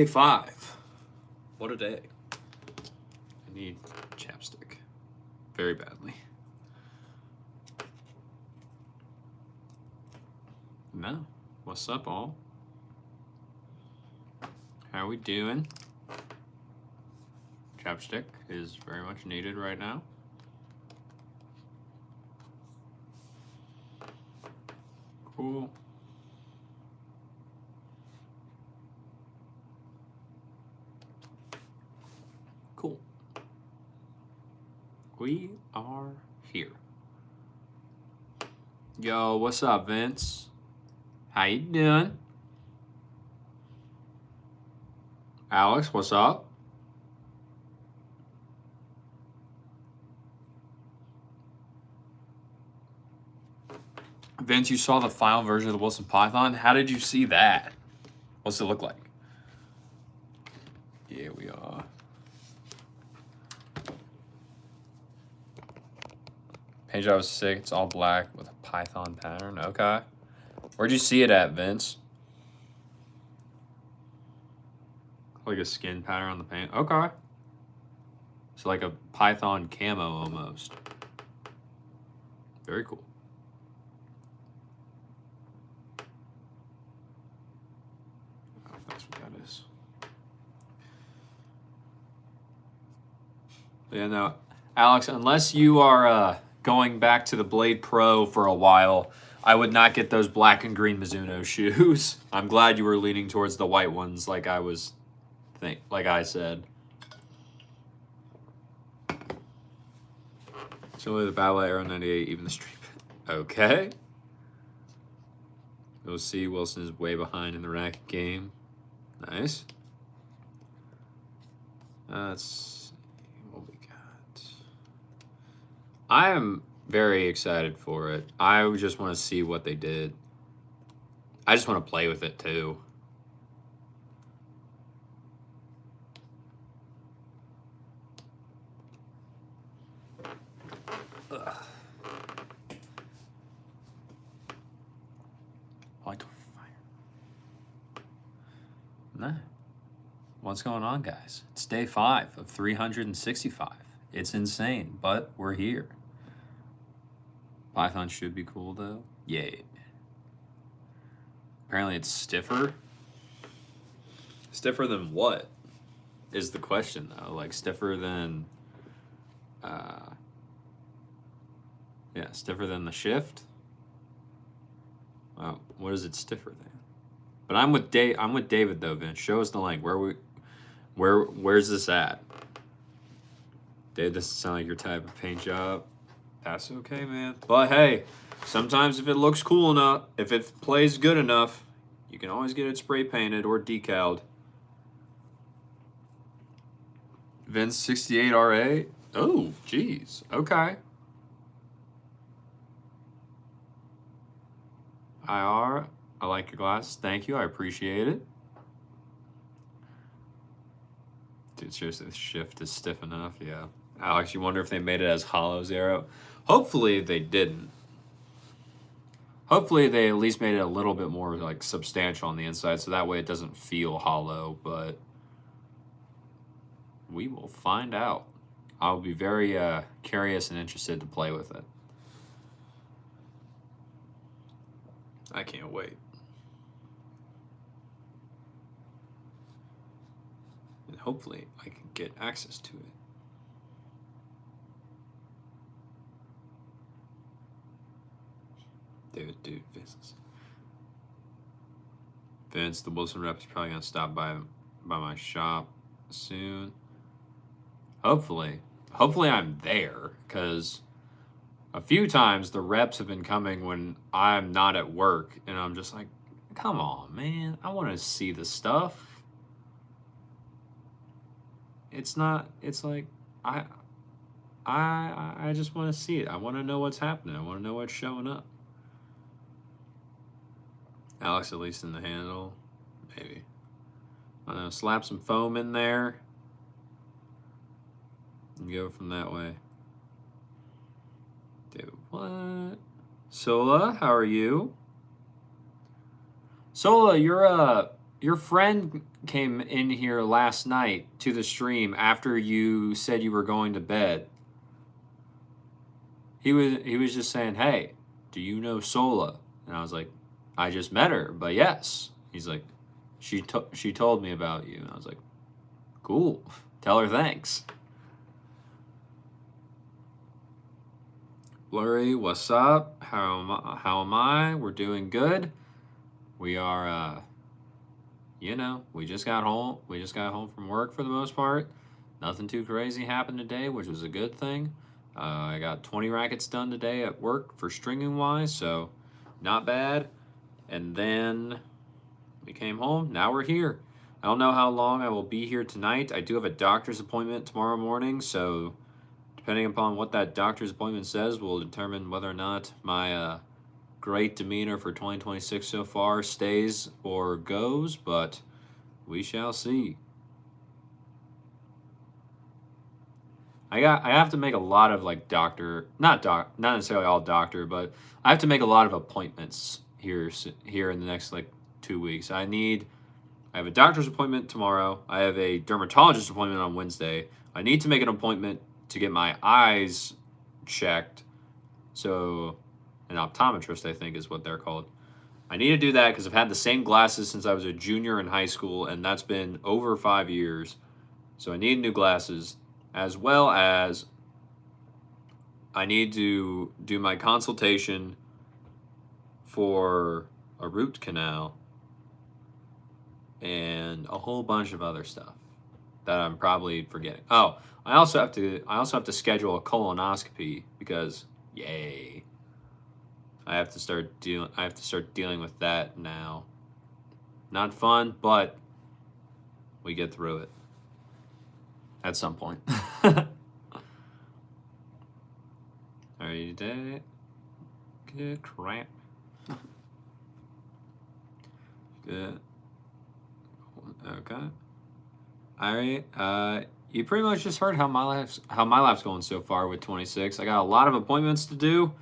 Day 5. What a day. I need chapstick very badly. No. What's up, all? How we doing? Chapstick is very much needed right now. Cool. Cool. We are here. Yo, what's up, Vince? How you doing? Alex, what's up? Vince, you saw the final version of the Wilson Python. How did you see that? What's it look like? Yeah, we are. Page I was sick. It's all black with a Python pattern. Okay. Where'd you see it at, Vince? Like a skin pattern on the paint. Okay. So like a Python camo almost. Very cool. Oh, that's what that is. Yeah, no. Alex, unless you are going back to the Blade Pro for a while, I would not get those black and green Mizuno shoes. I'm glad you were leaning towards the white ones like I said. It's only the Battle Arrow 98, even the street. Okay. We'll see. Wilson is way behind in the racket game. Nice. Let's see what we got. I am very excited for it. I just want to see what they did. I just want to play with it too. Ugh. Light fire. No. What's going on, guys? It's day 5 of 365. It's insane, but we're here. Python should be cool, though. Yay. Apparently it's stiffer. Stiffer than what is the question, though? Like, stiffer than... yeah, stiffer than the Shift? Wow, what is it stiffer than? But I'm with David, though, Vince. Show us the link. Where's this at? Dave, this sound like your type of paint job. That's okay, man. But hey, sometimes if it looks cool enough, if it plays good enough, you can always get it spray painted or decaled. Vince 68 RA. Oh, geez. Okay. IR. I like your glasses. Thank you. I appreciate it. Dude, seriously, the Shift is stiff enough. Yeah. Alex, you wonder if they made it as hollow zero? Hopefully they didn't. Hopefully they at least made it a little bit more like substantial on the inside, so that way it doesn't feel hollow, but we will find out. I'll be very curious and interested to play with it. I can't wait. And hopefully I can get access to it. Dude, Vince, the Wilson rep is probably gonna stop by my shop soon. Hopefully I'm there, because a few times the reps have been coming when I'm not at work, and I'm just like, come on, man, I want to see the stuff. It's like I just want to see it. I want to know what's happening. I want to know what's showing up. Alex, at least in the handle, maybe. I don't know, slap some foam in there and go from that way. Dude, what? Sola, how are you? Sola, you're Your friend came in here last night to the stream after you said you were going to bed. He was just saying, "Hey, do you know Sola?" And I was like, "I just met her, but yes." He's like, she told me about you." And I was like, "Cool. Tell her thanks." Blurry, what's up? How am I? We're doing good. We are we just got home. We just got home from work for the most part. Nothing too crazy happened today, which was a good thing. I got 20 rackets done today at work for stringing wise, so not bad. And then we came home. Now we're here. I don't know how long I will be here tonight. I do have a doctor's appointment tomorrow morning, so depending upon what that doctor's appointment says will determine whether or not my great demeanor for 2026 so far stays or goes, but we shall see. I have to make a lot of like not necessarily all doctor, but I have to make a lot of appointments here in the next like 2 weeks. I have a doctor's appointment tomorrow. I have a dermatologist appointment on Wednesday. I need to make an appointment to get my eyes checked. So, an optometrist, I think, is what they're called. I need to do that because I've had the same glasses since I was a junior in high school, and that's been over 5 years. So I need new glasses, as well as I need to do my consultation for a root canal and a whole bunch of other stuff that I'm probably forgetting. Oh, I also have to schedule a colonoscopy because yay. I have to start dealing with that now. Not fun, but we get through it at some point. Are you dead? Good crap. Good. Okay. All right. You pretty much just heard how my life's going so far with 26. I got a lot of appointments to do,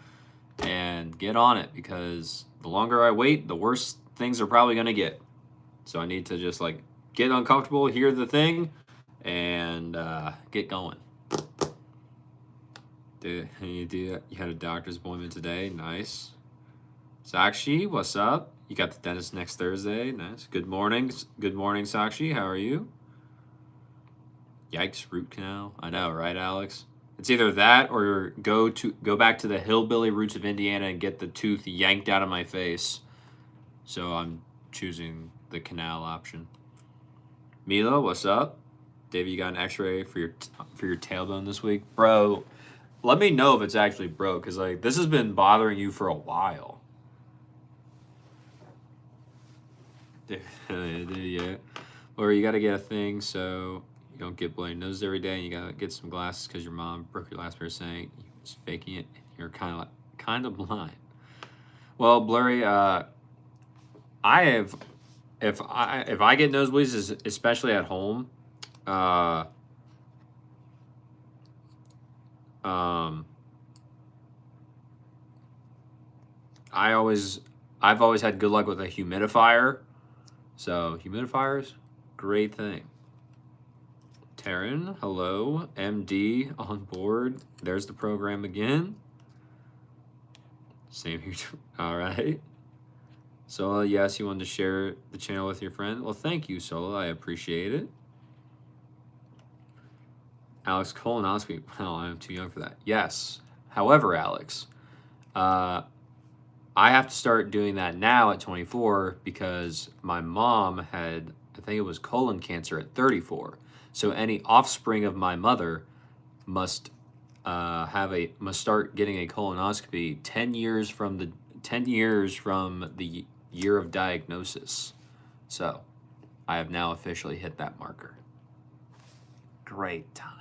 and get on it because the longer I wait, the worse things are probably gonna get. So I need to just like get uncomfortable, hear the thing, and get going. You had a doctor's appointment today. Nice. Sakshi, what's up? You got the dentist next Thursday. Nice. Good morning. Good morning, Sakshi. How are you? Yikes, root canal. I know, right, Alex? It's either that or go back to the hillbilly roots of Indiana and get the tooth yanked out of my face. So I'm choosing the canal option. Milo, what's up? Dave, you got an X-ray for your tailbone this week, bro? Let me know if it's actually broke, because like this has been bothering you for a while. Yeah. Or you got to get a thing so you don't get bloody noses every day, and you got to get some glasses because your mom broke your last pair saying you was faking it. And you're kind of blind. Well, Blurry, if I get nosebleeds, especially at home, I've always had good luck with a humidifier. So humidifiers, great thing. Taryn, hello. MD on board. There's the program again. Same here. All right. Sola, yes, you wanted to share the channel with your friend. Well, thank you, Sola. I appreciate it. Alex, colonoscopy. Well, I'm too young for that. Yes. However, Alex, I have to start doing that now at 24 because my mom had, I think it was colon cancer at 34. So any offspring of my mother must start getting a colonoscopy 10 years from the year of diagnosis. So I have now officially hit that marker. Great time.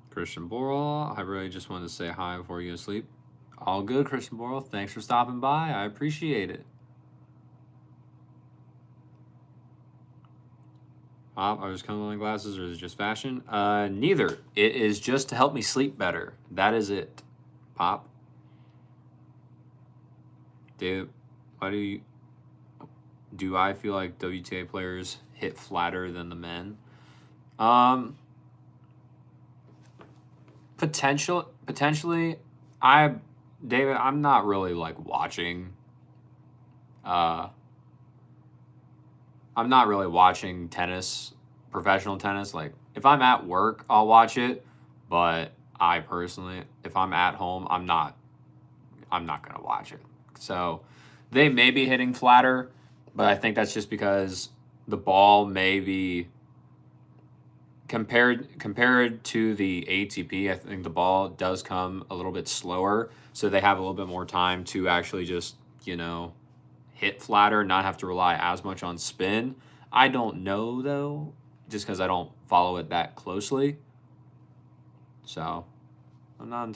Christian Boral, I really just wanted to say hi before you go to sleep. All good, Christian Boral. Thanks for stopping by. I appreciate it. Are those coloring glasses or is it just fashion? Neither. It is just to help me sleep better. That is it. Pop. Dude, why do I feel like WTA players hit flatter than the men? Um, potentially, David, I'm not really like watching. Uh, I'm not really watching tennis, professional tennis. Like if I'm at work, I'll watch it, but I personally, if I'm at home, I'm not gonna watch it. So they may be hitting flatter, but I think that's just because the ball may be compared to the ATP. I think the ball does come a little bit slower, so they have a little bit more time to actually just hit flatter, not have to rely as much on spin. I don't know though, just because I don't follow it that closely. So I'm not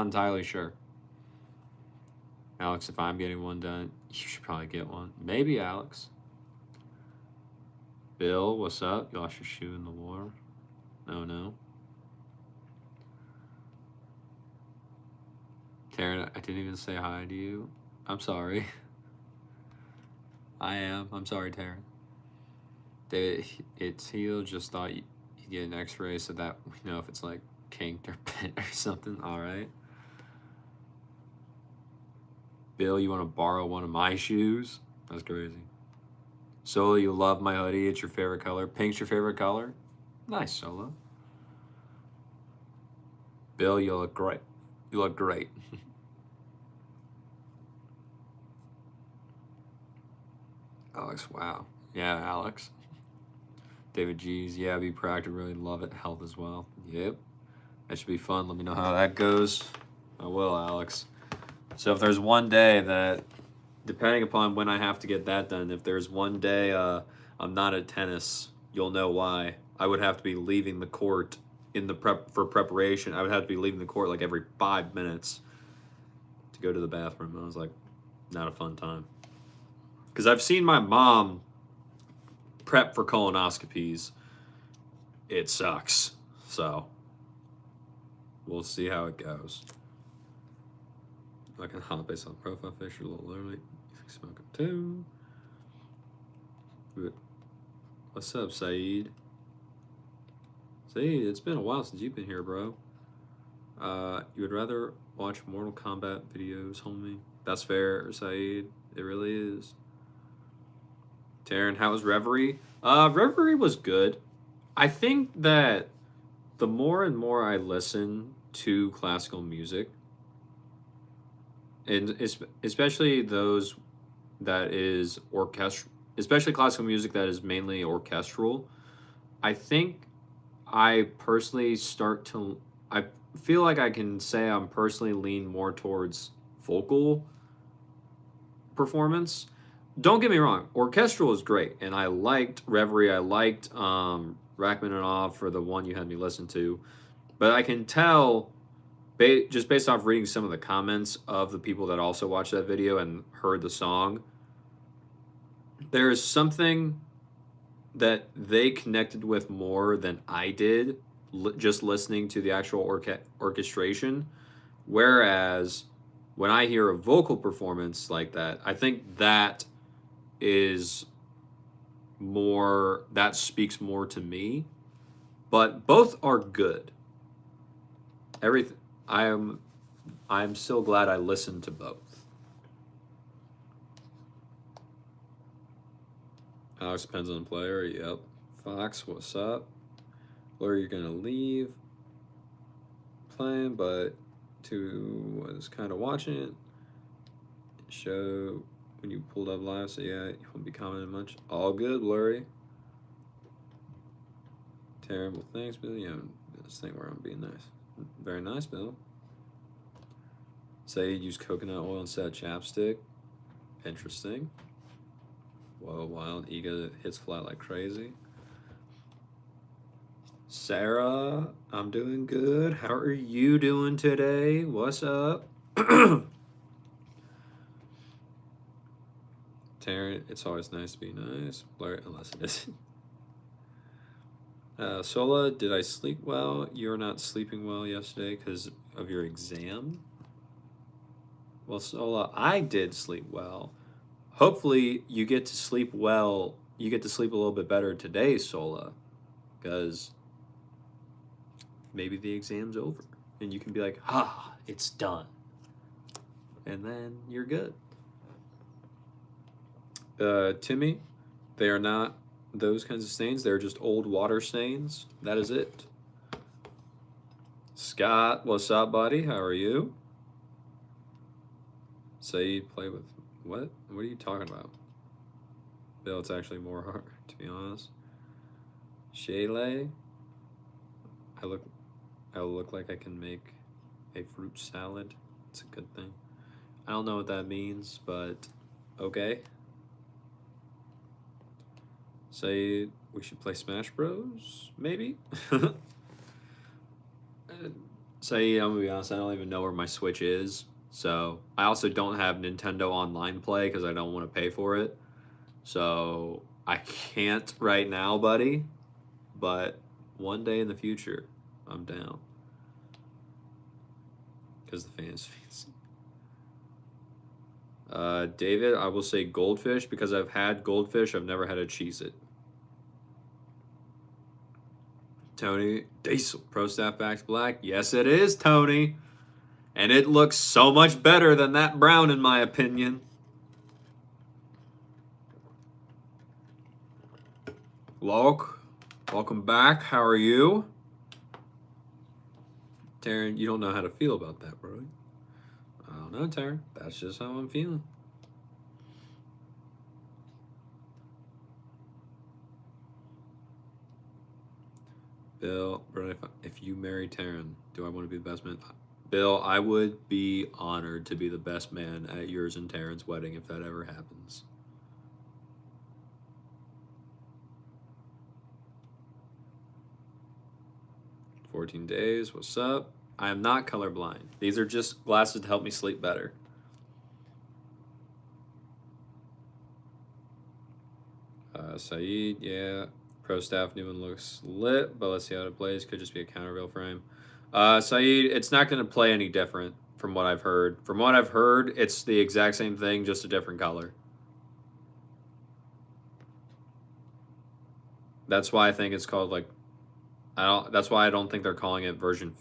entirely sure. Alex, if I'm getting one done, you should probably get one. Maybe Alex. Bill, what's up? You lost your shoe in the water? No. Taryn, I didn't even say hi to you. I'm sorry. I am. I'm sorry, Taryn. It's healed. Just thought you'd get an X-ray so that we know if it's like kinked or bent or something. All right. Bill, you want to borrow one of my shoes? That's crazy. Solo, you love my hoodie. It's your favorite color. Pink's your favorite color? Nice, Solo. Bill, you look great. You look great. Alex, wow. Yeah, Alex. David G's, yeah, be proactive. Really love it. Health as well. Yep. That should be fun. Let me know how that goes. I will, Alex. So if there's one day that, depending upon when I have to get that done, if there's one day I'm not at tennis, you'll know why. I would have to be leaving the court in the preparation. I would have to be leaving the court like every 5 minutes to go to the bathroom. And I was like, not a fun time. Because I've seen my mom prep for colonoscopies. It sucks. So we'll see how it goes. I can hop based on profile picture a little early. Smoke it too. What's up, Saeed? Saeed, it's been a while since you've been here, bro. You would rather watch Mortal Kombat videos, homie? That's fair, Saeed. It really is. Taryn, how was Reverie? Reverie was good. I think that the more and more I listen to classical music, and especially those that is especially classical music that is mainly orchestral, I think I feel like I can say I'm personally lean more towards vocal performance. Don't get me wrong, orchestral is great, and I liked Reverie. I liked Rachmaninoff for the one you had me listen to, but I can tell, just based off reading some of the comments of the people that also watched that video and heard the song, there's something that they connected with more than I did, just listening to the actual orchestration. Whereas when I hear a vocal performance like that, I think that is more, that speaks more to me. But both are good. Everything. I'm still glad I listened to both. Alex depends on the player. Yep. Fox, what's up? Or you're gonna leave playing, but was kind of watching it. Show when you pulled up live, so yeah, you won't be commenting much. All good, Blurry. Terrible, thanks, Bill. Yeah, this thing where I'm being nice. Very nice, Bill. Say you use coconut oil instead of chapstick. Interesting. Whoa, wild ego hits flat like crazy. Sarah, I'm doing good. How are you doing today? What's up? Taryn, it's always nice to be nice. Blur, unless it isn't. Sola, did I sleep well? You're not sleeping well yesterday because of your exam? Well, Sola, I did sleep well. Hopefully, you get to sleep well. You get to sleep a little bit better today, Sola, because maybe the exam's over and you can be like, it's done. And then you're good. Timmy, they are not those kinds of stains. They're just old water stains. That is it. Scott, what's up, buddy? How are you? Saeed, play with what? What are you talking about? Bill, it's actually more hard, to be honest. Shayla, I look like I can make a fruit salad. It's a good thing. I don't know what that means, but okay. Say we should play Smash Bros. Maybe. Say I'm gonna be honest. I don't even know where my Switch is. So I also don't have Nintendo Online Play because I don't want to pay for it. So I can't right now, buddy. But one day in the future, I'm down. Because the fans fancy. David, I will say goldfish because I've had goldfish. I've never had a Cheez-It. Tony, Diesel, Pro Staff backs black. Yes, it is, Tony. And it looks so much better than that brown, in my opinion. Welcome back. How are you? Taryn, you don't know how to feel about that, bro. I don't know, Taryn. That's just how I'm feeling. Bill, bro, if you marry Taryn, do I want to be the best man? Bill, I would be honored to be the best man at yours and Taryn's wedding if that ever happens. "14 days, what's up? I am not colorblind. These are just glasses to help me sleep better." Saeed, yeah. Pro Staff new one looks lit, but let's see how it plays. Could just be a countervail frame. Saeed, it's not going to play any different from what I've heard. From what I've heard, it's the exact same thing, just a different color. That's why I think it's called like that's why I don't think they're calling it version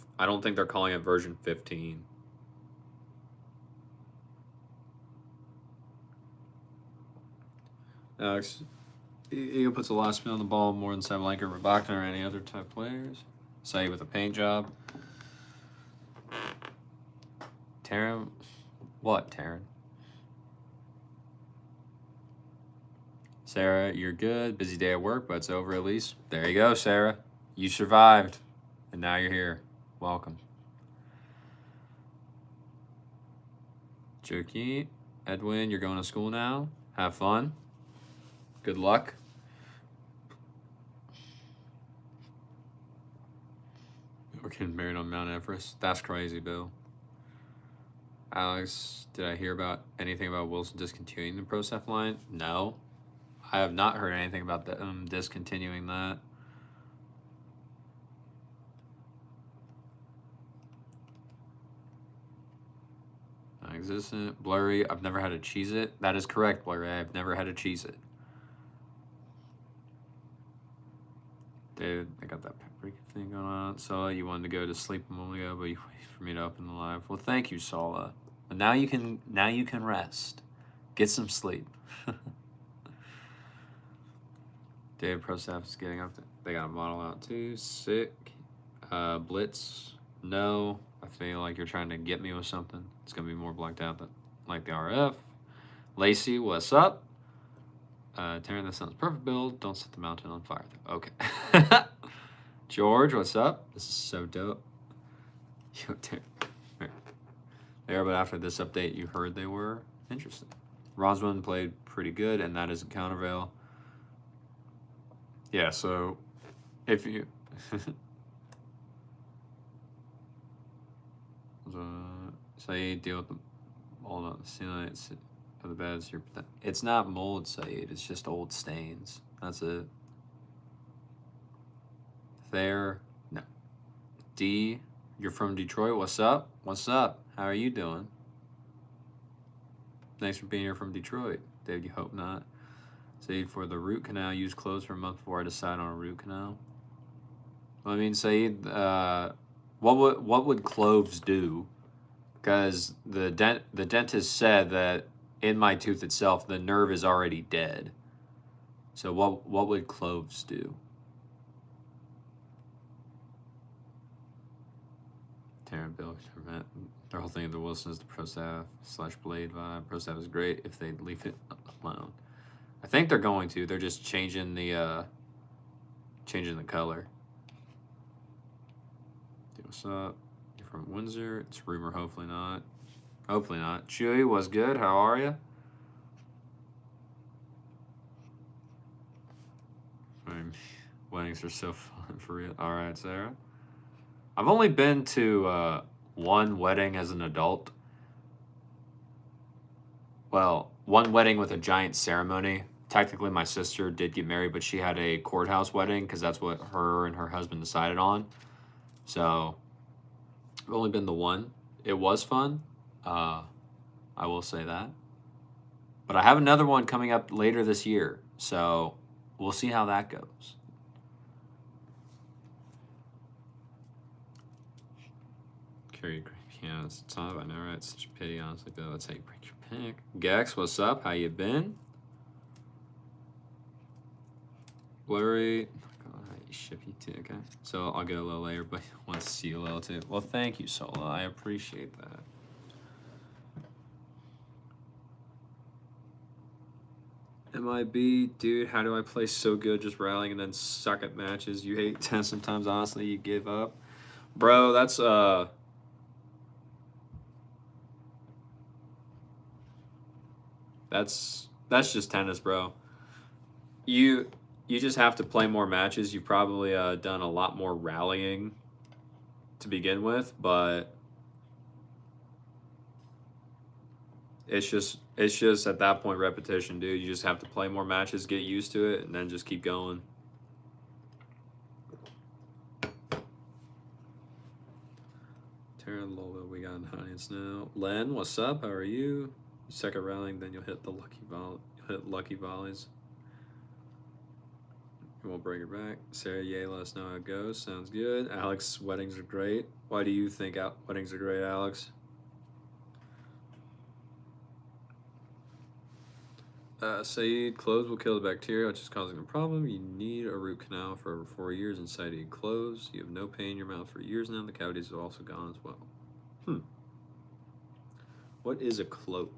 15. Alex, Eagle puts a lot of spin on the ball more than Sam Lanker, Rabakna, or any other type players. Say with a paint job. Taryn, what, Taryn? Sarah, you're good. Busy day at work, but it's over at least. There you go, Sarah. You survived, and now you're here. Welcome. Jokey, Edwin, you're going to school now. Have fun. Good luck. We're getting married on Mount Everest. That's crazy, Bill. Alex, did I hear about anything about Wilson discontinuing the Pro Staff line? No. I have not heard anything about them discontinuing that. Non-existent. Blurry, I've never had a Cheez-It. That is correct, Blurry. I've never had a Cheez-It. Dude, I got that paprika thing going on. Sola, you wanted to go to sleep a moment ago, but you waited for me to open the live. Well, thank you, Sola. And now you can rest. Get some sleep. Dave Pro Staff is getting up. They got a model out too. Sick. Blitz. No. I feel like you're trying to get me with something. It's gonna be more blacked out than like the RF. Lacey, what's up? Taryn, that sounds perfect build. Don't set the mountain on fire. Okay. George, what's up? This is so dope. Yo, Taryn. There, but after this update, you heard they were interesting. Rosman played pretty good, and that is a countervail. Yeah, so if you say deal with the mold on the ceiling of the beds, it's not mold, Saeed. It's just old stains. That's it. There, no. D, you're from Detroit. What's up? What's up? How are you doing? Thanks for being here from Detroit. David, you hope not. Said for the root canal, use clothes for a month before I decide on a root canal. Well, I mean, Saeed, what would cloves do? Because the dentist said that in my tooth itself, the nerve is already dead. So what would cloves do? Taryn Bill, their whole thing of the Wilson is the Pro Staff / Blade vibe. Pro Staff is great if they leave it alone. I think they're going to. They're just changing the color. Hey, what's up? You're from Windsor. It's rumor. Hopefully not. Hopefully not. Chewy, what's good? How are you? Weddings are so fun for real. All right, Sarah. I've only been to one wedding as an adult. Well, one wedding with a giant ceremony. Technically, my sister did get married, but she had a courthouse wedding because that's what her and her husband decided on. So, I've only been the one. It was fun. I will say that. But I have another one coming up later this year. So, we'll see how that goes. Carrie, yeah, it's tough. I know, right? It's such a pity, honestly. But that's how you break your pick. Gex, what's up? How you been? Blurry. Ship you too, okay? So I'll get a little later, but wants to see you a little too. Well, thank you, Sola. I appreciate that. MIB, dude, how do I play so good just rallying and then suck at matches? You hate 10 sometimes, honestly, you give up. Bro, that's just tennis, bro. You just have to play more matches. You've probably done a lot more rallying to begin with, but it's just at that point repetition, dude. You just have to play more matches, get used to it, and then just keep going. Tara Lola, we got an audience now. Len, what's up? How are you? You suck at rallying, then you'll hit the lucky volleys. You won't bring it back. Sarah, yay, let us know how it goes. Sounds good. Alex, weddings are great. Why do you think weddings are great, Alex? Saeed, clothes will kill the bacteria, which is causing a problem. You need a root canal for over 4 years inside of your clothes. You have no pain in your mouth for years now. The cavities have also gone as well. What is a clove?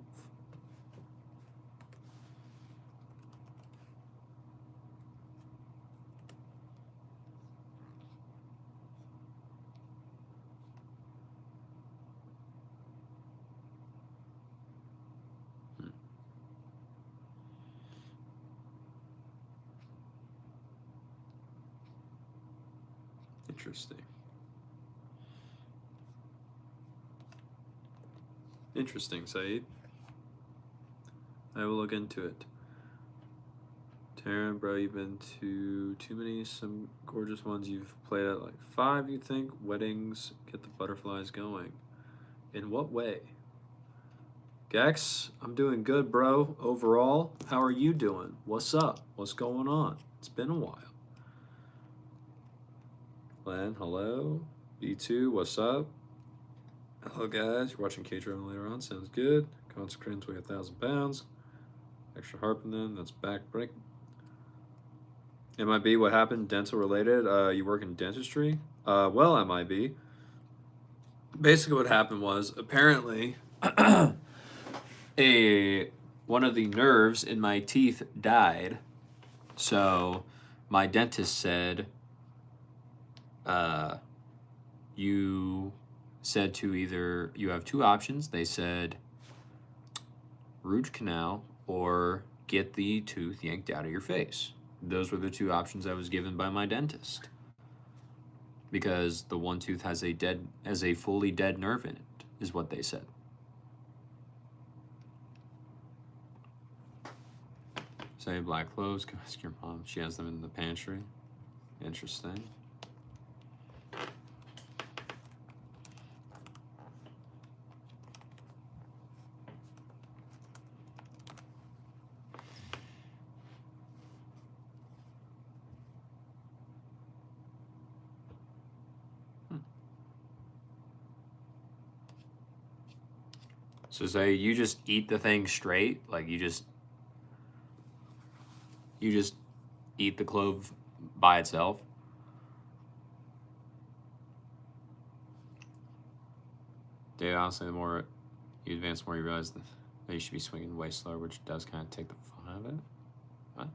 Interesting, Saeed. I will look into it. Taryn, bro, you've been to too many, some gorgeous ones. You've played at like 5, you think? Weddings get the butterflies going. In what way? Gex, I'm doing good, bro. Overall, how are you doing? What's up? What's going on? It's been a while. Len, hello. B2, what's up? Hello, guys. You're watching K-Drone later on. Sounds good. Consequence, weigh 1,000 pounds. Extra harping them. That's back break. MIB, what happened? Dental related? You work in dentistry? Well, MIB. Basically, what happened was apparently one of the nerves in my teeth died. So my dentist said, you said to either, you have 2 options. They said root canal or get the tooth yanked out of your face. Those were the 2 options I was given by my dentist. Because the one tooth has a fully dead nerve in it, is what they said. Say black clothes, go ask your mom. She has them in the pantry. Interesting. So say you just eat the thing straight, like you just eat the clove by itself. Dude, honestly, the more you advance, the more you realize that you should be swinging way slower, which does kind of take the fun out of it. What?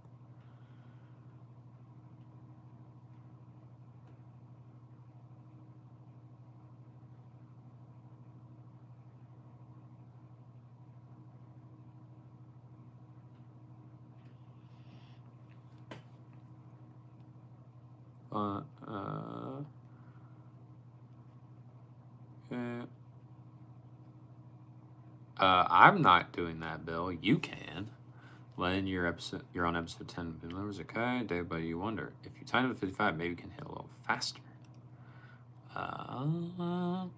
Yeah. I'm not doing that, Bill. You can. Len, you're on episode 10. Bill was okay. Dave, but you wonder if you time it at 55, maybe you can hit a little faster. A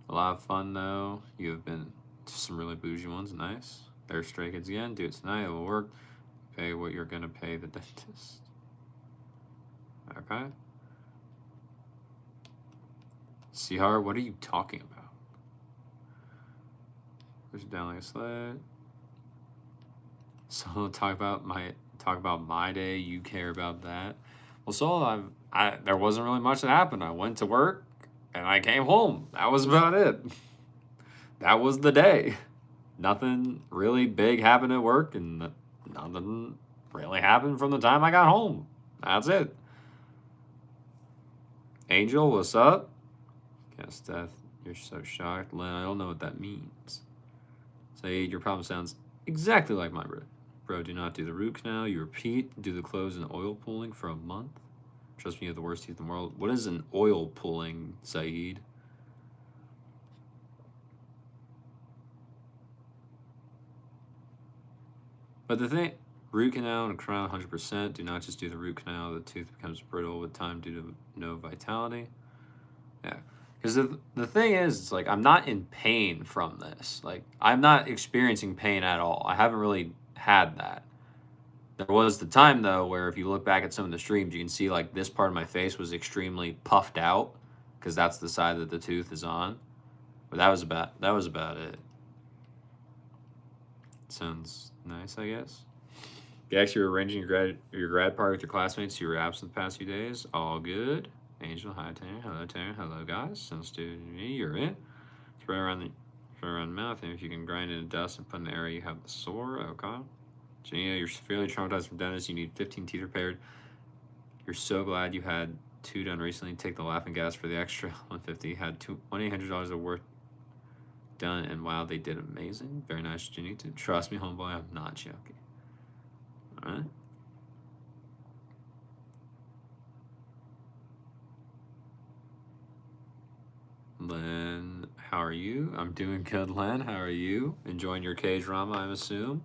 lot of fun though. You have been to some really bougie ones. Nice. There's Stray Kids again. Do it tonight. It will work. Pay what you're gonna pay the dentist. Okay. Sihar, what are you talking about? Push it down like a sled. So talk about my day. You care about that. Well, so there wasn't really much that happened. I went to work and I came home. That was about it. That was the day. Nothing really big happened at work, and nothing really happened from the time I got home. That's it. Angel, what's up? Yeah, Steph, you're so shocked. Len, I don't know what that means. Saeed, your problem sounds exactly like my bro. Bro, do not do the root canal. You repeat, do the clothes and oil pulling for a month. Trust me, you have the worst teeth in the world. What is an oil pulling, Saeed? But the thing, root canal and crown 100%. Do not just do the root canal. The tooth becomes brittle with time due to no vitality. Yeah. Because the thing is, it's like, I'm not in pain from this. Like, I'm not experiencing pain at all. I haven't really had that. There was the time, though, where if you look back at some of the streams, you can see, like, this part of my face was extremely puffed out because that's the side that the tooth is on. But that was about it. Sounds nice, I guess. You actually were arranging your grad party with your classmates who were absent the past few days. All good. Angel, hi Tanner. Hello Tanner. Hello guys. Sounds to me. You're in. Spray around the mouth, and if you can grind it in dust and put in the area you have the sore. Okay. Genia, you're severely traumatized from dentist. You need 15 teeth repaired. You're so glad you had 2 done recently. Take the laughing gas for the extra 150. Had $1,800 of worth done, and wow, they did amazing. Very nice, Janita. Trust me, homeboy, I'm not joking. All right. Len, how are you? I'm doing good, Len. How are you? Enjoying your K-drama, I assume.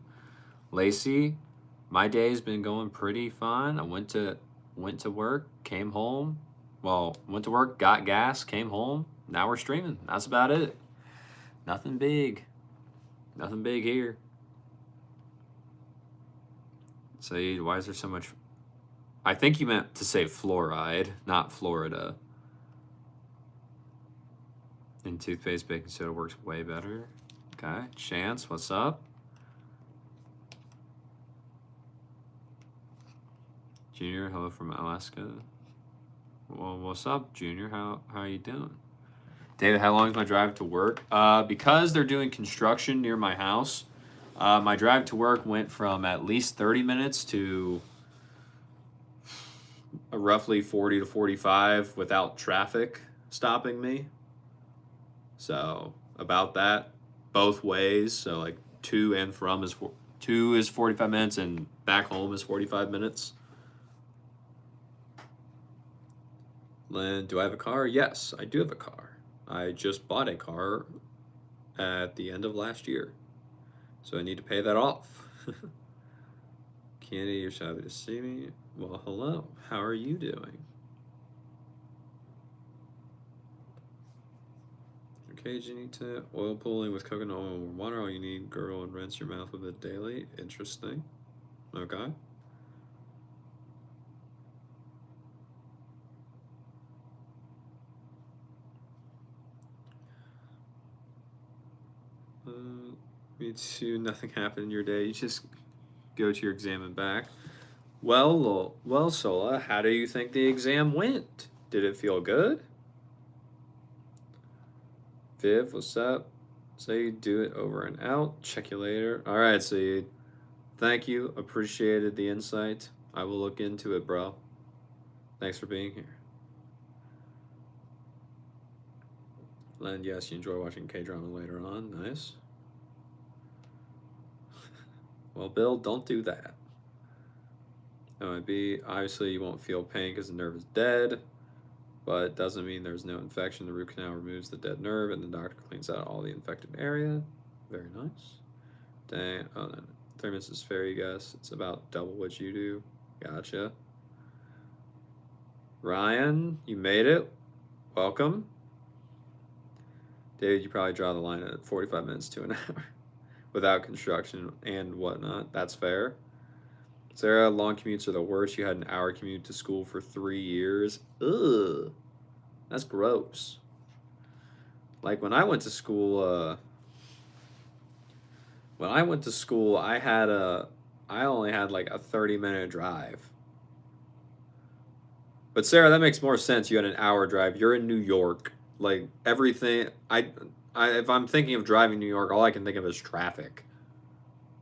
Lacey, my day's been going pretty fine. I went to work, came home. Well, went to work, got gas, came home. Now we're streaming. That's about it. Nothing big. Nothing big here. Saeed, why is there so much? I think you meant to say fluoride, not Florida. In toothpaste, baking soda works way better. Okay. Chance, what's up? Junior, hello from Alaska. Well, what's up, Junior? How are you doing? David, how long is my drive to work? Because they're doing construction near my house, my drive to work went from at least 30 minutes to roughly 40 to 45 without traffic stopping me. So about that, both ways. So like to and from is 45 minutes, and back home is 45 minutes. Len, do I have a car? Yes, I do have a car. I just bought a car at the end of last year, so I need to pay that off. Candy, you're so happy to see me. Well, hello. How are you doing? Okay, you need to oil pulling with coconut oil and water. All you need, girl, and rinse your mouth with it daily. Interesting. Okay. Me too. Nothing happened in your day. You just go to your exam and back. Well, Sola, how do you think the exam went? Did it feel good? Viv, what's up? Say you do it over and out. Check you later. All right, Saeed. Thank you. Appreciated the insight. I will look into it, bro. Thanks for being here. Len, yes, you enjoy watching K-drama later on. Nice. Well, Bill, don't do that. OIB, obviously you won't feel pain because the nerve is dead, but it doesn't mean there's no infection. The root canal removes the dead nerve and the doctor cleans out all the infected area. Very nice. Dang, oh no, 3 minutes is fair, you guys. It's about double what you do. Gotcha. Ryan, you made it. Welcome. David, you probably draw the line at 45 minutes to an hour without construction and whatnot. That's fair. Sarah, long commutes are the worst. You had an hour commute to school for 3 years. Ugh. That's gross. Like when I went to school, I only had like a 30-minute drive. But Sarah, that makes more sense. You had an hour drive. You're in New York. Like everything, if I'm thinking of driving New York, all I can think of is traffic.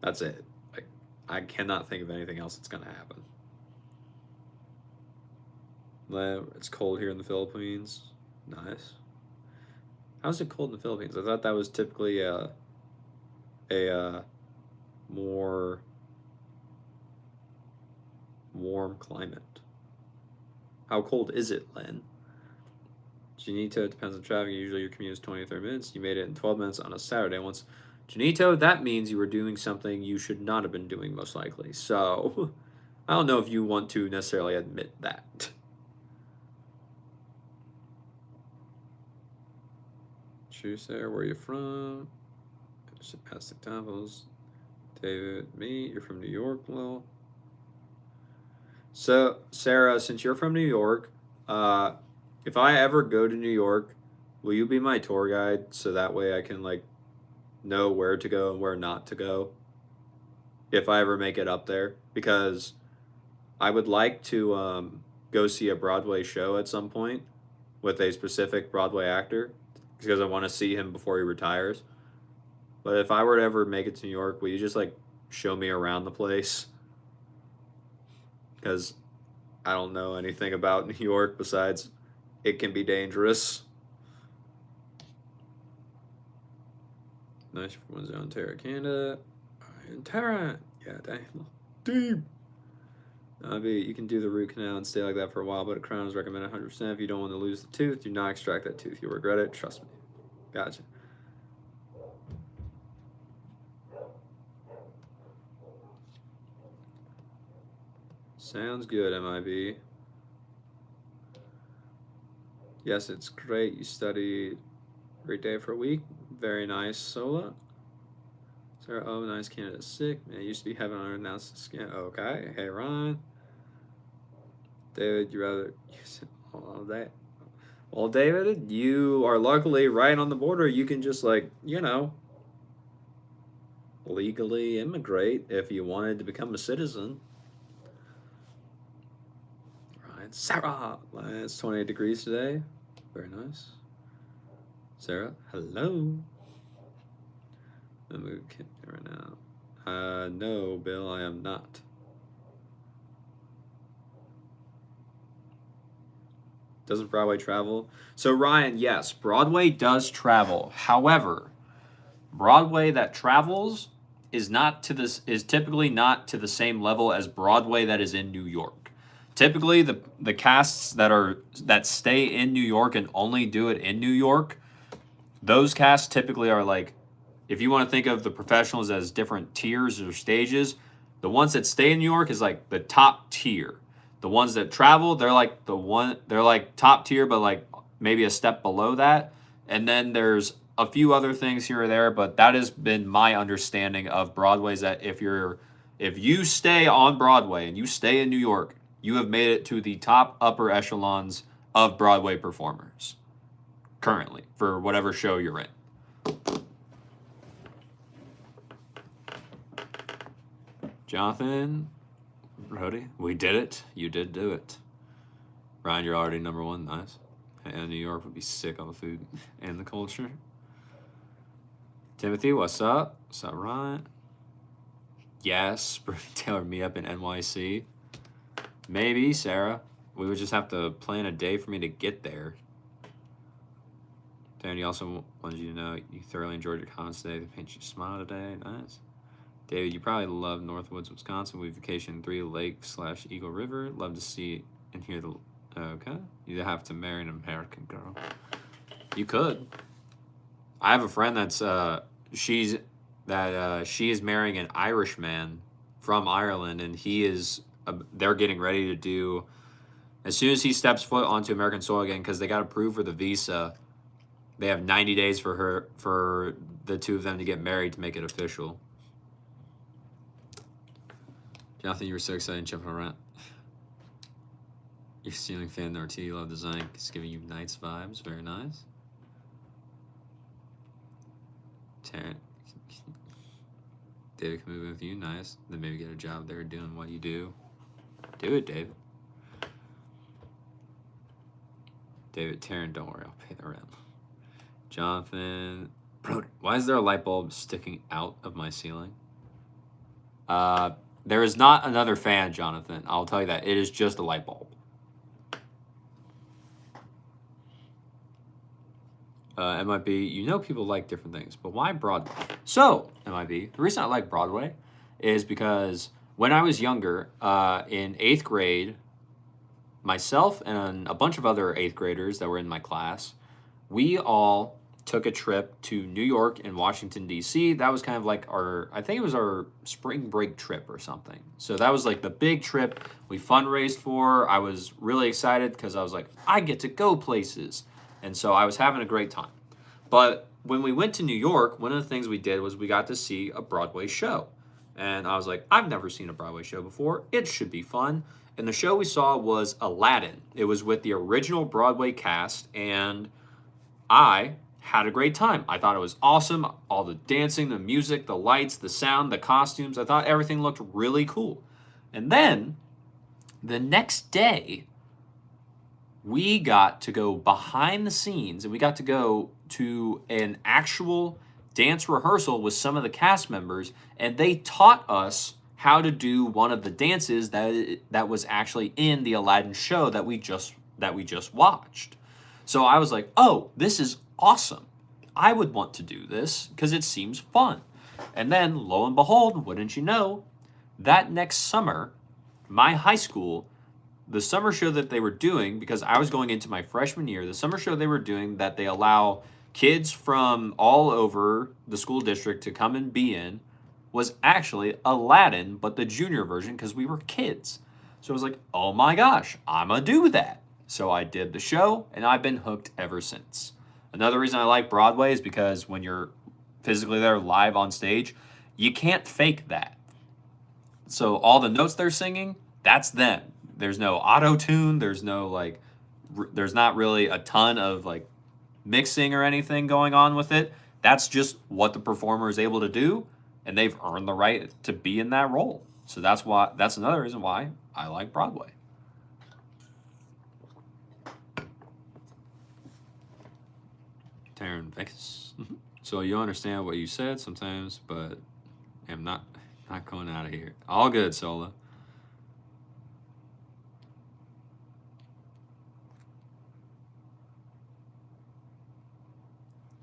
That's it. Like I cannot think of anything else that's gonna happen. It's cold here in the Philippines. Nice. How's it cold in the Philippines? I thought that was typically a more warm climate. How cold is it, Len? Janito, it depends on traffic. Usually your commute is 20 or 30 minutes. You made it in 12 minutes on a Saturday once. Janito, that means you were doing something you should not have been doing, most likely. So, I don't know if you want to necessarily admit that. True, Sarah, where are you from? Ask Davos. David, me, you're from New York, well. So, Sarah, since you're from New York, if I ever go to New York, will you be my tour guide so that way I can like know where to go and where not to go if I ever make it up there? Because I would like to go see a Broadway show at some point with a specific Broadway actor because I want to see him before he retires. But if I were to ever make it to New York, will you just like show me around the place? Because I don't know anything about New York besides it can be dangerous. Nice one's on Terra Canada. Terra. Yeah, dang. Deep. You can do the root canal and stay like that for a while, but a crown is recommended 100%. If you don't want to lose the tooth, do not extract that tooth. You'll regret it. Trust me. Gotcha. Sounds good, MIB. Yes, it's great. You studied every day for a week. Very nice, Sola. Sarah, oh, nice. Canada's sick. Man, it used to be heaven on earth. Now it's skin. Okay. Hey, Ron. David, you rather use all that? Well, David, you are luckily right on the border. You can just, like, legally immigrate if you wanted to become a citizen. Right. Sarah, it's 28 degrees today. Very nice. Sarah, hello. I'm moving right now. No, Bill, I am not. Doesn't Broadway travel? So Ryan, yes, Broadway does travel. However, Broadway that travels is typically not to the same level as Broadway that is in New York. Typically, the casts that stay in New York and only do it in New York, those casts typically are like, if you want to think of the professionals as different tiers or stages, the ones that stay in New York is like the top tier. The ones that travel, they're like top tier, but like maybe a step below that. And then there's a few other things here or there, but that has been my understanding of Broadway, is that if you stay on Broadway and you stay in New York, you have made it to the top upper echelons of Broadway performers currently for whatever show you're in. Jonathan, Brody, we did it. You did do it. Ryan, you're already number one. Nice. And New York would be sick on the food and the culture. Timothy, what's up? What's up, Ryan? Yes, Brody Taylor, me up in NYC. Maybe, Sarah. We would just have to plan a day for me to get there. Dan, you also wanted you to know you thoroughly enjoyed your comments today. They made you smile today. Nice. David, you probably love Northwoods, Wisconsin. We vacation in 3 Lakes/Eagle River. Love to see and hear the... Okay. You have to marry an American girl. You could. I have a friend that's... she is marrying an Irish man from Ireland, and he is... they're getting ready to do... As soon as he steps foot onto American soil again, because they got approved for the visa, they have 90 days for the two of them to get married to make it official. Jonathan, you were so excited jumping around. You're ceiling fan RT, love design. It's giving you Knights vibes. Very nice. Tarrant, David can move in with you. Nice. Then maybe get a job there doing what you do. Do it, David. David, Tarrant, don't worry. I'll pay the rent. Jonathan, bro, why is there a light bulb sticking out of my ceiling? There is not another fan, Jonathan. I'll tell you that. It is just a light bulb. MIB, you know people like different things, but why Broadway? So, MIB, the reason I like Broadway is because when I was younger, in 8th grade, myself and a bunch of other 8th graders that were in my class, we all took a trip to New York and Washington, D.C. That was kind of like I think it was our spring break trip or something. So that was like the big trip we fundraised for. I was really excited because I was like, I get to go places. And so I was having a great time. But when we went to New York, one of the things we did was we got to see a Broadway show. And I was like, I've never seen a Broadway show before. It should be fun. And the show we saw was Aladdin. It was with the original Broadway cast, and I had a great time. I thought it was awesome. All the dancing, the music, the lights, the sound, the costumes. I thought everything looked really cool. And then the next day, we got to go behind the scenes, and we got to go to an actual dance rehearsal with some of the cast members, and they taught us how to do one of the dances that was actually in the Aladdin show that we just watched. So I was like, oh, this is awesome. I would want to do this because it seems fun. And then, lo and behold, wouldn't you know, that next summer, my high school, the summer show that they were doing, because I was going into my freshman year, the summer show they were doing that they allow kids from all over the school district to come and be in was actually Aladdin, but the junior version because we were kids. So I was like, oh my gosh, I'm going to do that. So I did the show, and I've been hooked ever since. Another reason I like Broadway is because when you're physically there live on stage, you can't fake that. So all the notes they're singing, that's them. There's no auto-tune. There's no there's not really a ton of mixing or anything going on with it. That's just what the performer is able to do, and they've earned the right to be in that role. So that's another reason why I like Broadway. Taryn Vegas. So you understand what you said sometimes, but I'm not going out of here. All good, Sola.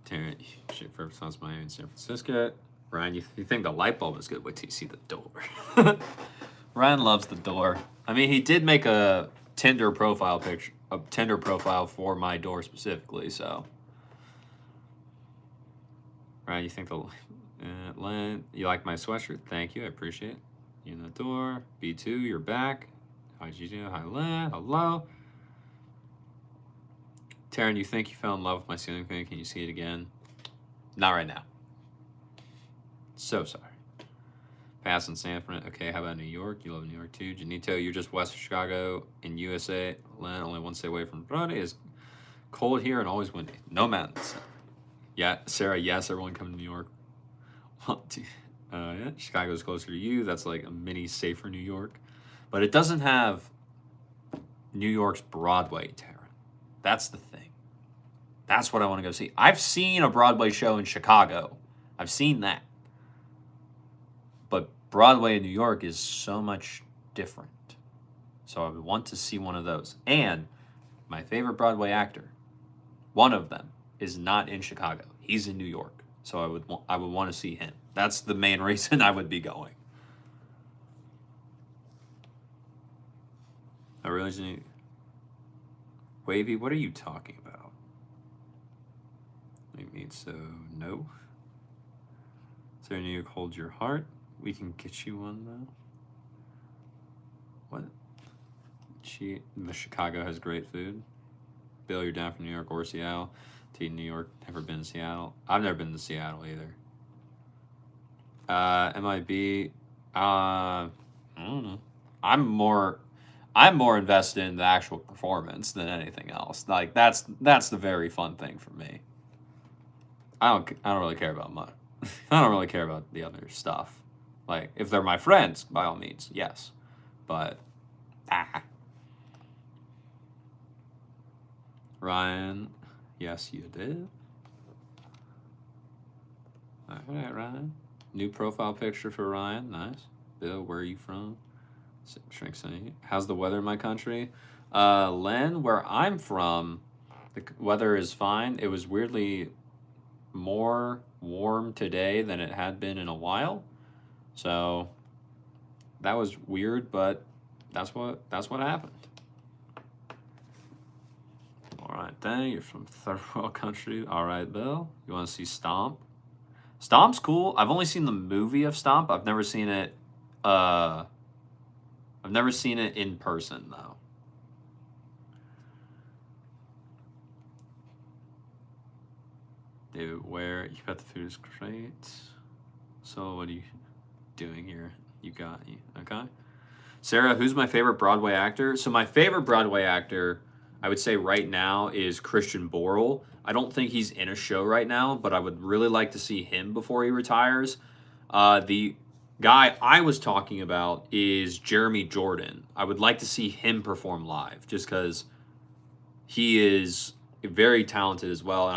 Taryn, shit, first sounds Miami and San Francisco. Ryan, you think the light bulb is good? Wait till you see the door. Ryan loves the door. I mean, he did make a Tinder profile for my door specifically, so. Ryan, you think Len, you like my sweatshirt? Thank you, I appreciate it. You in the door. B2, you're back. Hi, Gigi. Hi, Len. Hello. Taryn, you think you fell in love with my ceiling fan? Can you see it again? Not right now. So sorry. Pass in San Fran. Okay, how about New York? You love New York too. Janito, you're just west of Chicago in USA. Len, only one state away from Brody. Is cold here and always windy. No mountains. Yeah, Sarah, yes, everyone come to New York. Yeah, Chicago's closer to you. That's like a mini safer New York. But it doesn't have New York's Broadway, Taryn. That's the thing. That's what I want to go see. I've seen a Broadway show in Chicago. I've seen that. But Broadway in New York is so much different. So I would want to see one of those. And my favorite Broadway actor, one of them, is not in Chicago. He's in New York. So I would want to see him. That's the main reason I would be going. I really need... Wavy, what are you talking about? I mean, so no. So New York, hold your heart. We can get you one though. What? The Chicago has great food. Bill, you're down from New York or Seattle. T, New York, never been to Seattle. I've never been to Seattle either. MIB, I don't know. I'm more invested in the actual performance than anything else. Like that's the very fun thing for me. I don't really care about much. I don't really care about the other stuff. Like if they're my friends, by all means, yes. But Ryan, yes, you did. All right, Ryan. New profile picture for Ryan. Nice. Bill, where are you from? How's the weather in my country? Len, where I'm from, the weather is fine. It was weirdly more warm today than it had been in a while. So that was weird, but that's what happened. All right, then you're from third world country. All right, Bill, you want to see Stomp? Stomp's cool. I've only seen the movie of Stomp. I've never seen it. I've never seen it in person though. Dude, where you got the food is great. So what are you doing here? You got you okay. Sarah, who's my favorite Broadway actor? So my favorite Broadway actor, I would say right now, is Christian Borle. I don't think he's in a show right now, but I would really like to see him before he retires. The guy I was talking about is Jeremy Jordan. I would like to see him perform live, just because he is very talented as well,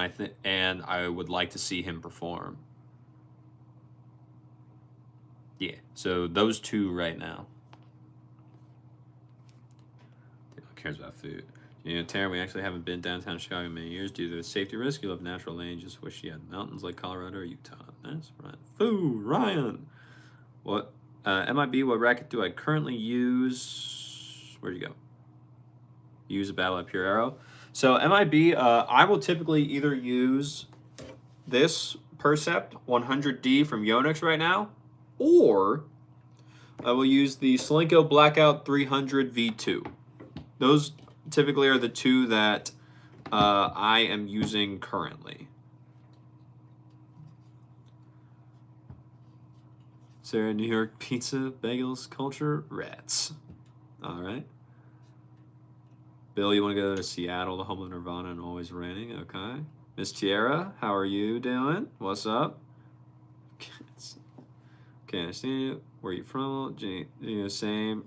and I would like to see him perform. Yeah, so those two right now. Who cares about food? You know, Taryn, we actually haven't been downtown Chicago in many years due to the safety risk. You love natural lane. Just wish you had mountains like Colorado or Utah. Nice, Ryan. Food, Ryan. What? MIB, what racket do I currently use? Where'd you go? Use a battle at Pure Arrow. So MIB, I will typically either use this Percept 100D from Yonex right now, or I will use the Slinko Blackout 300 V2. Those typically are the two that I am using currently. Sarah, New York pizza, bagels, culture, rats. All right. Bill, you want to go to Seattle, the home of Nirvana and Always Raining? Okay. Miss Tiara, how are you doing? What's up? Can't understand you. Where are you from? You know, same.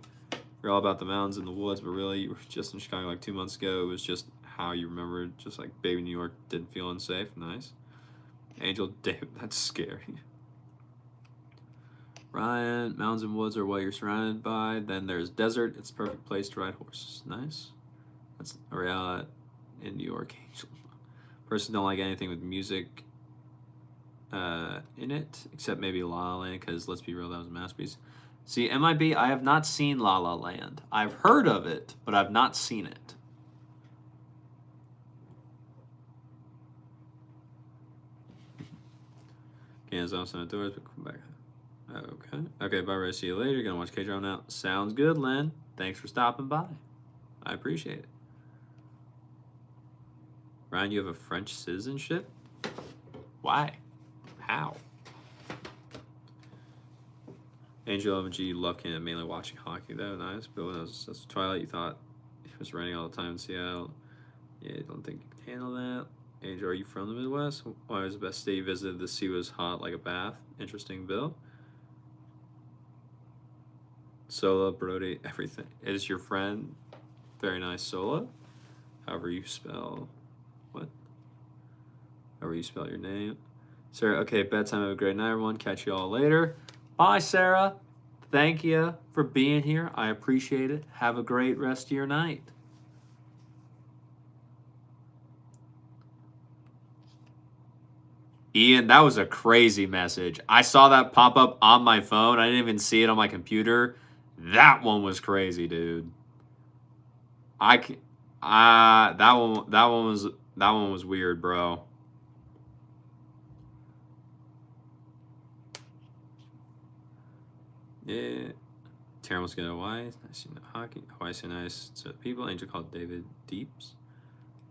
You're all about the mountains and the woods, but really, you were just in Chicago like 2 months ago. It was just how you remembered, just like baby New York didn't feel unsafe. Nice. Angel David, that's scary. Ryan, mountains and woods are what you're surrounded by. Then there's desert. It's a perfect place to ride horses. Nice. That's a reality in New York. Angel. Person don't like anything with music in it, except maybe La La Land, because let's be real, that was a masterpiece. See, MIB, I have not seen La La Land. I've heard of it, but I've not seen it. Kansas also outdoors, but come back. Okay. Okay, bye, Ray. See you later. You're going to watch K-Drama now. Sounds good, Len. Thanks for stopping by. I appreciate it. Ryan, you have a French citizenship? Why? How? Angel OMG, love Canada, mainly watching hockey though. Nice. Bill, that's Twilight. You thought it was raining all the time in Seattle. Yeah, I don't think you can handle that. Angel, are you from the Midwest? Why was the best state you visited? The sea was hot like a bath. Interesting, Bill. Sola, Brody, everything. Is your friend. Very nice, Sola. However you spell. What? However you spell your name. Sarah, okay, bedtime. Have a great night, everyone. Catch you all later. Bye, Sarah. Thank you for being here. I appreciate it. Have a great rest of your night. Ian, that was a crazy message. I saw that pop up on my phone. I didn't even see it on my computer. That one was crazy, dude. That one was weird, bro. Yeah. Taryn wants to go to Hawaii. Nice to know hockey. Hawaii so nice to people. Angel called David Deeps.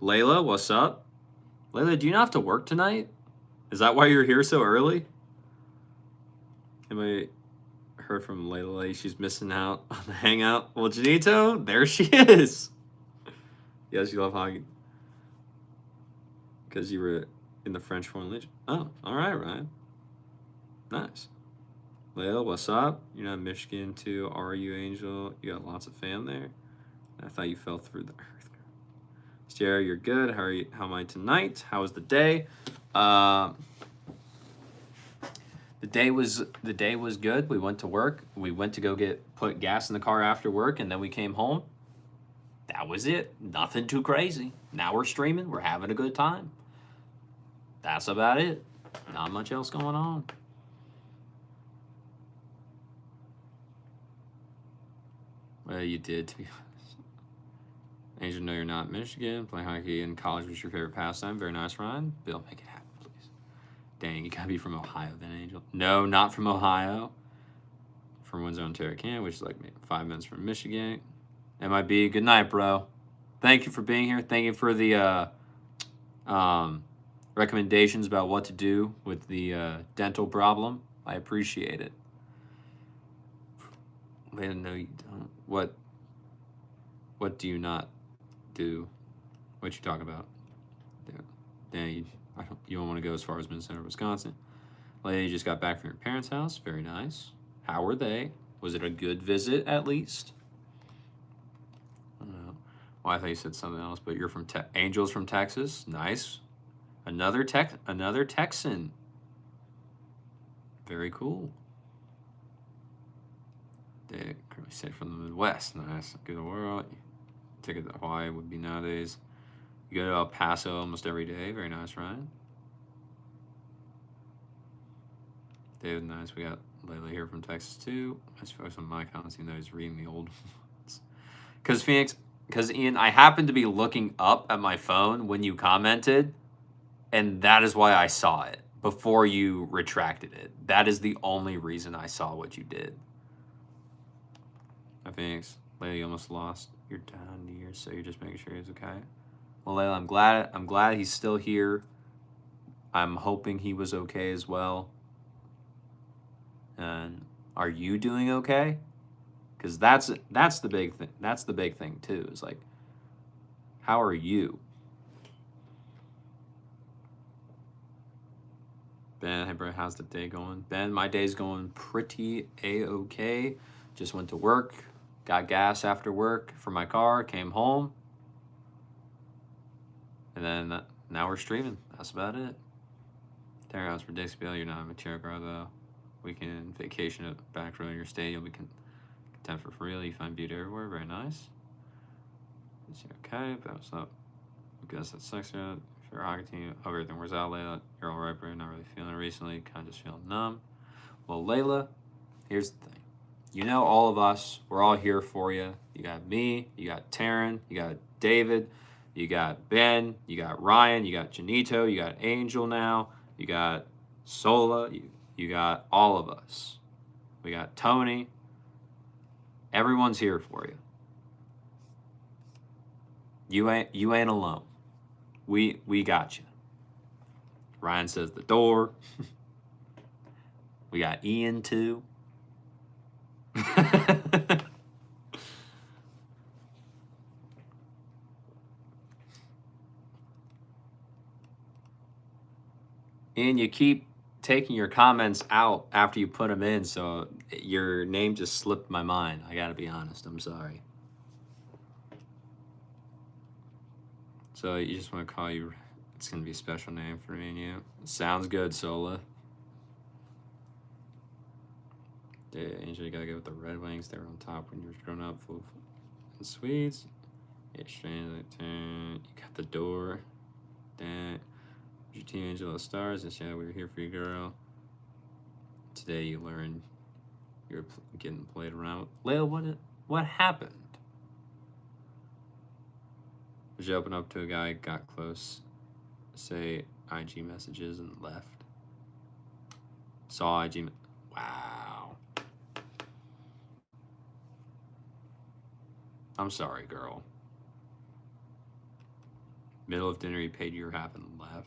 Layla, what's up? Layla, do you not have to work tonight? Is that why you're here so early? Anybody heard from Layla? She's missing out on the hangout. Well, Janito, there she is. Yes, you love hockey. Because you were in the French Foreign Legion. Oh, all right, Ryan. Nice. Layla, what's up? You're not Michigan too, are you, Angel? You got lots of fam there. I thought you fell through the earth. Sierra, you're good. How are you? How am I tonight? How was the day? The day was good. We went to work. We went to go put gas in the car after work, and then we came home. That was it. Nothing too crazy. Now we're streaming. We're having a good time. That's about it. Not much else going on. Well, you did, to be honest. Angel, no, you're not Michigan. Playing hockey in college was your favorite pastime. Very nice, Ryan. Bill, make it happen, please. Dang, you gotta be from Ohio then, Angel. No, not from Ohio. From Windsor, Ontario, Canada, which is like 5 minutes from Michigan. MIB, good night, bro. Thank you for being here. Thank you for the recommendations about what to do with the dental problem. I appreciate it. Wait, no, you don't. What do you not do? What you talk about? Dang, you don't want to go as far as Minnesota or Wisconsin. Lady, you just got back from your parents' house. Very nice. How were they? Was it a good visit, at least? I don't know. Well, I thought you said something else, but you're from Angel's from Texas. Nice. Another Texan. Very cool. Dick, we say from the Midwest. Nice. Good world. Ticket to Hawaii would be nowadays. You go to El Paso almost every day. Very nice, Ryan. David, nice. We got Layla here from Texas too. Let's focus on my comments, even though he's reading the old ones. Because Ian, I happened to be looking up at my phone when you commented, and that is why I saw it before you retracted it. That is the only reason I saw what you did. Phoenix, Layla, you almost lost your dad in years, so you're just making sure he's okay. Well, Layla, I'm glad he's still here. I'm hoping he was okay as well. And are you doing okay? Because that's the big thing. That's the big thing too. Is like, how are you? Ben, hey bro, how's the day going? Ben, my day's going pretty a-okay. Just went to work, got gas after work for my car, came home, and then now we're streaming. That's about it. Terry, I was for Dixville. You're not a material girl though. Weekend vacation at back row in your stay. You'll be content for freely. You find beauty everywhere. Very nice. Is he okay? That's up. I guess that sucks. If you're a hockey team, everything wears out, Layla. You're all right, bro. Not really feeling it recently. Kind of just feeling numb. Well, Layla, here's the thing. You know, all of us, we're all here for you. You got me, you got Taryn, you got David, you got Ben, you got Ryan, you got Janito, you got Angel now, you got Sola, you got all of us. We got Tony. Everyone's here for you. You ain't alone. We got you. Ryan says the door. We got Ian too. And you keep taking your comments out after you put them in, so your name just slipped my mind. I gotta be honest. I'm sorry. So you just want to call you. It's gonna be a special name for me and you. Sounds good, Sola. Yeah, Angel, you gotta go with the Red Wings. They were on top when you were growing up, full and Swedes. Yeah, strange. You got the door. That. Your team, Angel, stars. And yeah, we were here for you, girl. Today you learned you're getting played around. Layla, what happened? Did you open up to a guy, got close, say IG messages, and left? Saw IG. Wow. I'm sorry, girl. Middle of dinner, he paid your half and left.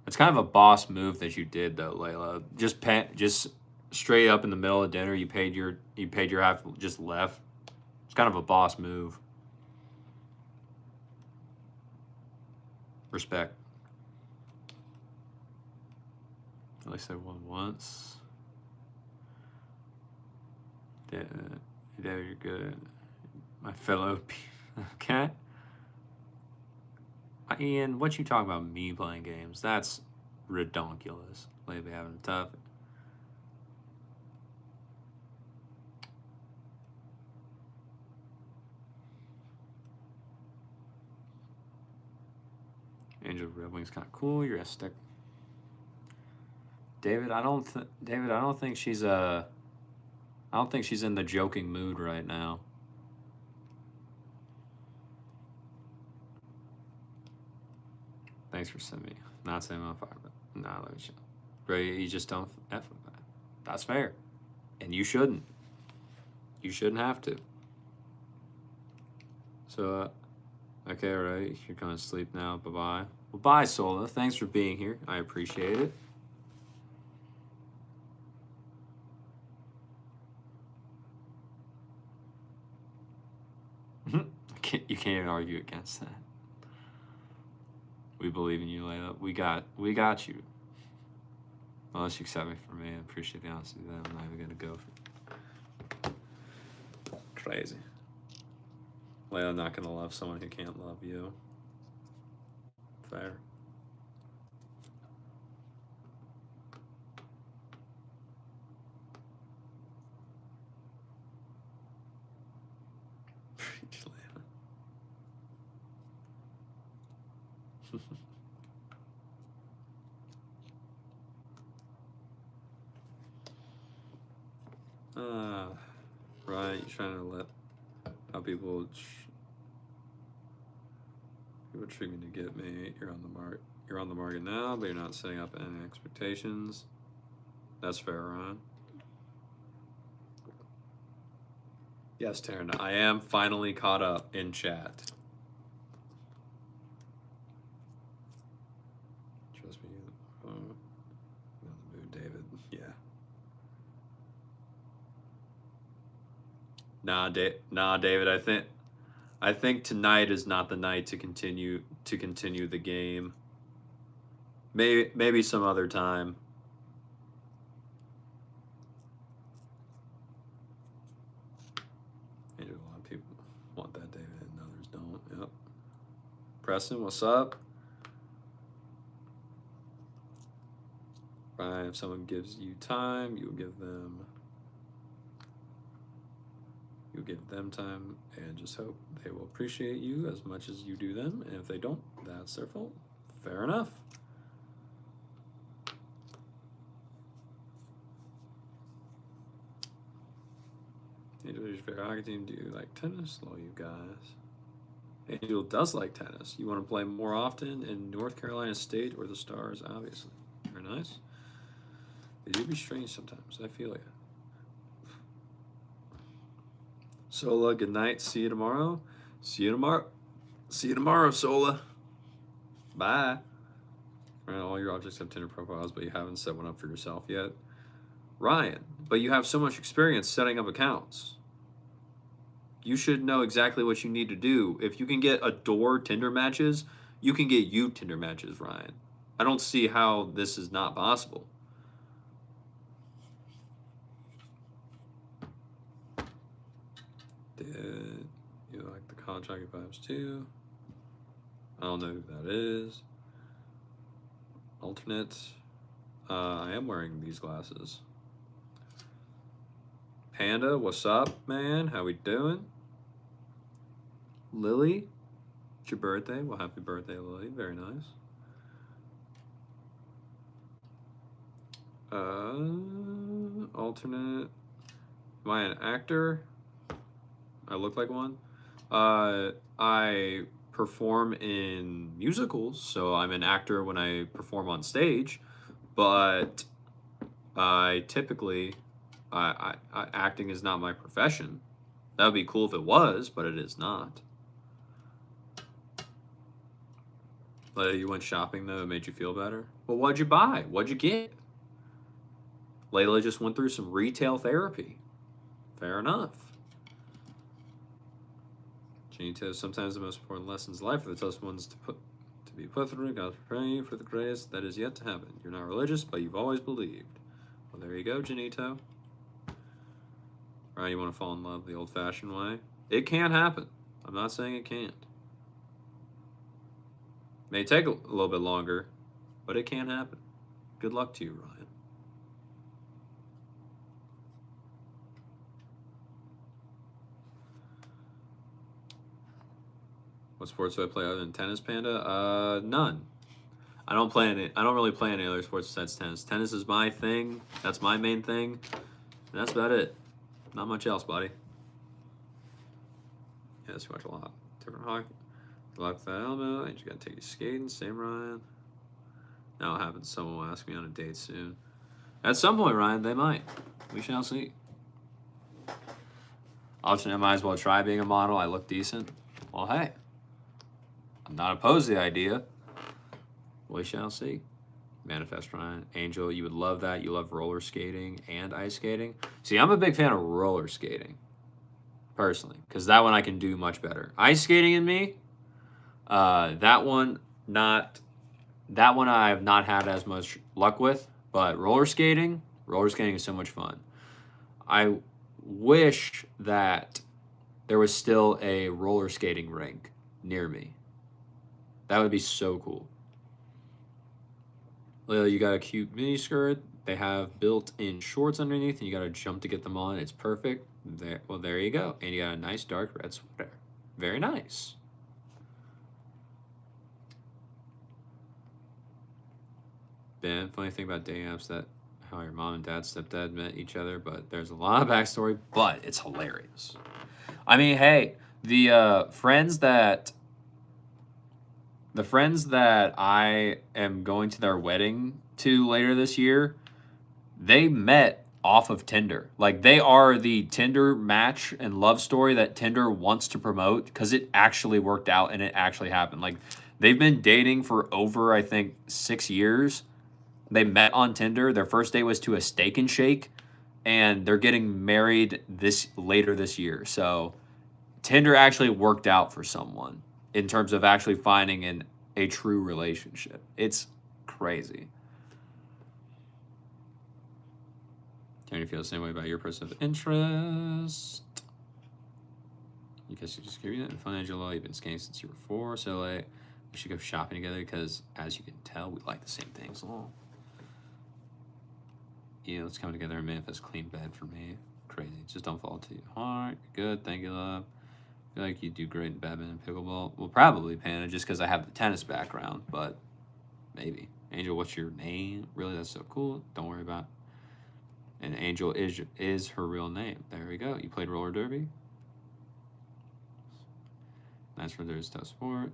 It's kind of a boss move that you did, though, Layla. Just straight up in the middle of dinner, you paid your half, just left. It's kind of a boss move. Respect. At least I won once. David, you're good. My fellow okay. Ian, what you talking about me playing games? That's redonkulous. Lately having it tough. Angel Red Wings kind of cool. You're a stick. David, I don't think she's I don't think she's in the joking mood right now. Thanks for sending me. Not saying I'm on fire, but nah, let me show. Ray, you just don't F with that. That's fair. And you shouldn't. You shouldn't have to. So, okay, all right. You're going to sleep now. Bye-bye. Well, bye, Sola. Thanks for being here. I appreciate it. You can't even argue against that. We believe in you, Layla. We got you. Unless you accept me for me, I appreciate the honesty that I'm not even gonna go for crazy. Layla not gonna love someone who can't love you. Fair. Preach, Layla. Right, you're trying to let how people treat me to get me. You're on the mark. You're on the market now, but you're not setting up any expectations. That's fair, Ron. Yes, Taryn, I am finally caught up in chat. Trust me. Not in the mood, David. Yeah. Nah, David. I think tonight is not the night to continue the game. Maybe some other time. Maybe a lot of people want that, David, and others don't. Yep. Preston, what's up? Right, if someone gives you time, you'll give them time, and just hope they will appreciate you as much as you do them. And if they don't, that's their fault. Fair enough. Angel's favorite hockey team. Do you like tennis? Hello, you guys. Angel does like tennis. You want to play more often in North Carolina State or the Stars, obviously. Very nice. They do be strange sometimes. I feel it. Sola, good night. See you tomorrow. See you tomorrow, Sola. Bye. Right, all your objects have Tinder profiles, but you haven't set one up for yourself yet. Ryan, but you have so much experience setting up accounts. You should know exactly what you need to do. If you can get Adore Tinder matches, you can get you Tinder matches, Ryan. I don't see how this is not possible. Did you like the college hockey vibes too? I don't know who that is. Alternate. I am wearing these glasses. Panda, what's up, man? How we doing? Lily, it's your birthday. Well, happy birthday, Lily. Very nice. Alternate. Am I an actor? I look like one. I perform in musicals, so I'm an actor when I perform on stage. But I typically, acting is not my profession. That would be cool if it was, but it is not. You went shopping though, it made you feel better? Well, what'd you buy? What'd you get? Layla just went through some retail therapy. Fair enough. Janito, sometimes the most important lessons in life are the toughest ones to be put through. God's praying for the grace that is yet to happen. You're not religious, but you've always believed. Well, there you go, Janito. Right, you want to fall in love the old-fashioned way? It can happen. I'm not saying it can't. May take a little bit longer, but it can happen. Good luck to you, Ryan. What sports do I play other than tennis, Panda? None. I don't really play any other sports besides tennis. Tennis is my thing. That's my main thing. And that's about it. Not much else, buddy. Yes, you watch a lot. Different hockey. Like that elbow, and you gotta take you skating. Same, Ryan. Now it happens. Someone will ask me on a date soon. At some point, Ryan, they might. We shall see. Option, I might as well try being a model. I look decent. Well, hey. I'm not opposed to the idea. We shall see. Manifest, Ryan. Angel, you would love that. You love roller skating and ice skating. See, I'm a big fan of roller skating. Personally. Because that one I can do much better. Ice skating and me... that one I have not had as much luck with, but roller skating is so much fun. I wish that there was still a roller skating rink near me. That would be so cool. Lil, you got a cute mini skirt. They have built-in shorts underneath, and you got to jump to get them on. It's perfect. There you go. And you got a nice dark red sweater. Very nice. Ben, funny thing about dating apps that how your mom and dad, stepdad met each other, but there's a lot of backstory, but it's hilarious. I mean, hey, the friends that I am going to their wedding to later this year, they met off of Tinder. Like, they are the Tinder match and love story that Tinder wants to promote because it actually worked out and it actually happened. Like, they've been dating for over, I think, 6 years. They met on Tinder. Their first date was to a Steak and Shake, and they're getting married later this year. So Tinder actually worked out for someone in terms of actually finding a true relationship. It's crazy. Can you feel the same way about your person of interest? You guys should just give you that. And fun, Angela. You've been skating since you were 4, so we should go shopping together because, as you can tell, we like the same things. Yeah, let's come together and manifest clean bed for me. Crazy. Just don't fall too hard. You're good. Thank you, love. I feel like you do great in badminton and pickleball. Well, probably, Panda, just because I have the tennis background, but maybe. Angel, what's your name? Really, that's so cool. Don't worry about it. And Angel is her real name. There we go. You played roller derby? Nice for there's tough sport.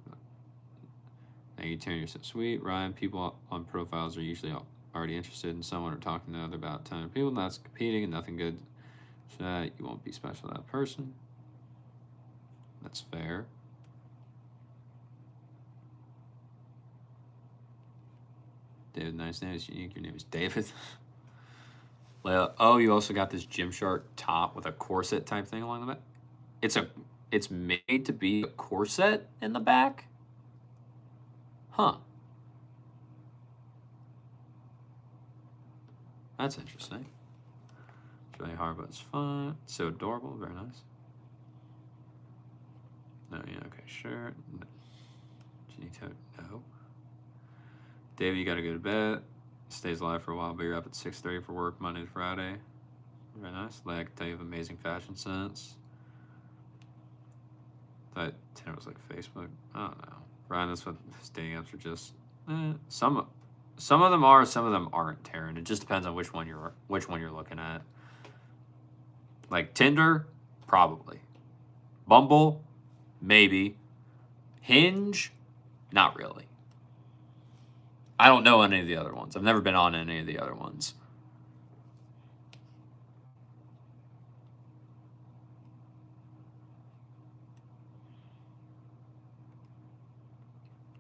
Thank you, Taryn. You're so sweet. Ryan, people on profiles are usually already interested in someone or talking to other about a ton of people. That's competing and nothing good. So that you won't be special to that person. That's fair. David, nice name is unique. Your name is David. Oh, you also got this Gymshark top with a corset type thing along the back. it's made to be a corset in the back? Huh. That's interesting. It's really hard, but it's fun. It's so adorable. Very nice. No, yeah, okay, sure. No. No. David, you gotta go to bed. Stays alive for a while, but you're up at 6:30 for work Monday to Friday. Very nice. Like, I can tell you have amazing fashion sense. That Tinder was like Facebook. I don't know. Ryan, that's what his dating apps are just. Some of them are, some of them aren't, Taryn. It just depends on which one you're looking at. Like Tinder, probably. Bumble, maybe. Hinge, not really. I don't know any of the other ones. I've never been on any of the other ones.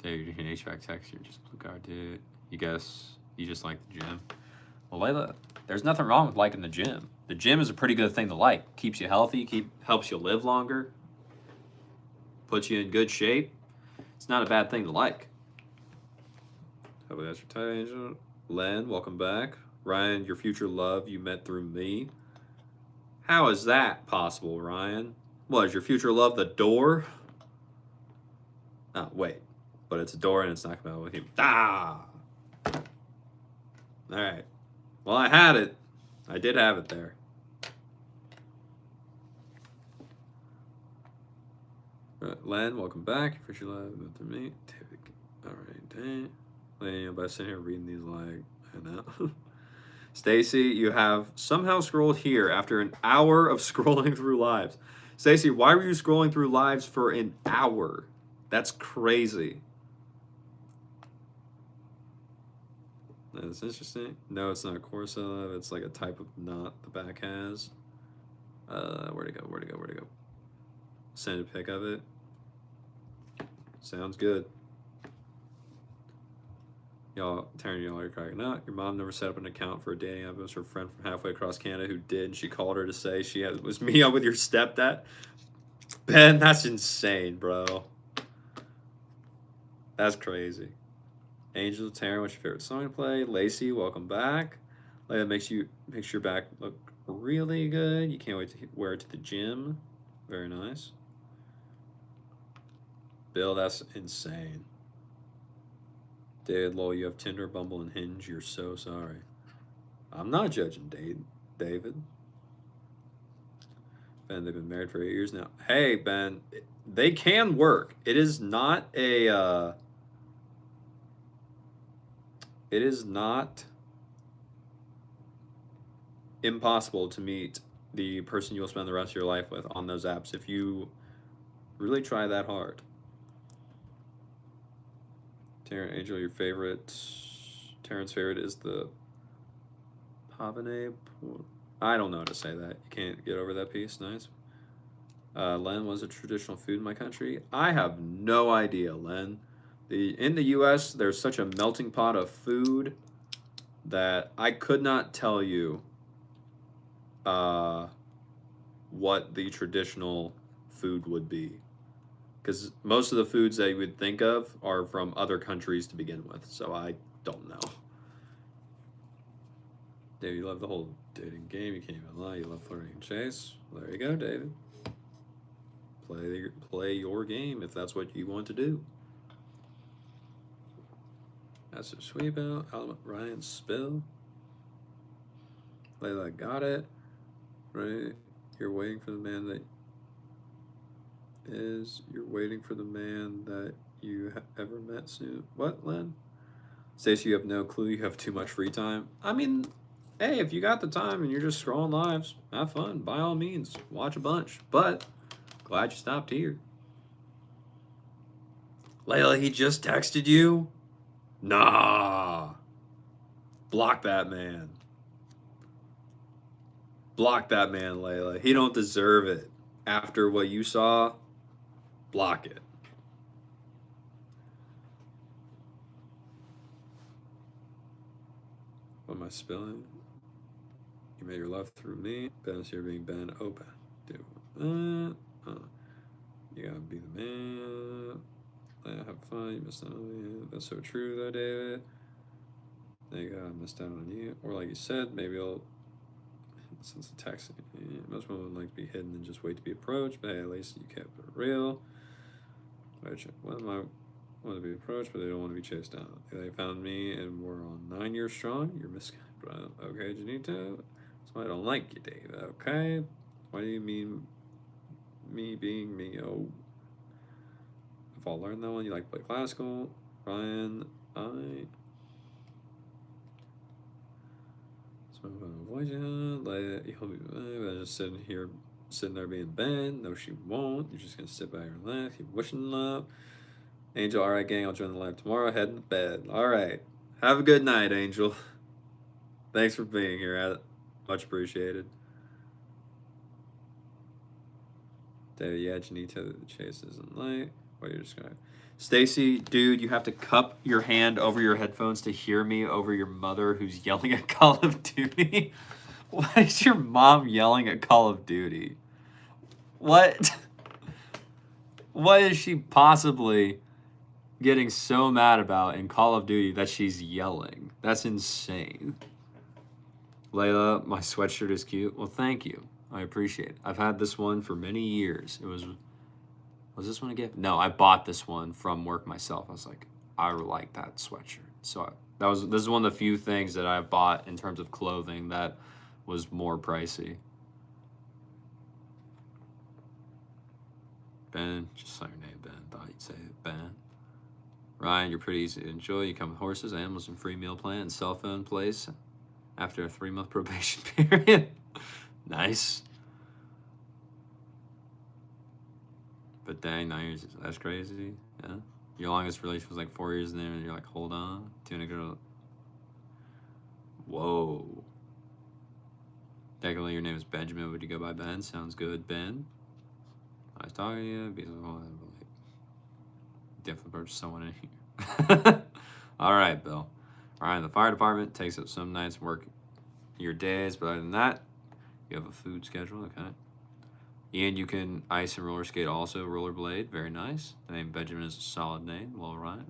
Dude, you can HVAC text, you're just blue card, dude. You guess you just like the gym. Well, Layla, there's nothing wrong with liking the gym. The gym is a pretty good thing to like. Keeps you healthy, helps you live longer, puts you in good shape. It's not a bad thing to like. How about that's your title, Angel? Len, welcome back. Ryan, your future love you met through me. How is that possible, Ryan? What, is your future love the door? Oh, wait. But it's a door and it's not coming out with you. Ah! Alright. Well, I had it. I did have it there. Len, welcome back. Your future love met through me. Alright, dang. Len, by sitting here reading these like, I know. Stacy, you have somehow scrolled here after an hour of scrolling through lives. Stacy, why were you scrolling through lives for an hour? That's crazy. That's interesting. No, it's not a corset. It's like a type of knot the back has. Where'd it go? Send a pic of it. Sounds good. Y'all, Taryn, y'all are cracking up. Your mom never set up an account for a dating app. It was her friend from halfway across Canada who did, and she called her to say was me up with your stepdad. Ben, that's insane, bro. That's crazy. Angel, Taryn, what's your favorite song to play? Lacey, welcome back. That makes your back look really good. You can't wait to wear it to the gym. Very nice. Bill, that's insane. David Lowell, you have Tinder, Bumble, and Hinge. You're so sorry. I'm not judging David. Ben, they've been married for 8 years now. Hey, Ben, they can work. It is not a. It is not impossible to meet the person you'll spend the rest of your life with on those apps if you really try that hard. Taryn, Angel, your favorite. Taryn's favorite is the Pavane. I don't know how to say that. You can't get over that piece. Nice. Len, was a traditional food in my country? I have no idea, Len. In the U.S., there's such a melting pot of food that I could not tell you what the traditional food would be. Because most of the foods that you would think of are from other countries to begin with, so I don't know. David, you love the whole dating game. You can't even lie. You love flirting and chase. Well, there you go, David. Play your game if that's what you want to do. That's a sweep out. Ryan Spill. Layla got it. Right. You're waiting for the man that you ever met soon. What, Len? Stacey, you have no clue. You have too much free time. I mean, hey, if you got the time and you're just scrolling lives, have fun. By all means, watch a bunch. But glad you stopped here. Layla, he just texted you? Nah. Block that man. Block that man, Layla. He don't deserve it. After what you saw, block it. What am I spilling? You made your love through me. Ben's here being Ben. Open. Dude. You gotta be the man. Have fun. You missed out on it. That's so true, though, David. They missed out on you. Or like you said, maybe I'll. Since the text, most women would like to be hidden and just wait to be approached. But hey, at least you kept it real. One of my want to be approached, but they don't want to be chased down. They found me, and we're on 9 years strong. You're misguided. Okay, Janito. So I don't like you, Dave. Okay. Why do you mean me being me? Oh. If I'll learn that one, you like to play classical. Ryan, I. Avoid you. You'll be just sitting there being Ben. No, she won't. You're just gonna sit back and relax. Keep wishing love. Angel, all right, gang. I'll join the live tomorrow. Heading to bed. All right. Have a good night, Angel. Thanks for being here. Much appreciated. David, yeah, Janito, the chase isn't light. What are you describing? Stacy, dude, you have to cup your hand over your headphones to hear me over your mother who's yelling at Call of Duty. Why is your mom yelling at Call of Duty? What? What is she possibly getting so mad about in Call of Duty that she's yelling? That's insane. Layla, my sweatshirt is cute. Well, thank you. I appreciate it. I've had this one for many years. Was this one a gift? No, I bought this one from work myself. I was like, I like that sweatshirt. So this is one of the few things that I've bought in terms of clothing that was more pricey. Ben, just saw your name, Ben. Thought you'd say it, Ben. Ryan, you're pretty easy to enjoy. You come with horses, animals, and free meal plan and cell phone place after a 3-month probation period. Nice. But dang, 9 years, that's crazy. Yeah. Your longest relationship was like 4 years, and then you're like, hold on. Doing a girl. Whoa. Technically, your name is Benjamin. Would you go by Ben? Sounds good, Ben. Nice talking to you. Definitely purchase someone in here. All right, Bill. All right, the fire department takes up some nights work your days, but other than that, you have a food schedule. Okay. And you can ice and roller skate also. Rollerblade, very nice. The name Benjamin is a solid name. Well, Ryan.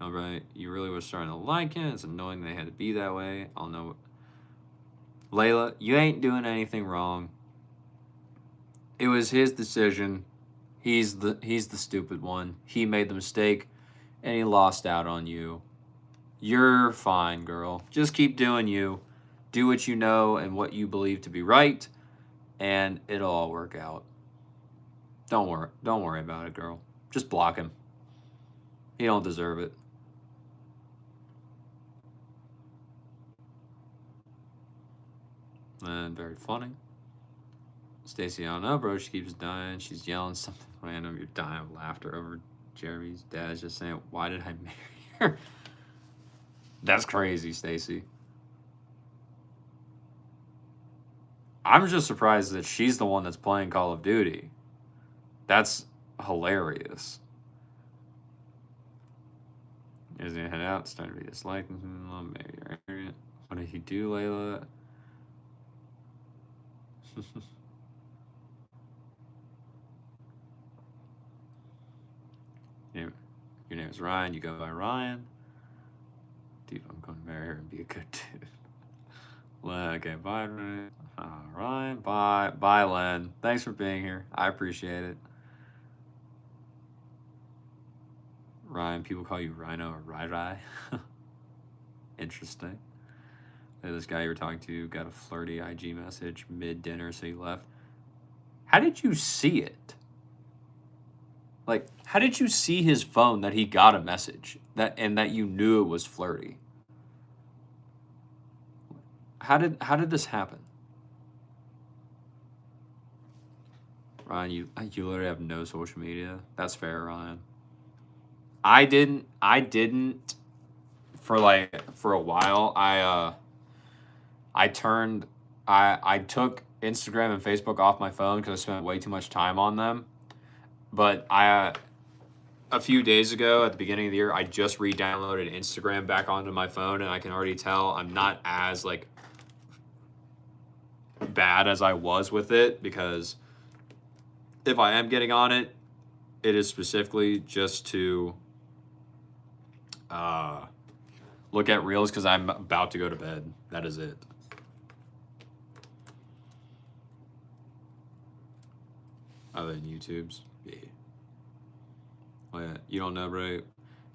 No, right. You really were starting to like it. It's annoying they had to be that way. I'll know. Layla, you ain't doing anything wrong. It was his decision. He's the stupid one. He made the mistake, and he lost out on you. You're fine, girl. Just keep doing you. Do what you know and what you believe to be right, and it'll all work out. Don't worry about it, girl. Just block him. He don't deserve it. And very funny. Stacy, I don't know, bro. She keeps dying. She's yelling something random. You're dying of laughter over Jeremy's dad just saying, why did I marry her? That's crazy, Stacy. I'm just surprised that she's the one that's playing Call of Duty. That's hilarious. Is he head out? Starting to be disliked. Maybe. What did he do, Layla? Your name is Ryan. You go by Ryan. Dude, I'm going to marry her and be a good dude. Okay, bye, Ryan. Ryan. Bye. Bye, Len. Thanks for being here. I appreciate it. Ryan, people call you Rhino or Rai. Interesting. This guy you were talking to got a flirty IG message mid-dinner, so he left. How did you see it? Like, how did you see his phone that he got a message and that you knew it was flirty? How did this happen? Ryan, you literally have no social media. That's fair, Ryan. I didn't for a while. I took Instagram and Facebook off my phone because I spent way too much time on them. But a few days ago at the beginning of the year, I just re-downloaded Instagram back onto my phone, and I can already tell I'm not as bad as I was with it because if I am getting on it, it is specifically just to look at reels because I'm about to go to bed. That is it. Other than YouTube's, yeah. Oh yeah, you don't know, bro.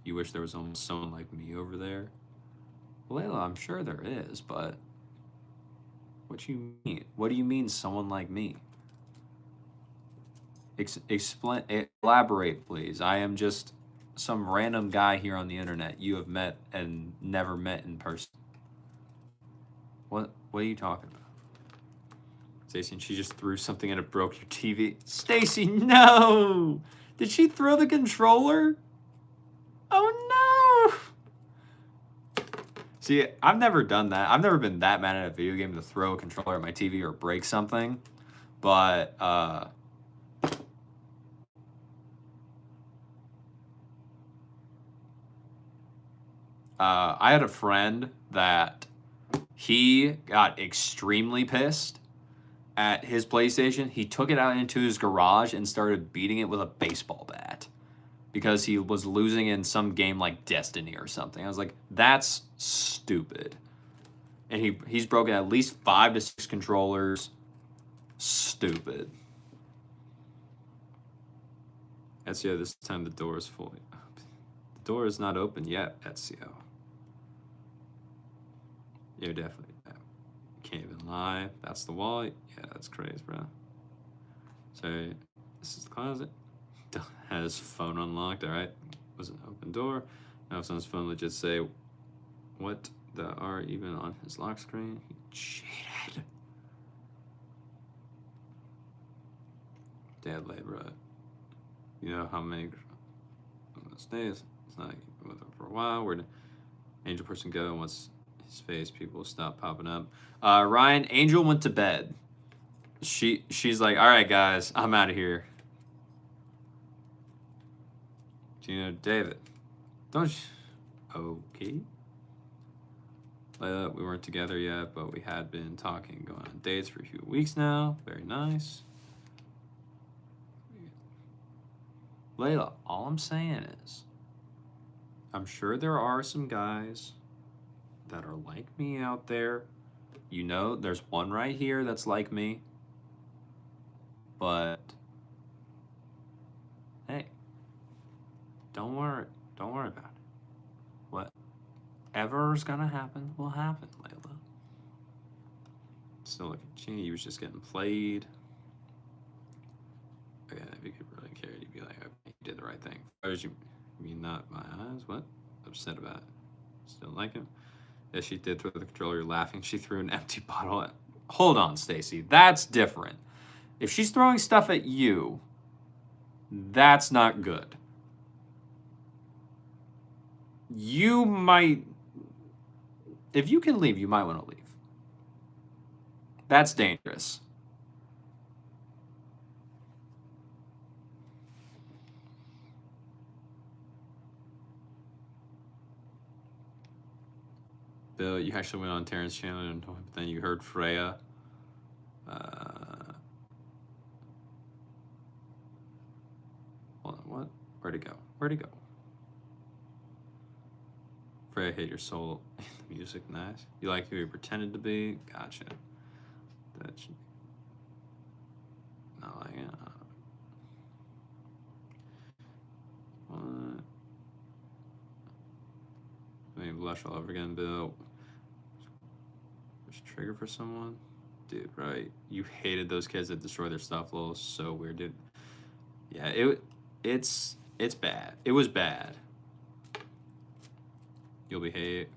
You wish there was almost someone like me over there. Layla, I'm sure there is, but what you mean? What do you mean, someone like me? Explain, elaborate, please. I am just some random guy here on the internet you have met and never met in person. What are you talking about? Stacy, and she just threw something and it broke your TV. Stacy, no! Did she throw the controller? Oh no! See, I've never done that. I've never been that mad at a video game to throw a controller at my TV or break something. But I had a friend that he got extremely pissed at his PlayStation. He took it out into his garage and started beating it with a baseball bat because he was losing in some game like Destiny or something. I was like, that's stupid. And he's broken at least 5 to 6 controllers. Stupid. Ezio, this time the door is fully open. The door is not open yet, Ezio. You're definitely. Can't even lie. That's the wall. Yeah, that's crazy, bro. So, this is the closet. Has phone unlocked. All right. Was an open door. Now, if someone's phone legit say, what the are even on his lock screen? He cheated. Dad labor. You know how many days? It's not with him for a while. Where'd Angel person go? And what's his face? People stop popping up. Ryan, Angel went to bed. She's like, all right, guys, I'm out of here. Gina, David, don't you? Okay. We weren't together yet, but we had been talking, going on dates for a few weeks now. Very nice. Layla, all I'm saying is, I'm sure there are some guys that are like me out there. You know, there's one right here that's like me. But hey, don't worry about it. Whatever's gonna happen will happen, Layla. Still look at Gina, you was just getting played. Again, if you could really care, you'd be like, okay, you did the right thing. Why did you mean not my eyes? What? Upset about it. Still like him? Yes, she did throw the controller. You're laughing. She threw an empty bottle at. Hold on, Stacy. That's different. If she's throwing stuff at you, that's not good. You might. If you can leave, you might want to leave. That's dangerous. Bill, you actually went on Terrence's channel and then you heard Freya. Hold on, what? Where'd it go? Freya hit your soul. The music, nice. You like who you pretended to be? Gotcha. That should not like it. What? Maybe blush all over again, Bill. There's a trigger for someone? Dude, right. You hated those kids that destroy their stuff, lol. So weird, dude. Yeah, it's bad. It was bad. You'll behave.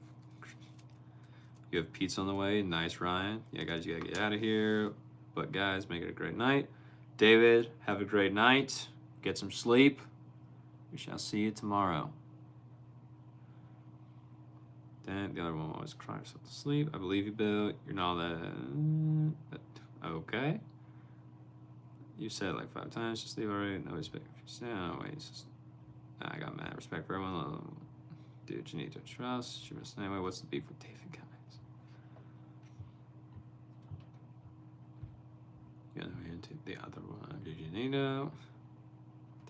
You have pizza on the way. Nice, Ryan. Yeah, guys, you gotta get out of here. But guys, make it a great night. David, have a great night. Get some sleep. We shall see you tomorrow. Then the other one always cries herself to sleep. I believe you, Bill. You're not that. Okay. You said it like 5 times. Just leave already. No respect. No, wait. Just, I got mad. Respect for everyone. Dude, you need to trust. She was anyway. What's the beef with David, guys? Yeah, can take the other one. Did you need to?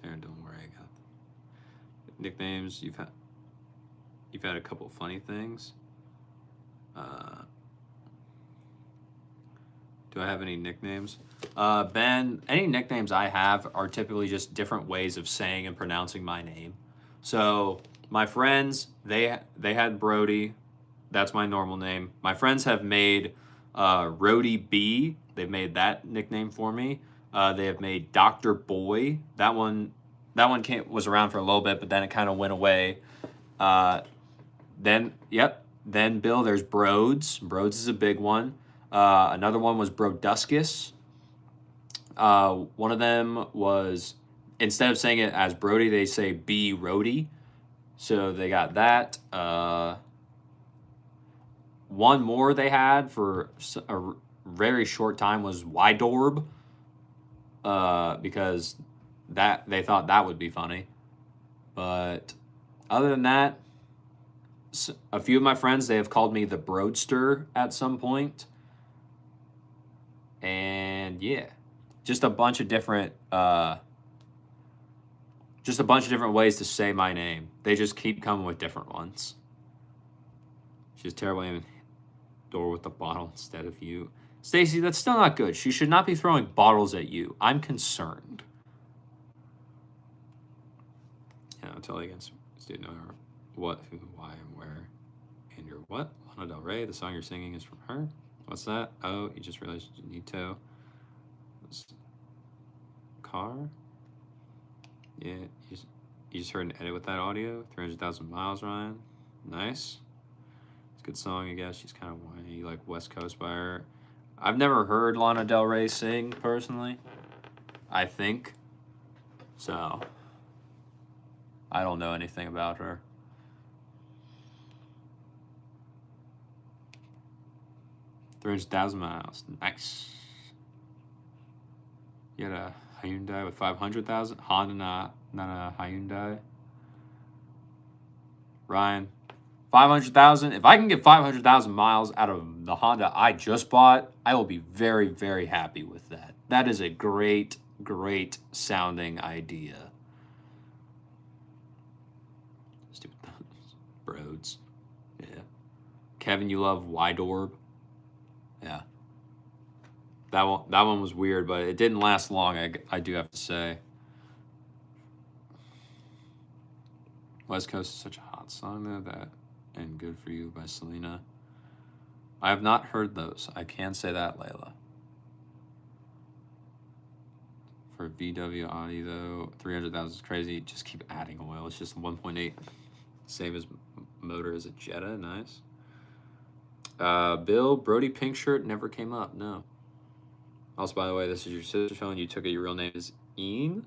There, don't worry, I got nicknames. You've had a couple funny things. Do I have any nicknames? Ben, any nicknames I have are typically just different ways of saying and pronouncing my name. So my friends, they had Brody. That's my normal name. My friends have made Rody B. They've made that nickname for me. They have made Dr. Boy. That one was around for a little bit, but then it kind of went away. Then Bill, there's Broads. Broads is a big one. Another one was Broduscus. One of them was, instead of saying it as Brody, they say B. Rody. So they got that. One more they had for a very short time was Wydorb. Because they thought that would be funny. But other than that, a few of my friends, they have called me the Broadster at some point. And yeah, just a bunch of different ways to say my name. They just keep coming with different ones. She's terrible aiming door with the bottle instead of you. Stacy, that's still not good. She should not be throwing bottles at you. I'm concerned. Yeah, I'll tell you against student know what, who, why, and where. And your what? Lana Del Rey, the song you're singing is from her. What's that? Oh, you just realized you need to. Car? Yeah, you just heard an edit with that audio. 300,000 miles, Ryan. Nice. It's a good song, I guess. She's kind of whiny. You like West Coast by her. I've never heard Lana Del Rey sing, personally. I think. So, I don't know anything about her. $300,000 miles. Nice. You had a Hyundai with 500,000? Honda, not a Hyundai. Ryan, 500,000. If I can get 500,000 miles out of the Honda I just bought, I will be very, very happy with that. That is a great, great sounding idea. Stupid Broads. Yeah. Kevin, you love Wydorb? Yeah. That one was weird, but it didn't last long, I do have to say. West Coast is such a hot song, though, and Good For You by Selena. I have not heard those. I can say that, Layla. For VW Audi, though, 300,000 is crazy. Just keep adding oil. It's just 1.8. Same as motor as a Jetta. Nice. Bill, Brody Pink Shirt never came up. No. Also, by the way, this is your sister's phone. You took it. Your real name is Ian.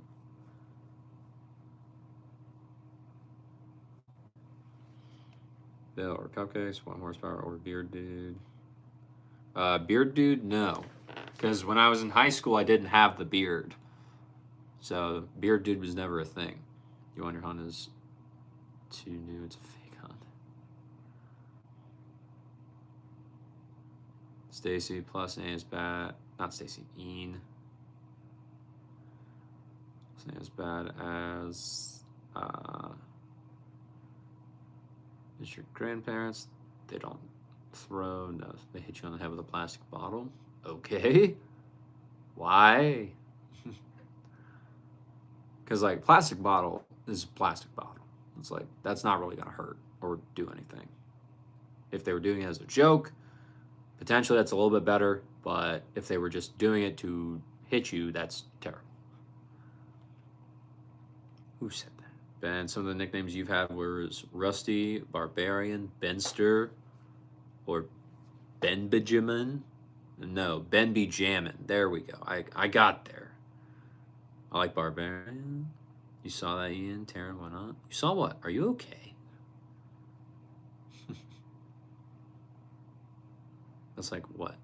Bill or Cupcakes, 1 horsepower or Beard Dude. Beard Dude, no. Because when I was in high school, I didn't have the beard. So Beard Dude was never a thing. You want your Honda's too new? It's a fake Honda. Stacy plus A is bad. Not Stacy, Ian. Plus A is bad as is your grandparents. They don't throw, no, they hit you on the head with a plastic bottle. Okay. Why? Because, like, plastic bottle is a plastic bottle. It's like, that's not really going to hurt or do anything. If they were doing it as a joke, potentially that's a little bit better. But if they were just doing it to hit you, that's terrible. Who said that? Ben, some of the nicknames you've had were Rusty, Barbarian, Benster, or Ben Benjamin. No, Ben Be Jammin'. There we go. I got there. I like Barbarian. You saw that, Ian? Taryn, why not? You saw what? Are you okay? That's like, what?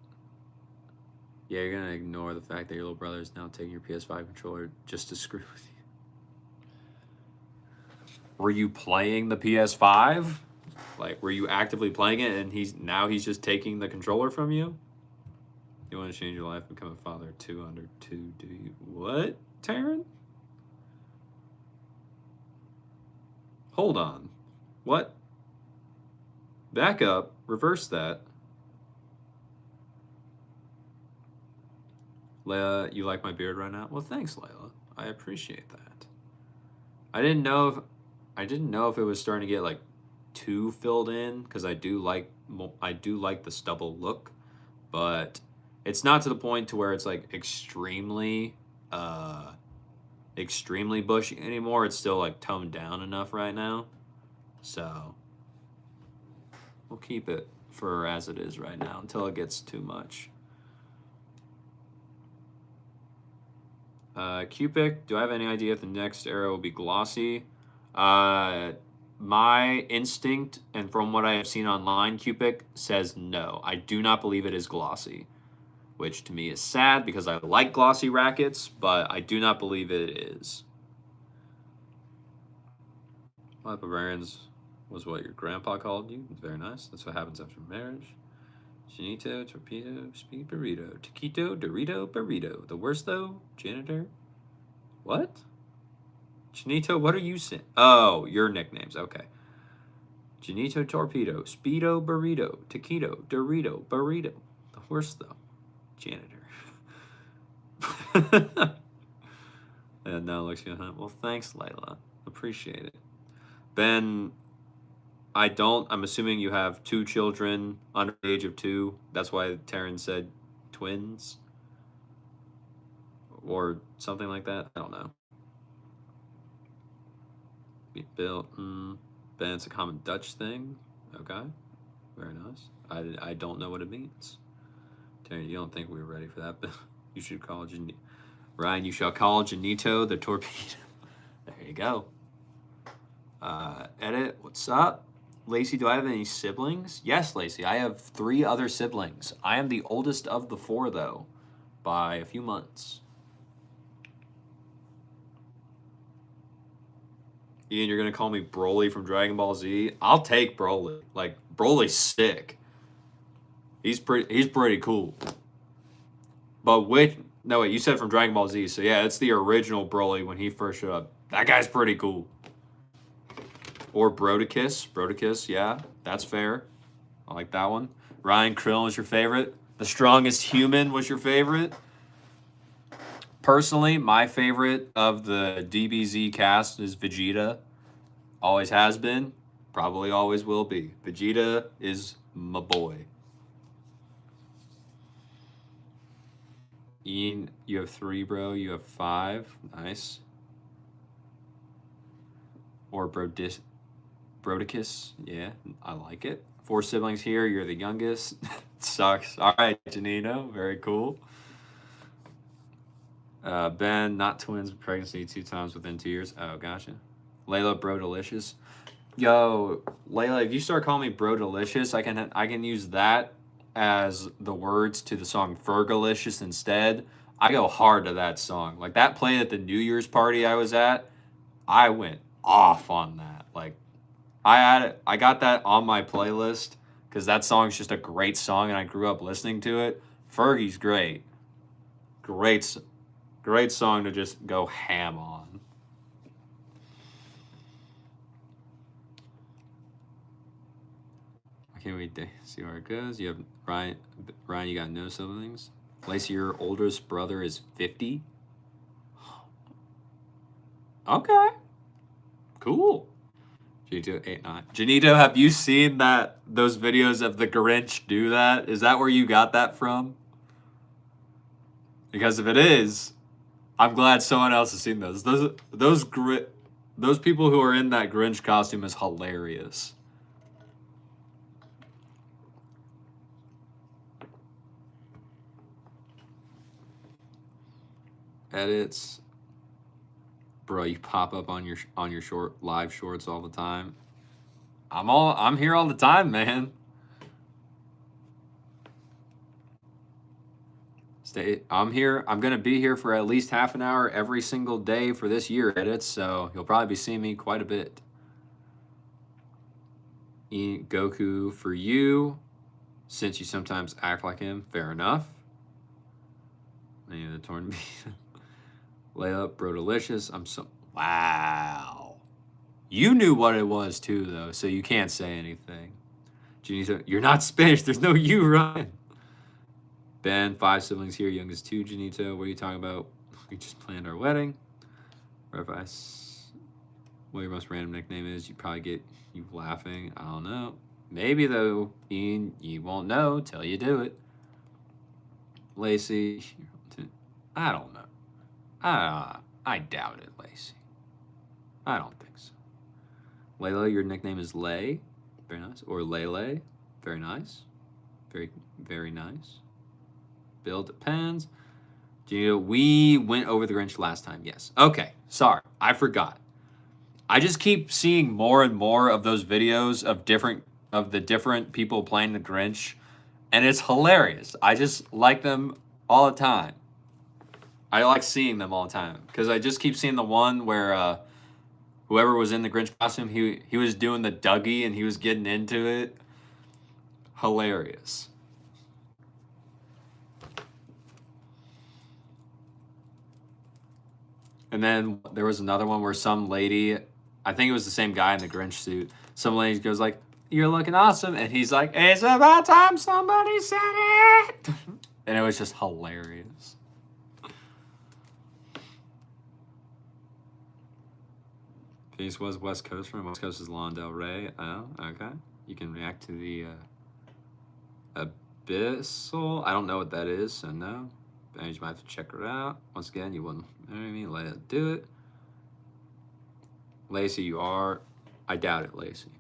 Yeah, you're going to ignore the fact that your little brother is now taking your PS5 controller just to screw with you. Were you playing the PS5? Like, were you actively playing it and he's just taking the controller from you? You want to change your life, become a father 2 under 2, do you? What, Taryn? Hold on. What? Back up. Reverse that. Layla, you like my beard right now? Well, thanks, Layla. I appreciate that. I didn't know if it was starting to get like too filled in because I do like the stubble look, but it's not to the point to where it's like extremely bushy anymore. It's still like toned down enough right now. So we'll keep it for as it is right now until it gets too much. Cupid, do I have any idea if the next era will be glossy? My instinct, and from what I have seen online, Cupid says no. I do not believe it is glossy, which to me is sad because I like glossy rackets, but I do not believe it is. Librarians was what your grandpa called you. Very nice. That's what happens after marriage. Chinito, torpedo, speed burrito, taquito, Dorito, burrito. The worst though, janitor. What? Chinito, what are you saying? Oh, your nicknames. Okay. Chinito, torpedo, speedo, burrito, taquito, Dorito, burrito. The worst though, janitor. And now looks good, huh? Well, thanks, Layla. Appreciate it. Ben, I'm assuming you have 2 children under the age of 2. That's why Taryn said twins. Or something like that. I don't know. Bill, Ben, it's a common Dutch thing. Okay. Very nice. I don't know what it means. Taryn, you don't think we were ready for that, but you should call Ryan, you shall call Janito the torpedo. There you go. Edit, what's up? Lacey, do I have any siblings? Yes, Lacey, I have 3 other siblings. I am the oldest of the 4, though, by a few months. Ian, you're going to call me Broly from Dragon Ball Z? I'll take Broly. Like, Broly's sick. He's pretty cool. But no, wait, you said from Dragon Ball Z, so yeah, it's the original Broly when he first showed up. That guy's pretty cool. Or Brodicus, yeah, that's fair. I like that one. Ryan Krill is your favorite. The Strongest Human was your favorite. Personally, my favorite of the DBZ cast is Vegeta. Always has been, probably always will be. Vegeta is my boy. Ian, you have 3, bro. You have 5. Nice. Or Brodicus. Yeah, I like it. 4 siblings here. You're the youngest. Sucks. All right, Janino. Very cool. Ben, not twins, pregnancy 2 times within 2 years. Oh, gotcha. Layla, bro, delicious. Yo, Layla, if you start calling me bro delicious, I can use that as the words to the song Fergalicious instead. I go hard to that song. Like that played at the New Year's party I was at. I went off on that. Like I got that on my playlist because that song's just a great song and I grew up listening to it. Fergie's great. Great song to just go ham on. I can't wait to see where it goes. You have Ryan, you got no siblings. Lacey, your oldest brother is 50. Okay. Cool. Janito 89. Janito, have you seen those videos of the Grinch do that? Is that where you got that from? Because if it is, I'm glad someone else has seen those. Those people who are in that Grinch costume is hilarious. Edits. Bro, you pop up on your short live shorts all the time. I'm here all the time, man. I'm here. I'm gonna be here for at least half an hour every single day for this year, Edits, so you'll probably be seeing me quite a bit. Goku, for you, since you sometimes act like him, fair enough. Any of the torn beef. Layup, bro, delicious. I'm so wow. You knew what it was too, though, so you can't say anything. Janito, you're not Spanish. There's no you, Ryan. Ben, 5 siblings here, youngest 2. Janito, what are you talking about? We just planned our wedding. Or if what your most random nickname is, you probably get you laughing. I don't know. Maybe though, Ian, you won't know till you do it. Lacey, I don't know. I doubt it, Lacey. I don't think so. Layla, your nickname is Lay. Very nice. Or Lele. Very nice. Very, very nice. Bill, depends. Do you know, we went over the Grinch last time. Yes. Okay. Sorry. I forgot. I just keep seeing more and more of those videos of the different people playing the Grinch, and it's hilarious. I just like them all the time. I like seeing them all the time because I just keep seeing the one where whoever was in the Grinch costume, he was doing the Dougie and he was getting into it. Hilarious. And then there was another one where some lady, I think it was the same guy in the Grinch suit, some lady goes like, "You're looking awesome," and he's like, "It's about time somebody said it." And it was just hilarious. Phoenix was West Coast from West Coast is Lana Del Rey. Oh, okay. You can react to the Abyssal. I don't know what that is, so no. But you might have to check her out. Once again, you wouldn't, you know what I mean? Let it do it. Lacey, you are. I doubt it, Lacey.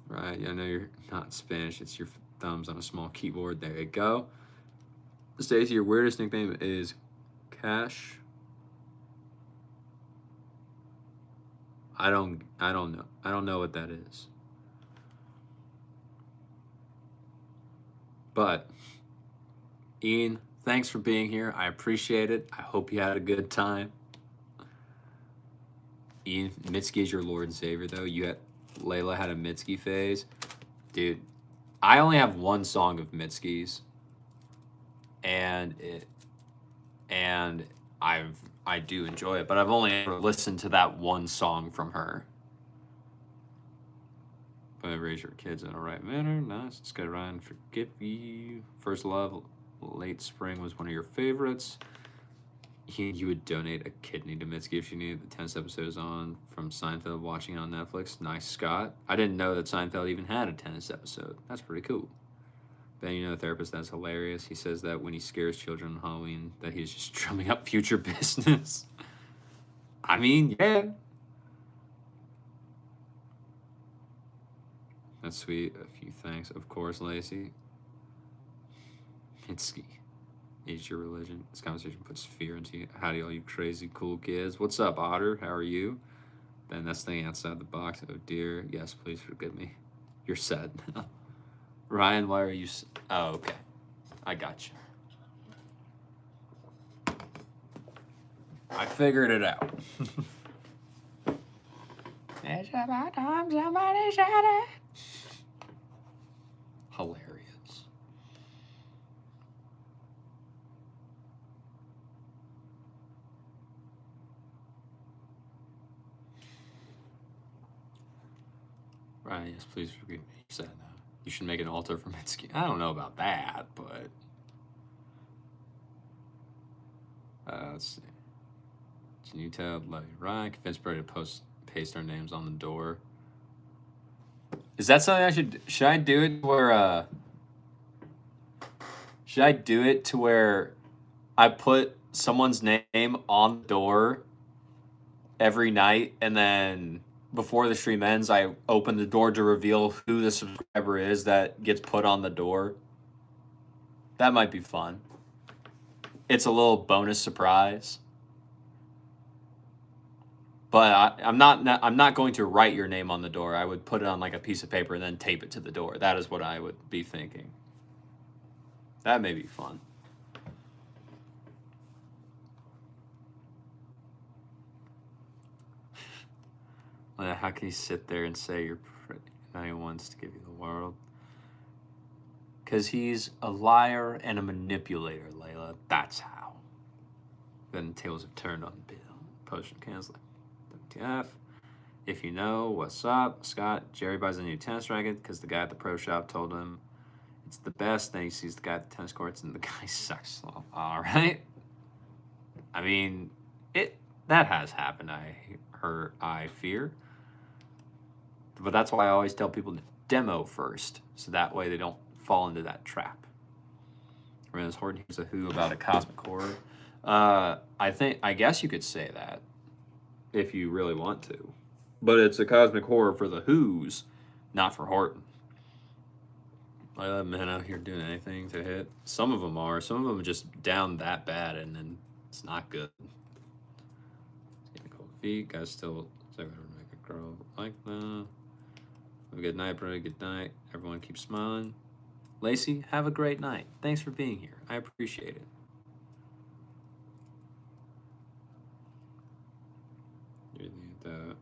Right, I know you're not Spanish. It's your thumbs on a small keyboard. There you go. Stacey, your weirdest nickname is Cash. I don't know. I don't know what that is. But Ian, thanks for being here. I appreciate it. I hope you had a good time. Ian, Mitski is your Lord and Savior, though. Layla had a Mitski phase. Dude, I only have one song of Mitski's. And I do enjoy it, but I've only ever listened to that one song from her. But raise your kids in the right manner. Nice. Let's get Ryan. Forgive you. First Love, Late Spring was one of your favorites. You would donate a kidney to Mitski if you needed. The 10th episode is on from Seinfeld, watching on Netflix. Nice, Scott. I didn't know that Seinfeld even had a 10th episode. That's pretty cool. Ben, you know, a therapist, that's hilarious. He says that when he scares children on Halloween, that he's just drumming up future business. I mean, yeah. That's sweet. A few thanks. Of course, Lacey. Mitski. Is your religion? This conversation puts fear into you. Howdy, all you crazy cool kids. What's up, Otter? How are you? Ben, that's thinking outside the box. Oh, dear. Yes, please forgive me. You're sad now. Ryan, why are you... Oh, okay. I got you. I figured it out. It's about time somebody said it. Hilarious. Ryan, yes, please forgive me. You're sad now. You should make an altar for Mitski. I don't know about that, but... let's see. Janita, love you, Ryan. Convince Brody to paste our names on the door. Is that something I should I do it where, should I do it to where I put someone's name on the door every night, and then before the stream ends, I open the door to reveal who the subscriber is that gets put on the door? That might be fun. It's a little bonus surprise. But I'm not going to write your name on the door. I would put it on like a piece of paper and then tape it to the door. That is what I would be thinking. That may be fun. How can you sit there and say you're pretty? No one wants to give you the world. Because he's a liar and a manipulator, Layla. That's how. Then the tables have turned on Bill. Potion canceling. WTF. If you know, what's up? Scott, Jerry buys a new tennis racket because the guy at the pro shop told him it's the best. Then he sees the guy at the tennis courts and the guy sucks. All right. I mean, that has happened, I fear. But that's why I always tell people to demo first, so that way they don't fall into that trap. Ren's Horton here's a who about a cosmic horror. I guess you could say that if you really want to. But it's a cosmic horror for the who's, not for Horton. Men out here doing anything to hit. Some of them are. Some of them are just down that bad, and then it's not good. Cold feet. Guys still say whatever to make a girl like that. Have a good night, Brody. Good night. Everyone keep smiling. Lacey, have a great night. Thanks for being here. I appreciate it. You're the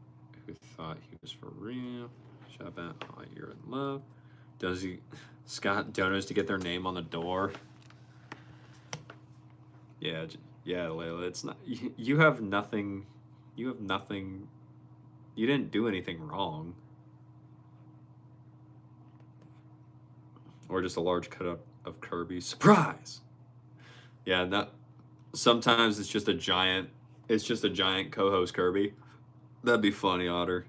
who thought he was for real. Shop out. Oh, you're in love. Does he? Scott donors to get their name on the door. Yeah, Layla. It's not. You have nothing. You have nothing. You didn't do anything wrong. Or just a large cut up of Kirby. Surprise! Yeah, not. Sometimes it's just a giant. It's just a giant co-host Kirby. That'd be funny, Otter.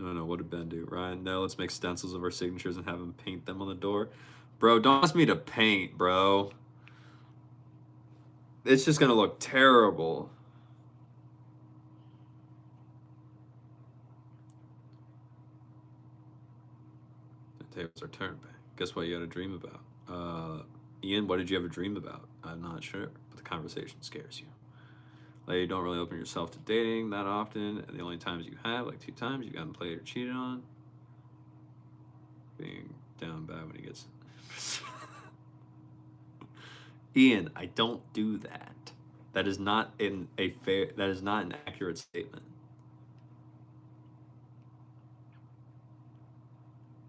No, what did Ben do? Ryan, no, let's make stencils of our signatures and have him paint them on the door. Bro, don't ask me to paint, bro. It's just gonna look terrible. The tables are turned back. Guess what you had a dream about? Ian, what did you have a dream about? I'm not sure, but the conversation scares you. Like, you don't really open yourself to dating that often, and the only times you have, like 2 times, you've gotten played or cheated on. Being down bad when he gets... Ian, I don't do that. That is not an accurate statement.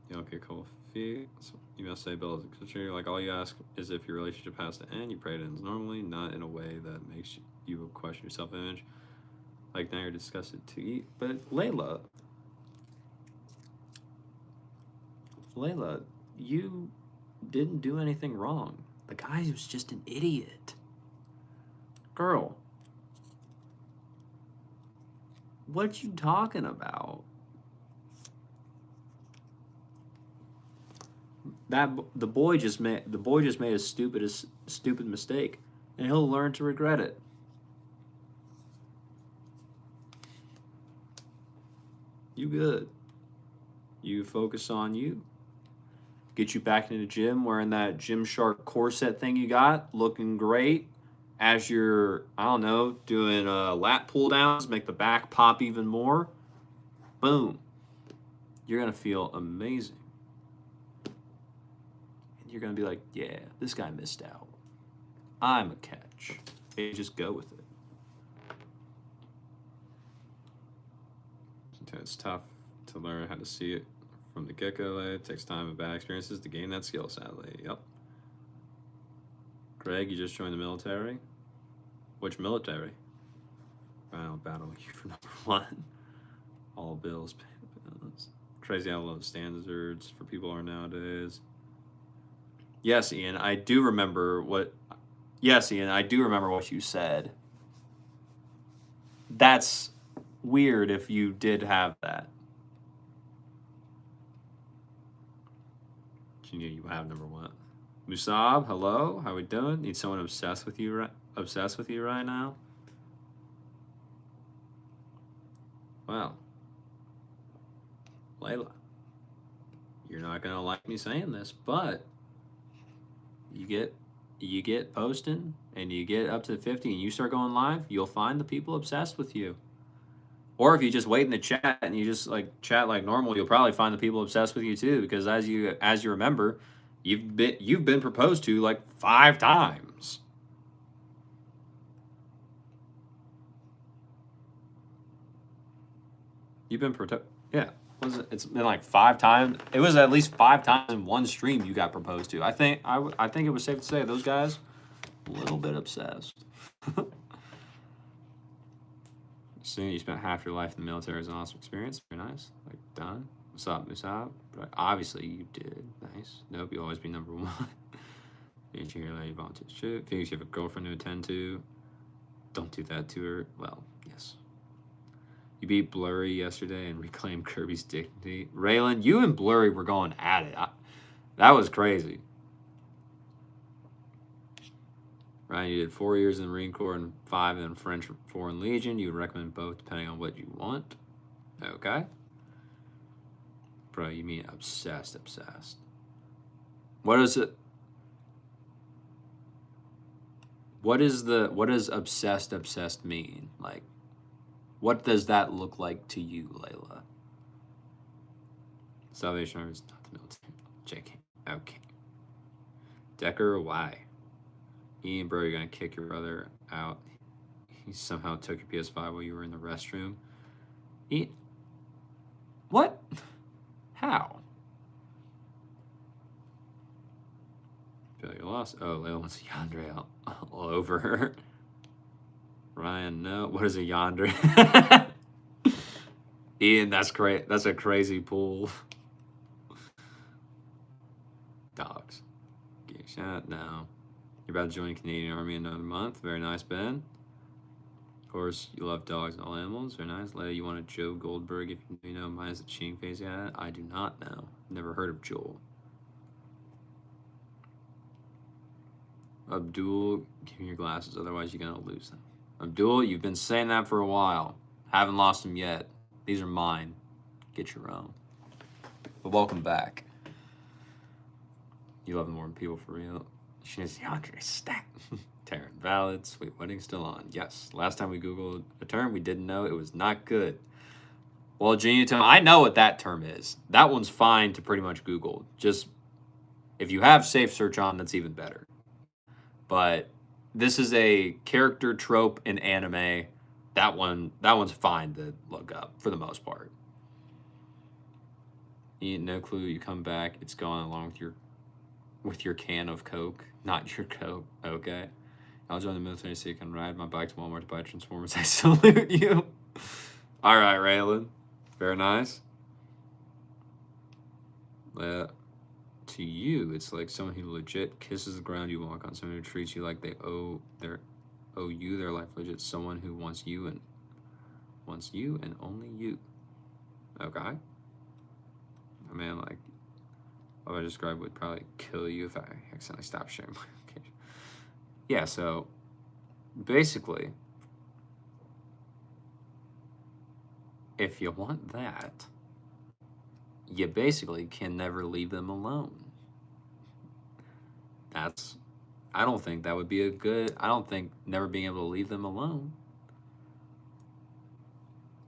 You don't get cold feet. So you must say, Bill, like all you ask is if your relationship has to end. You pray it ends normally, not in a way that makes you question your self-image. Like now you're disgusted to eat. But Layla, you didn't do anything wrong. The guy was just an idiot. Girl, what you talking about? The boy just made a stupid mistake, and he'll learn to regret it. You good. You focus on you. Get you back into the gym wearing that Gymshark corset thing you got, looking great. As you're, I don't know, doing lat pull downs, make the back pop even more. Boom. You're going to feel amazing. And you're going to be like, yeah, this guy missed out. I'm a catch. And you just go with it. Sometimes it's tough to learn how to see it from the get-go. It takes time and bad experiences to gain that skill, sadly. Yep. Greg, you just joined the military? Which military? I'll battle you for number 1. All bills. Crazy how low standards for people are nowadays. Yes, Ian, I do remember what you said. That's weird if you did have that. You have number 1. Musab, hello. How we doing? Need someone obsessed with you right now? Wow. Layla, you're not gonna like me saying this, but you get posting and you get up to 50 and you start going live, you'll find the people obsessed with you. Or if you just wait in the chat and you just like chat like normal, you'll probably find the people obsessed with you too. Because as you remember, you've been proposed to like 5 times. You've been yeah. It's been like 5 times. It was at least 5 times in one stream you got proposed to. I think it was safe to say those guys a little bit obsessed. Assuming you spent half your life in the military is an awesome experience. Very nice. Like, done. What's up, Musab? But obviously you did. Nice. Nope, you'll always be number 1. Did you hear that you volunteer shit? Phoenix, you have a girlfriend to attend to. Don't do that to her. Well, yes. You beat Blurry yesterday and reclaimed Kirby's dignity. Raylan, you and Blurry were going at it. That was crazy. Ryan, you did 4 years in the Marine Corps and 5 in French Foreign Legion. You would recommend both depending on what you want. Okay. Bro, you mean obsessed. What is it? What does obsessed mean? Like, what does that look like to you, Layla? Salvation Army is not the military. JK. Okay. Decker, why? Ian, bro, you're gonna kick your brother out. He somehow took your PS5 while you were in the restroom. Ian, what? How? Feel like you lost. Oh, Layla wants a yandere all over her. Ryan, no. What is a yandere? Ian, that's great. That's a crazy pool. Dogs. Shot? No. You're about to join the Canadian Army in another month. Very nice, Ben. Of course, you love dogs and all animals. Very nice. Leia, you want a Joe Goldberg if you know minus the cheating face he had? I do not know. Never heard of Joel. Abdul, give me your glasses, otherwise you're gonna lose them. Abdul, you've been saying that for a while. Haven't lost them yet. These are mine. Get your own. But welcome back. You love them more than people for real. She is DeAndre Stack. Terran valid. Sweet wedding still on. Yes. Last time we Googled a term, we didn't know it was not good. Well, Genie term, I know what that term is. That one's fine to pretty much Google. Just if you have safe search on, that's even better. But this is a character trope in anime. That one's fine to look up for the most part. No clue. You come back, it's gone along with your can of Coke, not your Coke. Okay. I'll join the military so you can ride my bike to Walmart to buy Transformers. I salute you. All right, Raylan. Very nice. To you, it's like someone who legit kisses the ground you walk on, someone who treats you like they owe you their life. Legit, someone who wants you and only you. Okay. I mean, like, what I described would probably kill you if I accidentally stopped sharing my location. Yeah, so basically, if you want that, you basically can never leave them alone. I don't think that would be I don't think never being able to leave them alone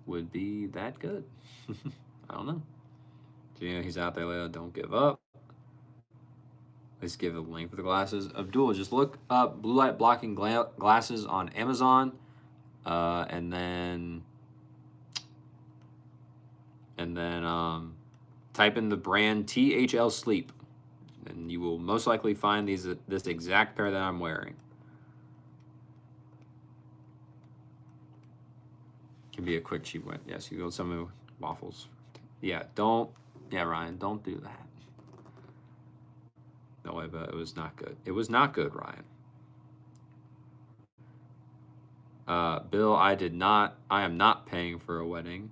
would be that good. I don't know. You know, he's out there, Layla, don't give up. Let's give a link for the glasses. Abdul, just look up blue light blocking glasses on Amazon, and then type in the brand THL Sleep, and you will most likely find this exact pair that I'm wearing. Can be a quick cheap way. Yes, you go some waffles. Yeah, Ryan, don't do that. No way, but it was not good. It was not good, Ryan. Bill, I am not paying for a wedding.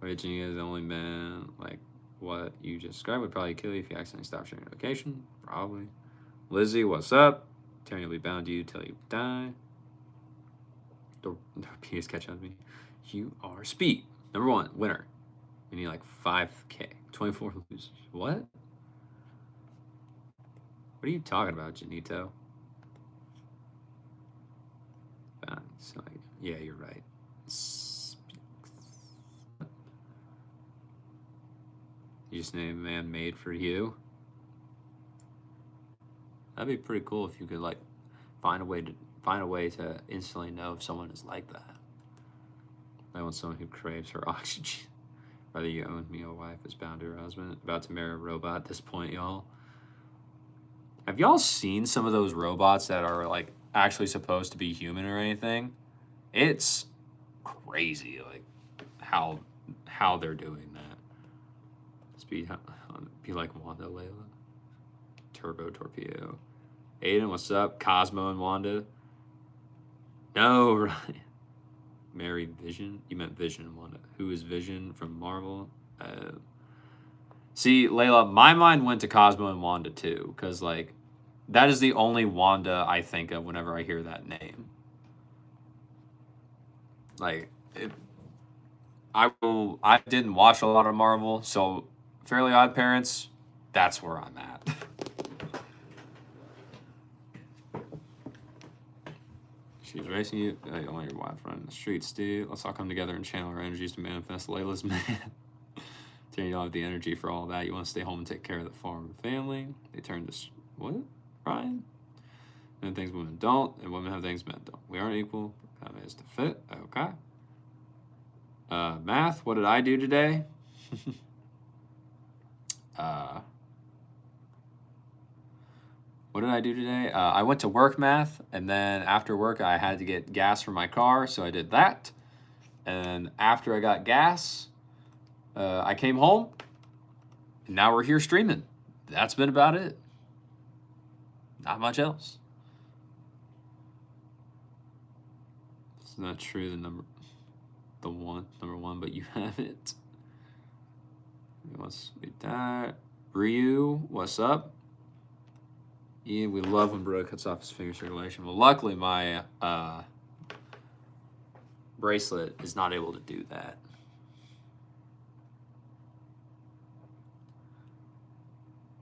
Virginia is the only man, like what you just described would probably kill you if you accidentally stop sharing your location. Probably. Lizzie, what's up? Terry will be bound to you till you die. The PS catch on me. You are speed. Number 1, winner. You need like 5K. 24 losers. What? What are you talking about, Janito? So, yeah, you're right. You just named a man made for you. That'd be pretty cool if you could like find a way to instantly know if someone is like that. I want someone who craves for oxygen. Whether you own me, a wife is bound to her husband. About to marry a robot at this point, y'all. Have y'all seen some of those robots that are like actually supposed to be human or anything? It's crazy, like how they're doing that. Speed, be like Wanda, Layla. Turbo Torpedo. Aiden, what's up? Cosmo and Wanda. No, right. Mary Vision? You meant Vision and Wanda. Who is Vision from Marvel? See, Layla, my mind went to Cosmo and Wanda too, because like that is the only Wanda I think of whenever I hear that name. Like I didn't watch a lot of Marvel, so Fairly Odd Parents, that's where I'm at. She's racing you. You don't want your wife running the streets, dude. Let's all come together and channel our energies to manifest Layla's man. Turn you don't have the energy for all that. You want to stay home and take care of the farm and family. They turn to what? Ryan? Men things women don't, and women have things men don't. We aren't equal. That is to fit. Okay. Math. What did I do today? What did I do today? I went to work, Math, and then after work I had to get gas for my car, so I did that. And after I got gas, I came home, and now we're here streaming. That's been about it. Not much else. It's not true. Number one, but you have it. What's with that? Ryu, what's up? Yeah, we love when Bro cuts off his finger circulation. Well, luckily my bracelet is not able to do that.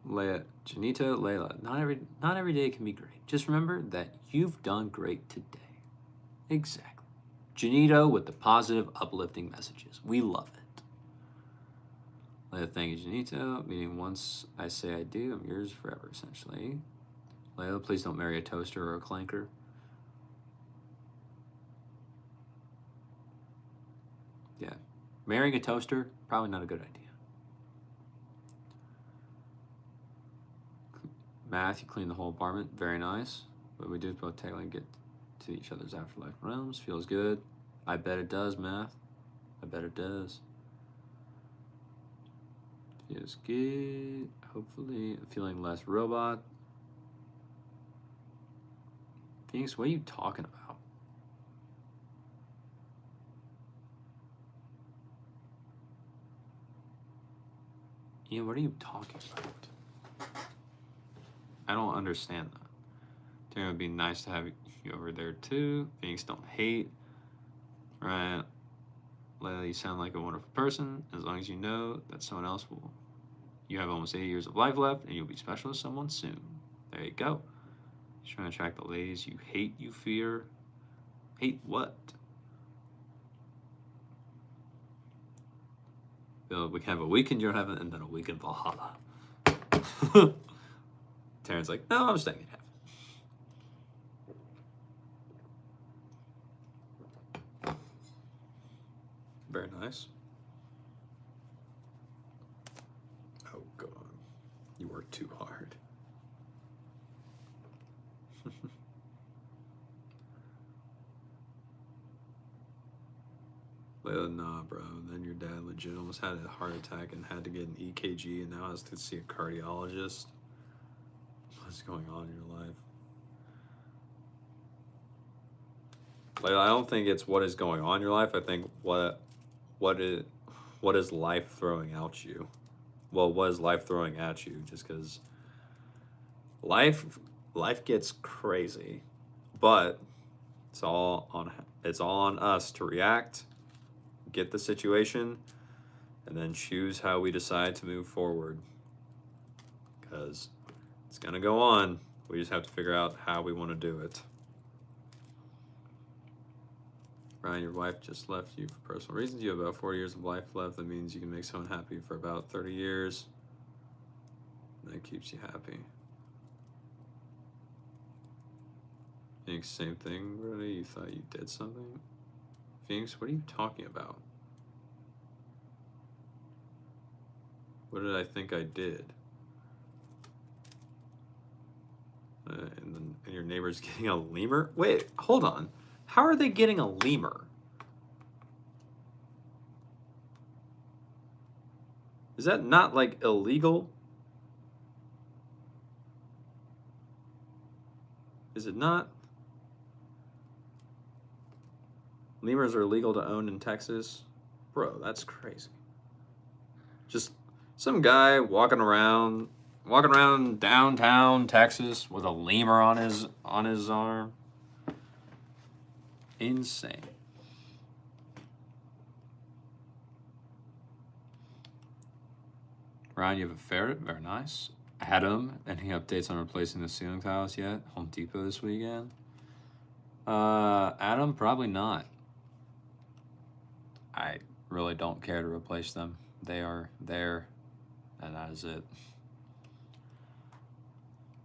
Janita, Layla, not every day can be great. Just remember that you've done great today. Exactly. Janito with the positive, uplifting messages. We love it. Layla, thank you, Janito. Meaning once I say I do, I'm yours forever, essentially. Layla, please don't marry a toaster or a clanker. Yeah. Marrying a toaster, probably not a good idea. Math, you clean the whole apartment. Very nice. What we do is both technically get to each other's afterlife realms. Feels good. I bet it does, Math. I bet it does. Feels good. Hopefully, feeling less robot. Phoenix, what are you talking about? Ian, what are you talking about? I don't understand that. It would be nice to have you over there too. Phoenix, don't hate. Right. Layla, you sound like a wonderful person. As long as you know that someone else will. You have almost 80 years of life left, and you'll be special to someone soon. There you go. Just trying to attract the ladies you hate, you fear. Hate what? We can have a week in your heaven and then a week in Valhalla. Taryn's like, no, I'm staying in heaven. Very nice. Oh, God. You work too hard. Layla, nah, bro. Then your dad legit almost had a heart attack and had to get an EKG and now has to see a cardiologist. What's going on in your life? Layla, I don't think it's what is going on in your life. I think what is life throwing at you? Well, what is life throwing at you? Just because life gets crazy, but it's all on us to react, get the situation, and then choose how we decide to move forward. Because it's gonna go on. We just have to figure out how we want to do it. Ryan, your wife just left you for personal reasons. You have about 40 years of life left. That means you can make someone happy for about 30 years. That keeps you happy. Phoenix, same thing, Brody. You thought you did something? Phoenix, what are you talking about? What did I think I did? And your neighbor's getting a lemur? Wait, hold on. How are they getting a lemur? Is that not like illegal? Is it not? Lemurs are illegal to own in Texas? Bro, that's crazy. Just some guy walking around downtown Texas with a lemur on his arm. Insane. Ryan, you have a ferret? Very nice. Adam, any updates on replacing the ceiling tiles yet? Home Depot this weekend? Adam, probably not. I really don't care to replace them. They are there, and that is it.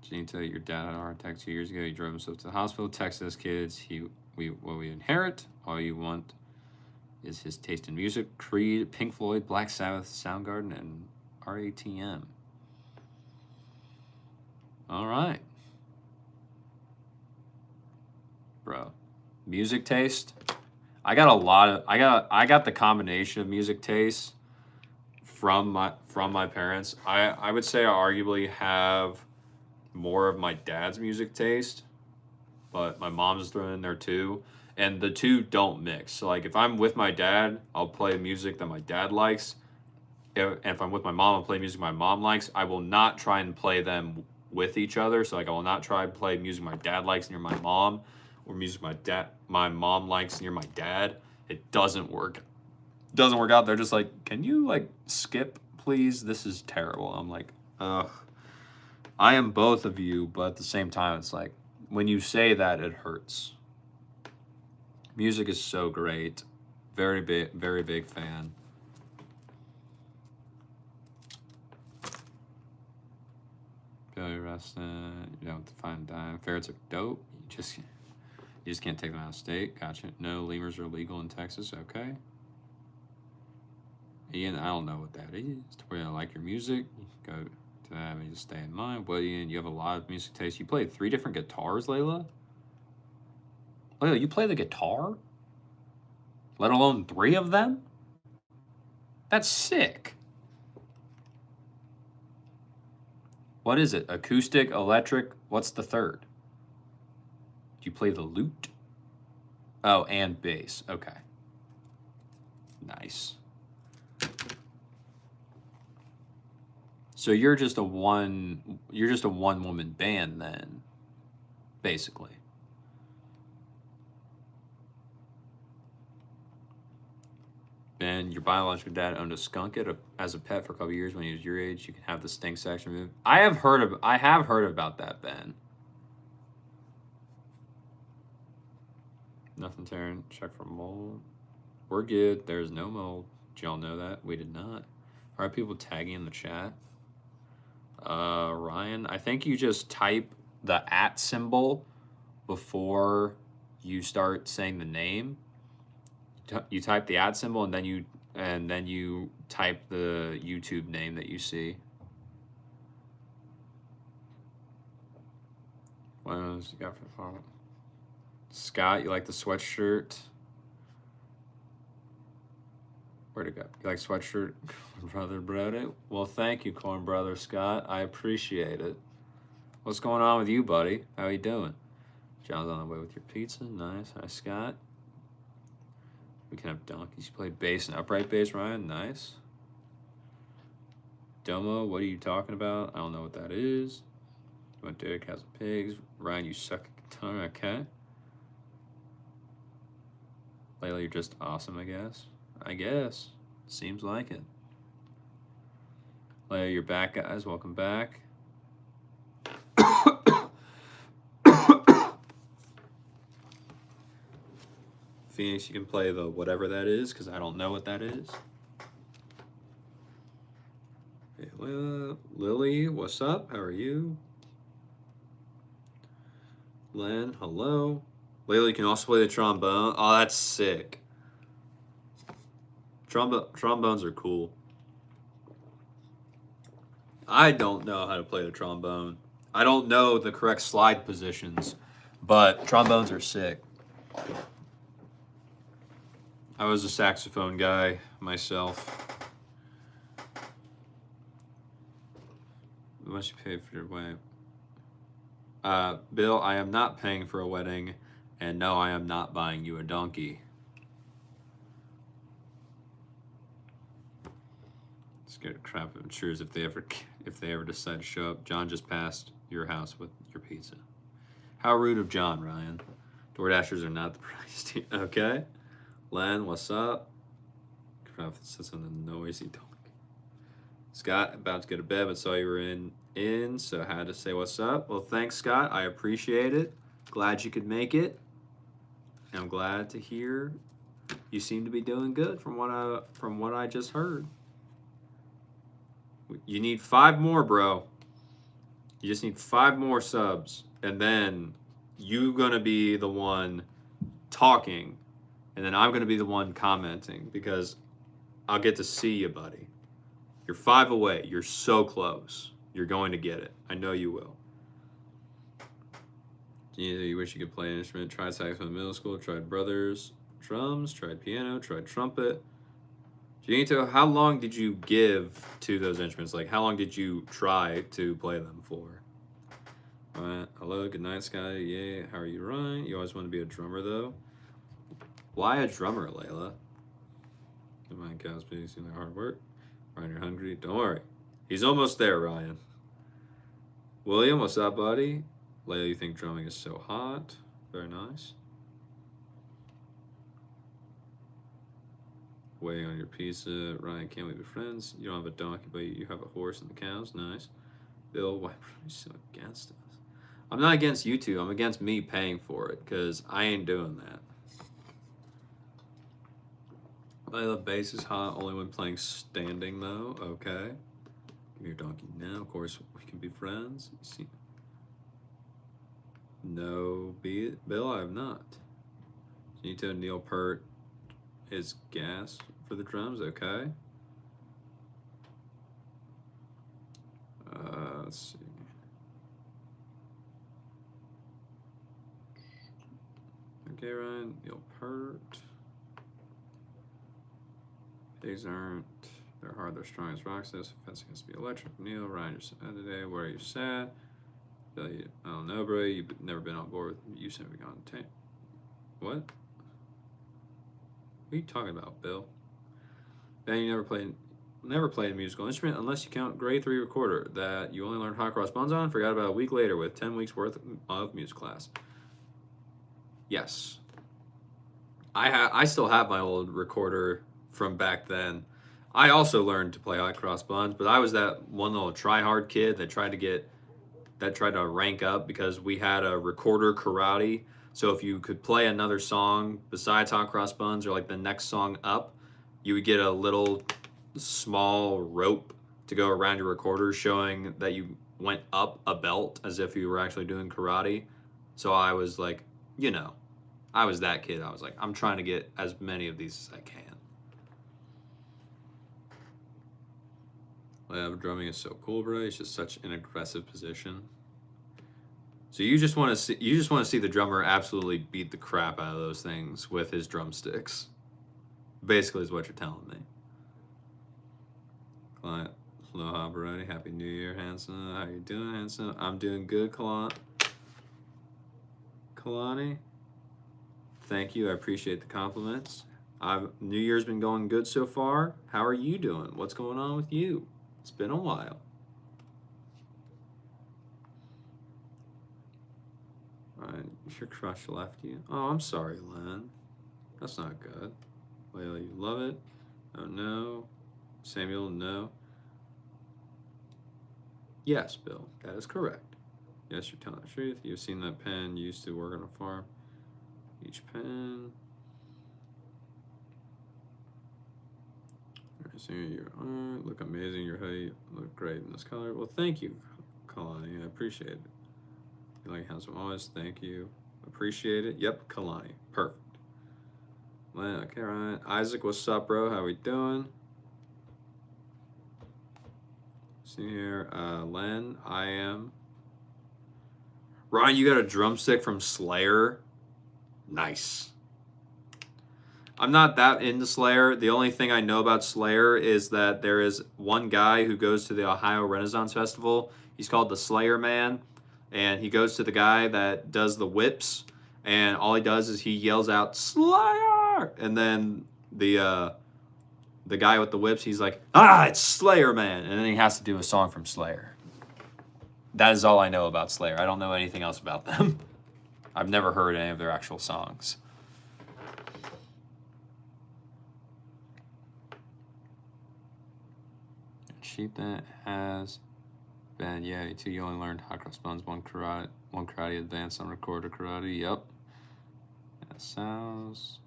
Janita, your dad had a heart attack 2 years ago. He drove himself to the hospital. Texted us kids. What we inherit. All you want is his taste in music: Creed, Pink Floyd, Black Sabbath, Soundgarden, and RATM. All right, bro. Music taste. I got a lot of. I got the combination of music taste from my parents. I would say I arguably have more of my dad's music taste, but my mom's thrown in there too. And the two don't mix. So like if I'm with my dad, I'll play music that my dad likes. If I'm with my mom, I'll play music my mom likes. I will not try and play them with each other. So like I will not try and play music my dad likes near my mom, or music my mom likes near my dad. It doesn't work. Doesn't work out. They're just like, can you like skip, please? This is terrible. I'm like, ugh. I am both of you, but at the same time, it's like when you say that, it hurts. Music is so great. Very big fan. Billy Reston, you don't find dime. Ferrets are dope. You just can't take them out of state. Gotcha. No, lemurs are legal in Texas. Okay. Ian, I don't know what that is. Where I like your music. You can go to that and just stay in mind. William, you have a lot of music taste. You play 3 different guitars, Layla? Layla, you play the guitar? Let alone 3 of them? That's sick. What is it? Acoustic, electric? What's the third? Do you play the lute? Oh, and bass. Okay. Nice. So you're just a one woman band then, basically. Ben, your biological dad owned a skunk as a pet for a couple of years when he was your age. You can have the stink section removed. I have heard about that, Ben. Nothing, Taryn. Check for mold. We're good. There's no mold. Did y'all know that? We did not. Are people tagging in the chat? Ryan, I think you just type the @ symbol before you start saying the name. You type the @ symbol and then you type the YouTube name that you see. What else you got for the phone? Scott, you like the sweatshirt? Where'd it go? You like sweatshirt, brother Brody? Well, thank you, Corn Brother Scott. I appreciate it. What's going on with you, buddy? How you doing? John's on the way with your pizza. Nice. Hi, Scott. We can have donkeys. You play bass and upright bass, Ryan. Nice. Domo, what are you talking about? I don't know what that is. You want Derek has pigs. Ryan, you suck at guitar. Okay. Layla, you're just awesome, I guess. Seems like it. Layla, you're back, guys. Welcome back. Phoenix, you can play the whatever that is, because I don't know what that is. Hey, Lily, what's up? How are you? Len, hello. Layla, you can also play the trombone. Oh, that's sick. Trombones are cool. I don't know how to play the trombone. I don't know the correct slide positions, but trombones are sick. I was a saxophone guy myself. How much you pay for your wedding? Bill, I am not paying for a wedding, and no, I am not buying you a donkey. Scared of crap of insurers if they ever decide to show up. John just passed your house with your pizza. How rude of John, Ryan. DoorDashers are not the price team. Okay. Len, what's up? Crap sits on the noisy dog. Scott, about to go to bed, but saw you were in, so had to say what's up. Well, thanks, Scott. I appreciate it. Glad you could make it. I'm glad to hear you seem to be doing good from what I just heard. You need 5 more, bro. You just need 5 more subs, and then you're gonna be the one talking, and then I'm gonna be the one commenting because I'll get to see you, buddy. You're 5 away. You're so close. You're going to get it. I know you will. You wish you could play an instrument. Tried saxophone in middle school. Tried brothers, drums. Tried piano. Tried trumpet. Janito, how long did you give to those instruments? Like, how long did you try to play them for? Hello, good night, Sky. Yeah, how are you, Ryan? You always want to be a drummer, though. Why a drummer, Layla? Don't mind cows, but you seem like hard work. Ryan, you're hungry? Don't worry. He's almost there, Ryan. William, what's up, buddy? Layla, you think drumming is so hot? Very nice. Waiting on your pizza. Ryan, can't we be friends? You don't have a donkey, but you have a horse and the cows. Nice. Bill, why are you so against us? I'm not against you two. I'm against me paying for it because I ain't doing that. Layla, bass is hot only when playing standing, though. Okay. Give me your donkey now. Of course, we can be friends. You see. No, Bill, I have not. Janito Neil Peart is gas for the drums. Okay. Let's see. Okay, Ryan. Neil Peart. These aren't. They're hard. They're strong as rocks. This fencing has to be electric. Neil, Ryan, you're sad today. Where are you sad? Bill, I don't know, bro. You've never been on board with you simply gone tank. What? What are you talking about, Bill? Ben, you never played a musical instrument unless you count grade 3 recorder that you only learned hot cross buns on. Forgot about a week later with 10 weeks worth of music class. Yes. I still have my old recorder from back then. I also learned to play hot cross buns, but I was that one little try-hard kid that tried to rank up because we had a recorder karate. So if you could play another song besides hot cross buns or like the next song up, you would get a little small rope to go around your recorder showing that you went up a belt as if you were actually doing karate. So I was like, I was that kid. I was like, I'm trying to get as many of these as I can. Drumming is so cool, bro. It's just such an aggressive position. So you just want to see the drummer absolutely beat the crap out of those things with his drumsticks. Basically, is what you're telling me. Client, aloha, Brody. Happy New Year, Hanson. How you doing, Hanson? I'm doing good, Kalani. Thank you. I appreciate the compliments. New Year's been going good so far. How are you doing? What's going on with you? It's been a while. Your crush left you. Oh, I'm sorry, Len. That's not good. Layla, you love it. Oh, no. Samuel, no. Yes, Bill, that is correct. Yes, you're telling the truth. You've seen that pen used to work on a farm. Each pen. So your art look amazing. Your hoodie look great in this color. Well, thank you, Kalani. I appreciate it. You like handsome always. Thank you. Appreciate it. Yep, Kalani. Perfect. Okay, Ryan. Isaac, what's up, bro? How we doing? See here, Len, I am. Ryan, you got a drumstick from Slayer. Nice. I'm not that into Slayer. The only thing I know about Slayer is that there is one guy who goes to the Ohio Renaissance Festival. He's called the Slayer Man, and he goes to the guy that does the whips, and all he does is he yells out Slayer, and then the guy with the whips, he's like, it's Slayer Man, and then he has to do a song from Slayer. That is all I know about Slayer. I don't know anything else about them. I've never heard any of their actual songs. Sheep that has been, yeah, too. You only learned hot cross buns, one karate advanced on recorder karate. Yep. That sounds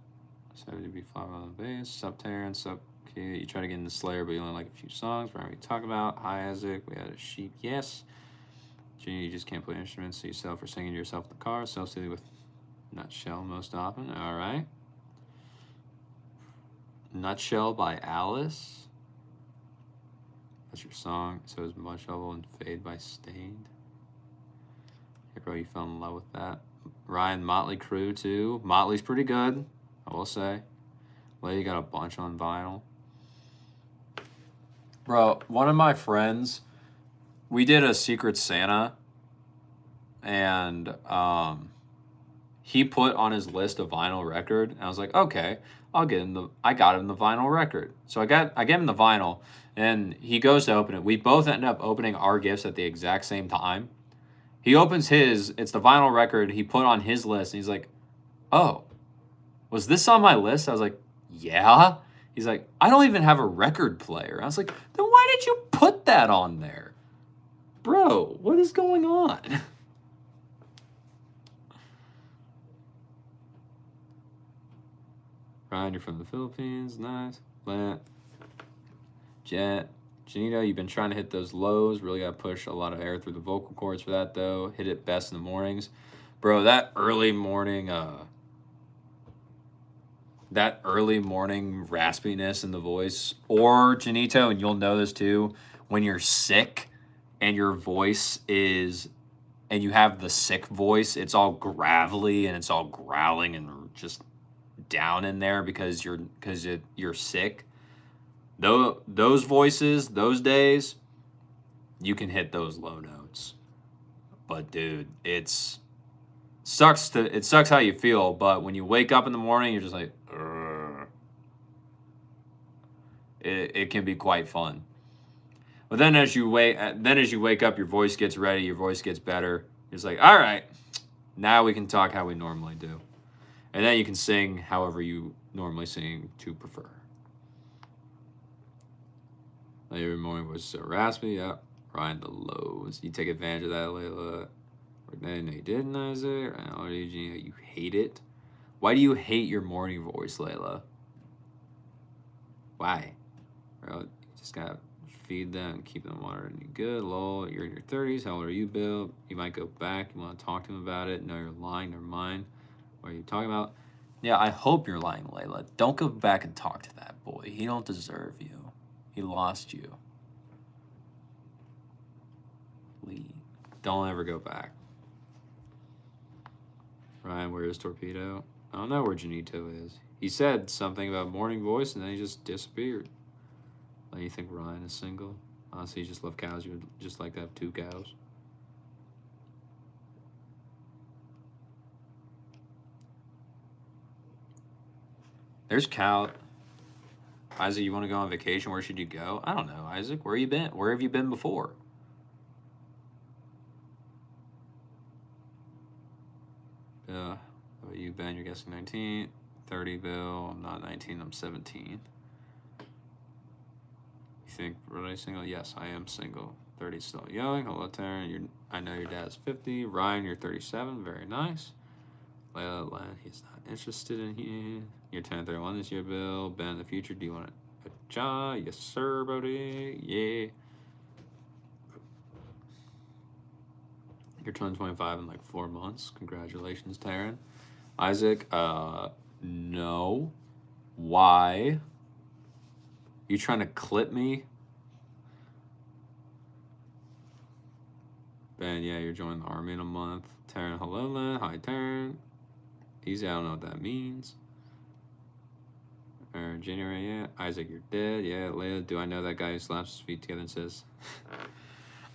70 be 5 on the bass. Sup Terran, sup kid. You try to get into Slayer, but you only like a few songs. Right, we talk about. Hi Isaac. We had a sheep. Yes. Junior, you just can't play instruments, so you settle for singing to yourself in the car. Self-soothing with Nutshell most often. All right. Nutshell by Alice. That's your song. So is Mud Shovel and Fade by Stained. Hey, bro, you fell in love with that. Ryan, Motley Crue, too. Motley's pretty good, I will say. Well, you got a bunch on vinyl. Bro, one of my friends, we did a Secret Santa, and he put on his list a vinyl record, and I was like, okay, I got him the vinyl record. So I gave him the vinyl, and he goes to open it. We both end up opening our gifts at the exact same time. He opens his, it's the vinyl record he put on his list, and he's like, oh, was this on my list? I was like, yeah. He's like, I don't even have a record player. I was like, then why did you put that on there? Bro, what is going on? Ryan, you're from the Philippines. Nice. Plant. Jet. Janito, you've been trying to hit those lows. Really got to push a lot of air through the vocal cords for that, though. Hit it best in the mornings. Bro, that early morning raspiness in the voice. Or, Janito, and you'll know this too, when you're sick and your voice is, and you have the sick voice, it's all gravelly and it's all growling and just down in there because you're sick. Those voices, those days, you can hit those low notes. But dude, it sucks how you feel, but when you wake up in the morning, you're just like, Urgh. It can be quite fun. But then as you wake up, your voice gets ready, your voice gets better. It's like, all right, now we can talk how we normally do. And then you can sing however you normally sing to prefer. Every morning was so raspy. Yeah. Ryan, the lows. You take advantage of that, Layla. No, you didn't, Isaac. You hate it. Why do you hate your morning voice, Layla? Why? Bro, you just gotta feed them and keep them watered and good. Lol, you're in your 30s. How old are you, Bill? You might go back. You want to talk to him about it. No, you're lying. Never mind. What are you talking about? Yeah, I hope you're lying, Layla. Don't go back and talk to that boy. He don't deserve you. He lost you. Leave. Don't ever go back. Ryan, where is Torpedo? I don't know where Janito is. He said something about morning voice and then he just disappeared. Then you think Ryan is single? Honestly, you just love cows. You would just like to have 2 cows. There's cow. Isaac, you want to go on vacation? Where should you go? I don't know, Isaac. Where you been? Where have you been before? How about you, Ben? You're guessing 19. 30, Bill. I'm not 19. I'm 17. You think, were I single? Yes, I am single. 30 still young. Hello, Taryn. I know your dad's 50. Ryan, you're 37. Very nice. Layla, he's not interested in you. You're 10, 31 this year, Bill. Ben, in the future, do you want a job? Yes, sir, Brody. Yeah. You're turning 25 in like 4 months. Congratulations, Taryn. Isaac, no. Why? You trying to clip me? Ben, yeah, you're joining the army in a month. Taryn, hello, Len. Hi, Taryn. Easy, I don't know what that means. January, yeah. Isaac, you're dead. Yeah, Layla, do I know that guy who slaps his feet together and says...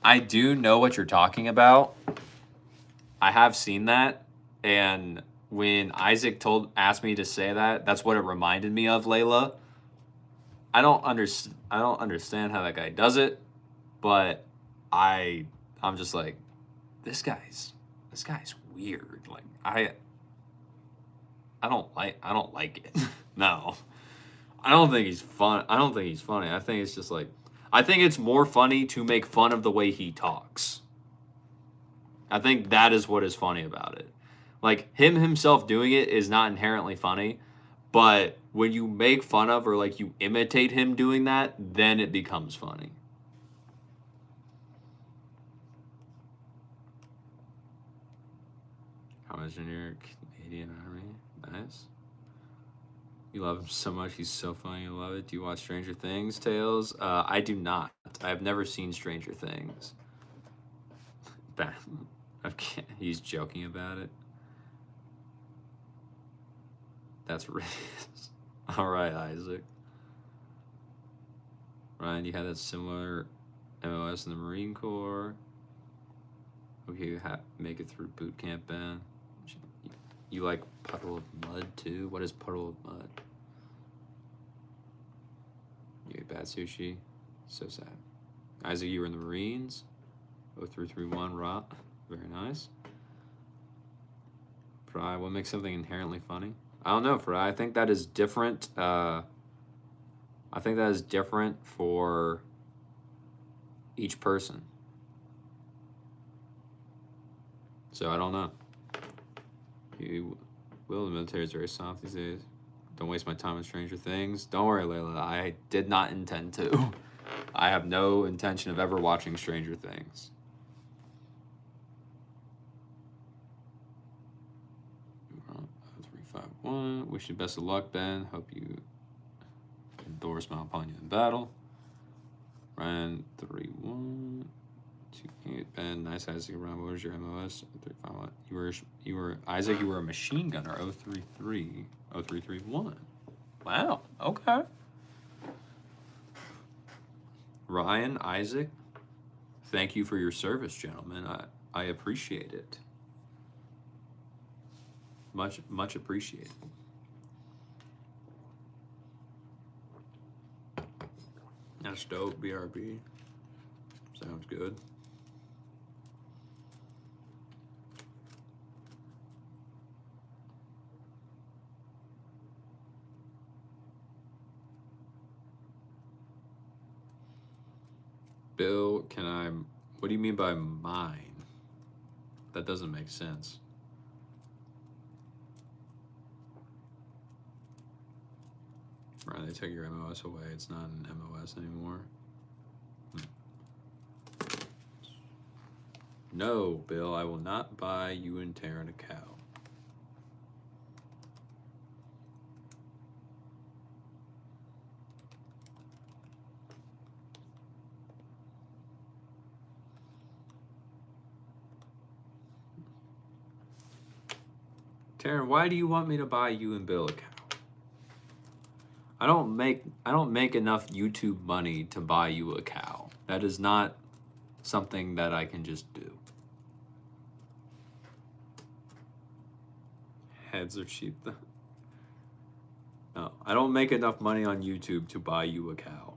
I do know what you're talking about. I have seen that. And when Isaac asked me to say that, that's what it reminded me of, Layla. I don't understand how that guy does it, but I'm just like, this guy's weird. Like I don't like it. No. I don't think he's fun. I don't think he's funny. I think it's just like, I think it's more funny to make fun of the way he talks. I think that is what is funny about it. Like him himself doing it is not inherently funny, but when you make fun of or like you imitate him doing that, then it becomes funny. How much in your Canadian Army? Nice. You love him so much. He's so funny. You love it. Do you watch Stranger Things, Tales? I do not. I have never seen Stranger Things. Okay, he's joking about it. That's racist. All right, Isaac. Ryan, you had that similar MOS in the Marine Corps. Okay, you make it through boot camp, Ben. You like Puddle of Mud too? What is Puddle of Mud? You ate bad sushi? So sad. Isaac, you were in the Marines? 0331 Raw. Very nice. Fry, what makes something inherently funny? I don't know, Fry. I think that is different. I think that is different for each person. So I don't know. The military is very soft these days. Don't waste my time on Stranger Things. Don't worry, Layla. I did not intend to. I have no intention of ever watching Stranger Things. Wish you best of luck, Ben. Hope you endure smile upon you in battle. Ryan 3-1. 2-8. Ben, nice Isaac around. What was your MOS? 351. You were Isaac. You were a machine gunner. 033. 0331. Wow. Okay. Ryan, Isaac, thank you for your service, gentlemen. I appreciate it. Much appreciated. That's dope, BRB. Sounds good. Bill, what do you mean by mine? That doesn't make sense. Right, they took your MOS away. It's not an MOS anymore. No, Bill, I will not buy you and Taryn a cow. Taryn, why do you want me to buy you and Bill a cow? I don't make enough YouTube money to buy you a cow. That is not something that I can just do. Heads are cheap though. No, I don't make enough money on YouTube to buy you a cow.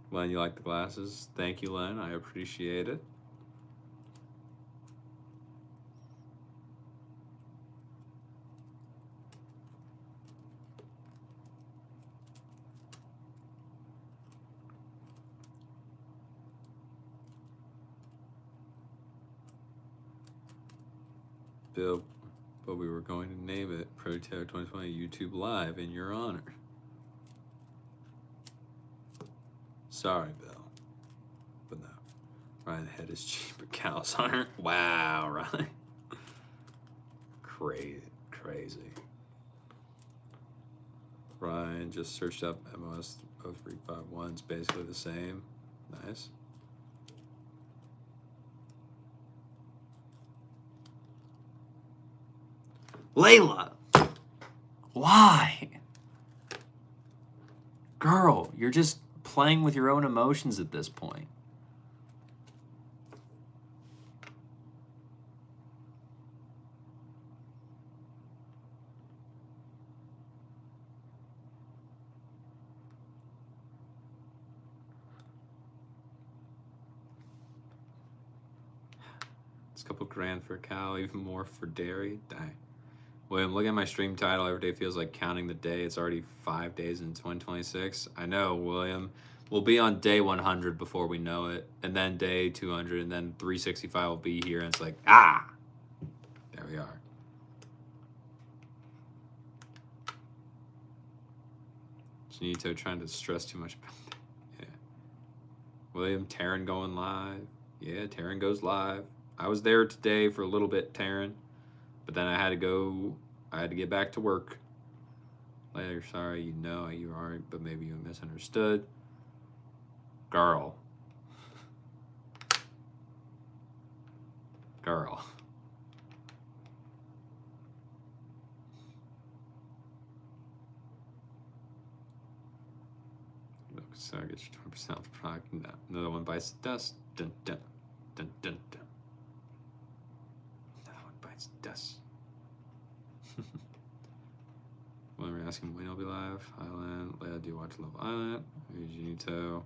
Len, you like the glasses? Thank you, Len. I appreciate it. Bill, but we were going to name it Brody Taylor 2020 YouTube Live in your honor. Sorry, Bill. But no. Ryan, the head is cheap, but cows aren't. Wow, Ryan. Crazy. Ryan just searched up MOS 0351. It's basically the same. Nice. Layla! Why? Girl, you're just playing with your own emotions at this point. It's a couple grand for a cow, even more for dairy. Dang. William, look at my stream title. Every day feels like counting the day. It's already 5 days in 2026. I know, William. We'll be on day 100 before we know it. And then day 200. And then 365 will be here. And it's like, ah! There we are. Janito trying to stress too much about that. Yeah. William, Taryn going live. Yeah, Taryn goes live. I was there today for a little bit, Taryn. But then I had to get back to work. Later, sorry, you know you aren't, but maybe you misunderstood. Girl. Girl. Look, sorry, get your 20% off the product. No, another one bites the dust. Dun, dun, dun, dun, dun. Another one bites the dust. When we're asking when I'll be live, Island, Leia, do you watch Love Island? Junito,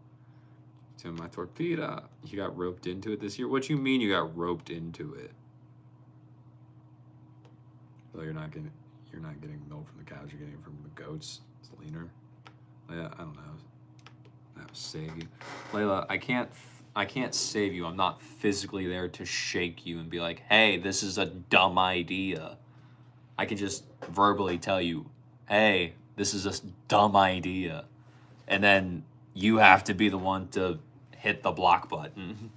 to my torpedo. You got roped into it this year? What you mean you got roped into it? Well, you're not getting milk from the cows. You're getting it from the goats. It's leaner. Leia, I don't know. That would save you, Layla. I can't save you. I'm not physically there to shake you and be like, hey, this is a dumb idea. I can just verbally tell you, hey, this is a dumb idea. And then you have to be the one to hit the block button.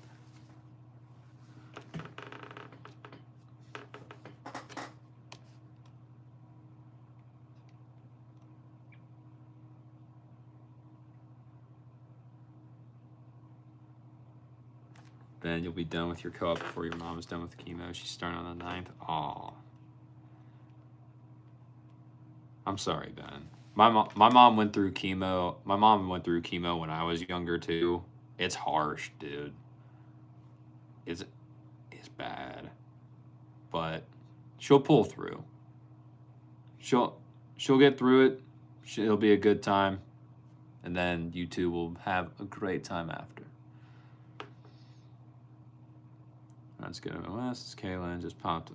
Then you'll be done with your co-op before your mom's done with chemo. She's starting on the 9th. Aw. I'm sorry, Ben. My mom went through chemo. My mom went through chemo when I was younger too. It's harsh, dude. It's bad. But she'll pull through. She'll get through it. It'll be a good time. And then you two will have a great time after. That's good. West. Kaylin just popped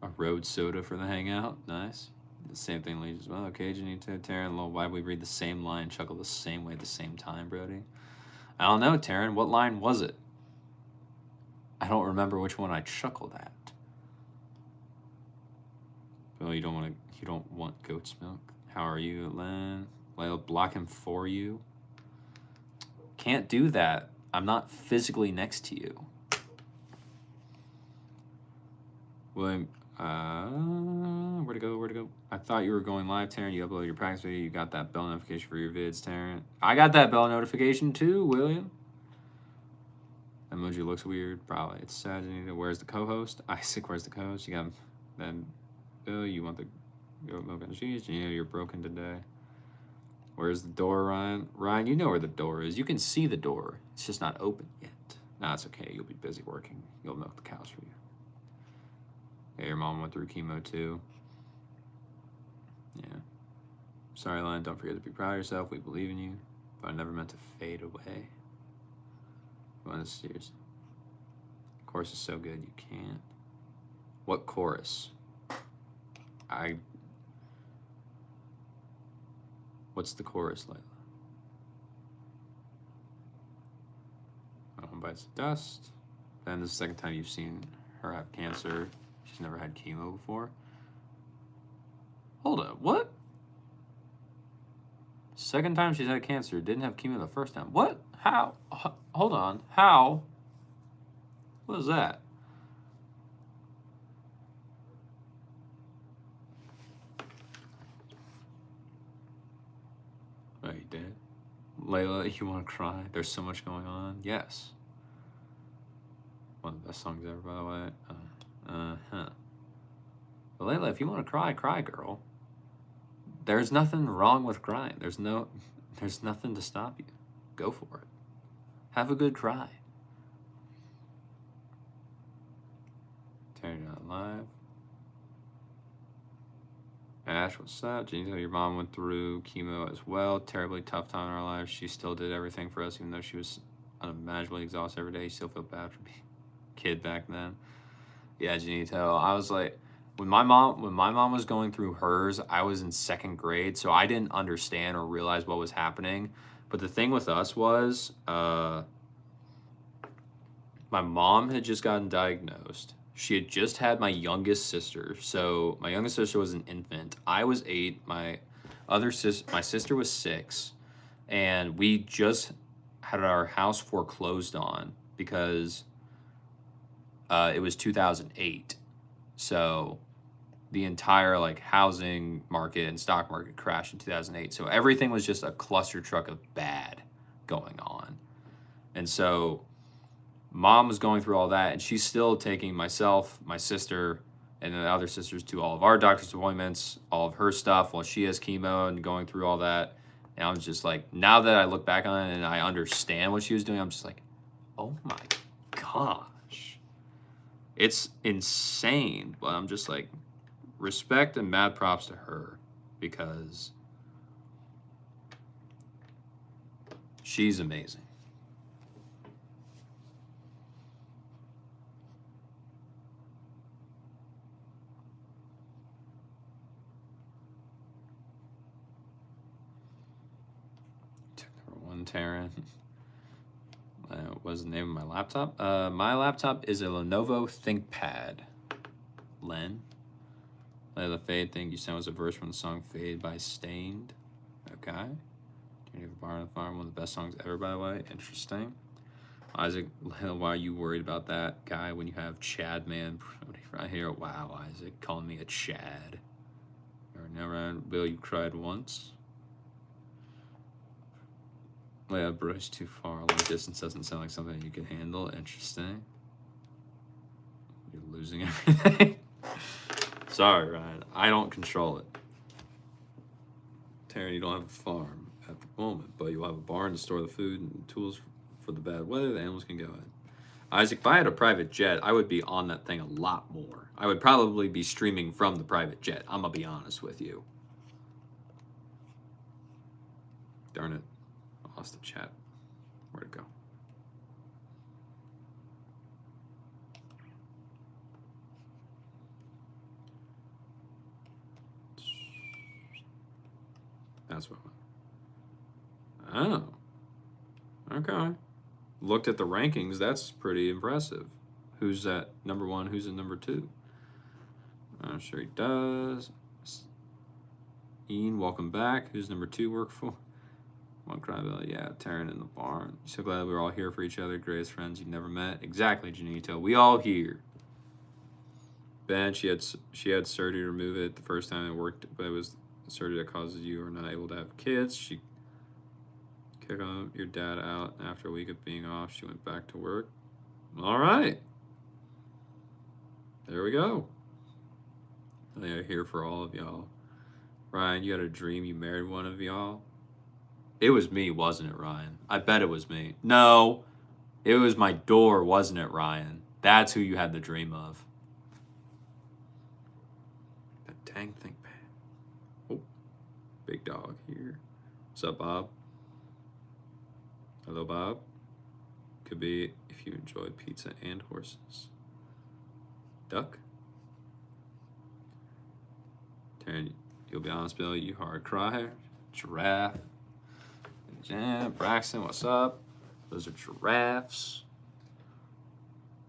a road soda for the hangout. Nice. The same thing leads as well. Okay, Janito, Taryn, why we read the same line, chuckle the same way at the same time, Brody? I don't know, Taryn. What line was it? I don't remember which one I chuckled at. Well, you don't want goat's milk. How are you, Len? I'll block him for you. Can't do that. I'm not physically next to you. William, where'd it go? I thought you were going live, Taryn. You uploaded your practice video. You got that bell notification for your vids, Taryn. I got that bell notification too, William. Emoji looks weird. Probably. It's sad. Where's the co-host? Isaac, where's the co-host? You got then. Bill, you want the milk and cheese? You know you're broken today. Where's the door, Ryan? Ryan, you know where the door is. You can see the door. It's just not open yet. Nah, it's okay. You'll be busy working. You'll milk the cows for you. Yeah, your mom went through chemo too. Yeah. Sorry, Lion. Don't forget to be proud of yourself. We believe in you. But I never meant to fade away. Well, serious. The chorus is so good you can't. What chorus? What's the chorus, Layla? One bites the dust. Then this is the second time you've seen her have cancer. She's never had chemo before. Hold up, what? Second time she's had cancer, didn't have chemo the first time. What? How? Hold on, how? What is that? Oh, you did? Layla, you want to cry? There's so much going on. Yes. One of the best songs ever, by the way. But Layla, if you want to cry, cry, girl. There's nothing wrong with crying. There's nothing to stop you. Go for it. Have a good cry. Turn it on live. Ash, what's up? Jenny, your mom went through chemo as well. Terribly tough time in our lives. She still did everything for us, even though she was unimaginably exhausted every day. You still feel bad for being a kid back then. Yeah, Janito. I was like, when my mom was going through hers, I was in 2nd grade, so I didn't understand or realize what was happening. But the thing with us was, my mom had just gotten diagnosed. She had just had my youngest sister. So my youngest sister was an infant. I was 8. My sister was 6, and we just had our house foreclosed on because it was 2008. So the entire like housing market and stock market crashed in 2008. So everything was just a cluster truck of bad going on. And so mom was going through all that, and she's still taking myself, my sister, and the other sisters to all of our doctor's appointments, all of her stuff while she has chemo and going through all that. And I'm just like, now that I look back on it and I understand what she was doing, I'm just like, oh my gosh. It's insane. But I'm just like, respect and mad props to her because she's amazing. Taryn. What was the name of my laptop? My laptop is a Lenovo ThinkPad. Len. The Fade thing you sent was a verse from the song Fade by Stained. Okay. You have a Bar on the Farm, one of the best songs ever, by the way. Interesting. Isaac, why are you worried about that guy when you have Chad Man Brody right here? Wow, Isaac, calling me a Chad. Never, Bill, you cried once. Yeah, Brody's too far. Long distance doesn't sound like something you can handle. Interesting. You're losing everything. Sorry, Ryan. I don't control it. Taryn, you don't have a farm at the moment, but you'll have a barn to store the food and tools for the bad weather. The animals can go in. Isaac, if I had a private jet, I would be on that thing a lot more. I would probably be streaming from the private jet. I'm going to be honest with you. Darn it. I lost the chat. Where'd it go? That's what I went. Oh. Okay. Looked at the rankings. That's pretty impressive. Who's at number 1? Who's in number 2? I'm sure he does. Ian, welcome back. Who's number 2 work for? One Crybill, yeah, Taryn in the barn. So glad we were all here for each other. Greatest friends you never met. Exactly, Janito. We all here. Ben, she had surgery to remove it the first time it worked, but it was surgery that causes you are not able to have kids. She kicked your dad out after a week of being off. She went back to work. All right. There we go. They are here for all of y'all. Ryan, you had a dream you married one of y'all? It was me, wasn't it, Ryan? I bet it was me. No, it was my door, wasn't it, Ryan? That's who you had the dream of. That dang thing. Oh, big dog here. What's up, Bob? Hello, Bob. Could be if you enjoy pizza and horses. Duck? Taryn, you'll be honest, Bill, you hard crier. Giraffe. Jan, Braxton, what's up? Those are giraffes.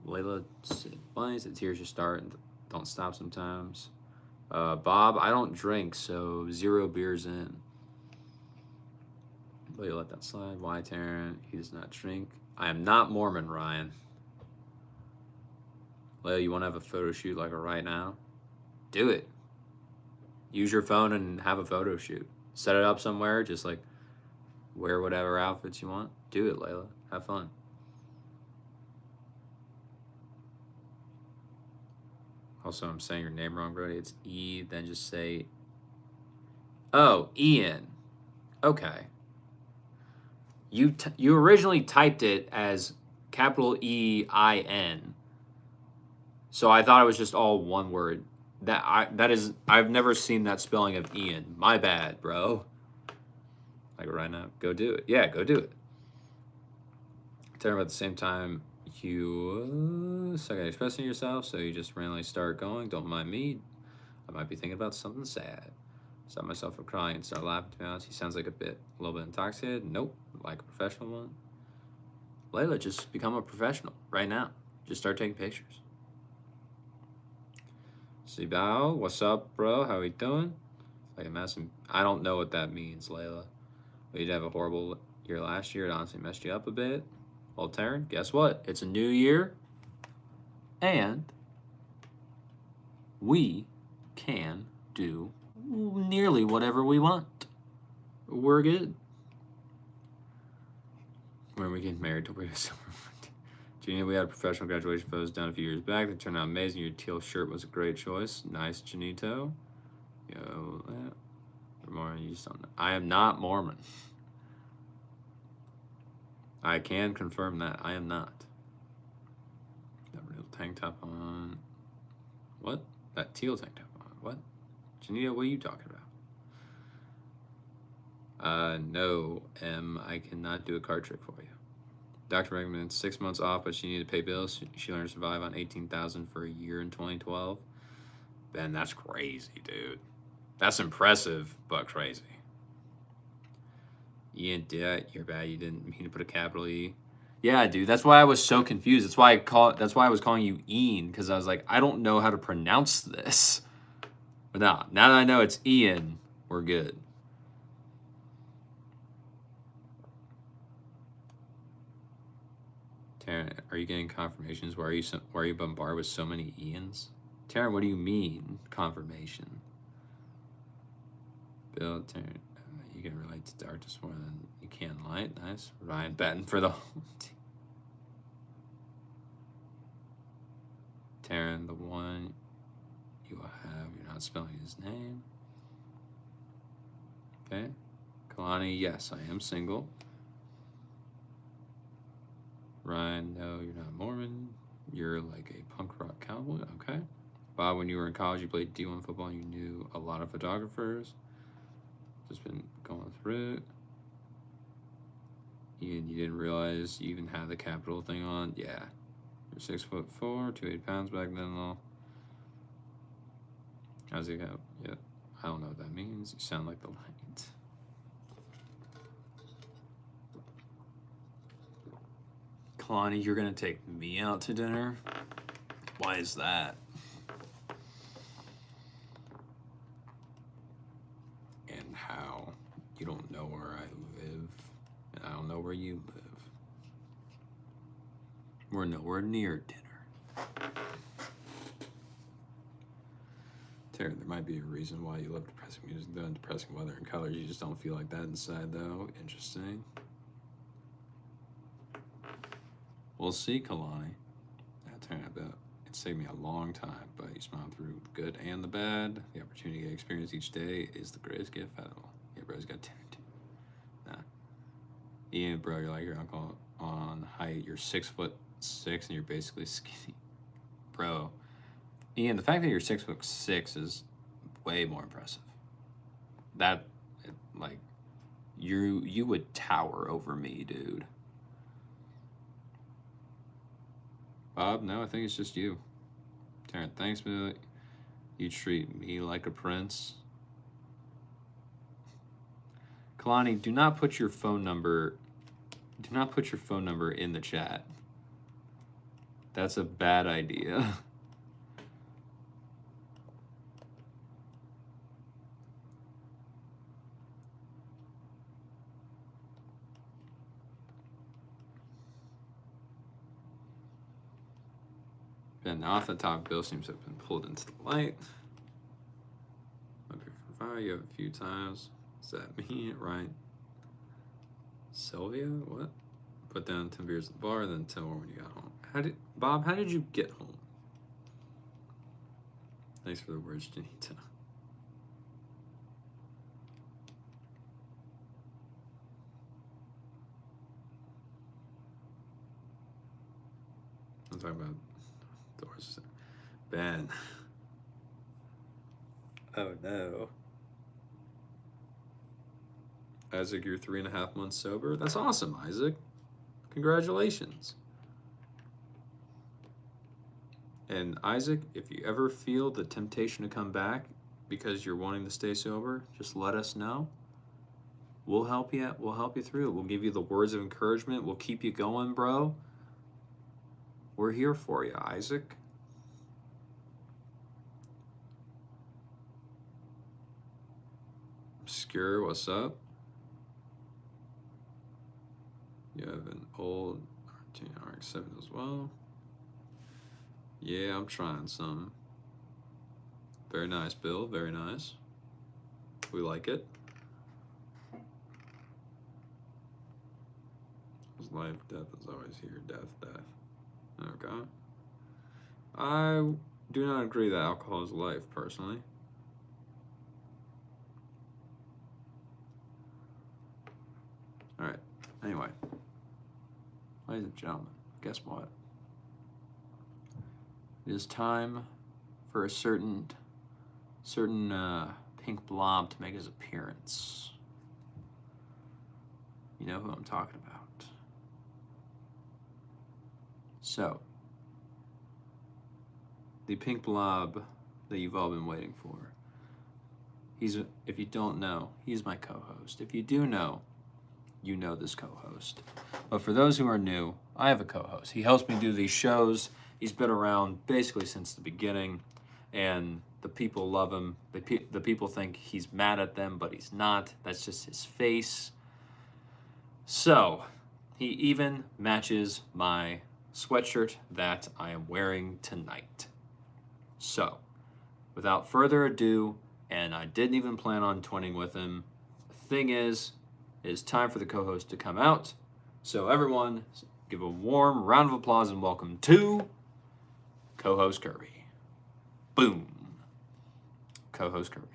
Layla, bunnies, the tears just start and don't stop sometimes. Bob, I don't drink, so 0 beers in. But you let that slide. Why, Taryn? He does not drink. I am not Mormon, Ryan. Layla, you want to have a photo shoot like right now? Do it. Use your phone and have a photo shoot. Set it up somewhere, just like wear whatever outfits you want. Do it, Layla. Have fun. Also, I'm saying your name wrong, Brody. It's E, then just say... Oh, Ian. Okay. You originally typed it as capital E-I-N. So I thought it was just all one word. I've never seen that spelling of Ian. My bad, bro. Like right now, go do it. Yeah, go do it. Tell them at the same time you suck at expressing yourself, so you just randomly start going. Don't mind me. I might be thinking about something sad. Stop myself from crying and start laughing. To be honest, he sounds like a little bit intoxicated. Nope, like a professional one. Layla, just become a professional right now. Just start taking pictures. Sibao, what's up, bro? How we doing? Like I'm asking, I don't know what that means, Layla. But you did have a horrible year last year. It honestly messed you up a bit. Well, Taryn, guess what? It's a new year, and we can do nearly whatever we want. We're good. When we get married, to Janita, we had a professional graduation photos done a few years back. They turned out amazing. Your teal shirt was a great choice. Nice, Janito. Yo, Mormon, you just don't know. I am not Mormon. I can confirm that. I am not. That real tank top on. What? That teal tank top on. What? Janita, what are you talking about? No, M. I cannot do a card trick for you. Doctor recommended 6 months off, but she needed to pay bills. She learned to survive on $18,000 for a year in 2012. Ben, that's crazy, dude. That's impressive, but crazy. Ian, you're bad. You didn't mean to put a capital E. Yeah, dude. That's why I was so confused. That's why I was calling you Ian, because I was like, I don't know how to pronounce this. But now that I know it's Ian, we're good. Taryn, are you getting confirmations? Why are you bombarded with so many Ians? Taryn, what do you mean confirmation? Bill, Taryn, you can relate to darkness more than you can light. Nice. Ryan Batten for the whole team. Taryn, the one you will have, you're not spelling his name. Okay. Kalani, yes, I am single. Ryan, no, you're not Mormon. You're like a punk rock cowboy. Okay. Bob, when you were in college, you played D1 football and you knew a lot of photographers. Just been going through it. Ian, you didn't realize you even had the capital thing on? Yeah. You're 6'4", 280 pounds back then, though. How's it go? Yeah. I don't know what that means. You sound like the light. Kalani, you're gonna take me out to dinner? Why is that? And how? You don't know where I live, and I don't know where you live. We're nowhere near dinner. Taryn, there might be a reason why you love depressing music, though, and depressing weather and colors. You just don't feel like that inside, though. Interesting. We'll see, Kalani. Taryn, I bet it's taken me a long time, but you smile through the good and the bad. The opportunity to experience each day is the greatest gift at all. Yeah, bro's got 10 too. Nah. Ian, bro, you're like your uncle on height. You're 6'6" and you're basically skinny. Bro. Ian, the fact that you're 6'6" is way more impressive. That, like, you would tower over me, dude. Bob, no, I think it's just you. Taryn, thanks, Billy. You treat me like a prince. Kalani, do not put your phone number in the chat. That's a bad idea. And now off the top, Bill seems to have been pulled into the light. Up here for fire, you have a few times. Is that me? Right. Sylvia? What? Put down 10 beers at the bar, then 10 more when you got home. Bob, how did you get home? Thanks for the words, Janita. I'm talking about doors. Ben. Oh no. Isaac, you're 3.5 months sober? That's awesome, Isaac. Congratulations. And Isaac, if you ever feel the temptation to come back because you're wanting to stay sober, just let us know. We'll help you. We'll help you through it. We'll give you the words of encouragement. We'll keep you going, bro. We're here for you, Isaac. Obscure, what's up? You have an old RX-7 as well. Yeah, I'm trying some. Very nice, Bill. Very nice. We like it. Life, death is always here. Death. Okay. I do not agree that alcohol is life, personally. All right. Anyway, ladies and gentlemen, guess what? It is time for a certain pink blob to make his appearance. You know who I'm talking about. So, the pink blob that you've all been waiting for. If you don't know, he's my co-host. If you do know, you know this co-host. But for those who are new, I have a co-host. He helps me do these shows. He's been around basically since the beginning, and the people love him. The people think he's mad at them, but he's not. That's just his face. So, he even matches my sweatshirt that I am wearing tonight. So, without further ado, and I didn't even plan on twinning with him, the thing is, it is time for the co-host to come out. So everyone, give a warm round of applause and welcome to co-host Kirby. Boom. Co-host Kirby.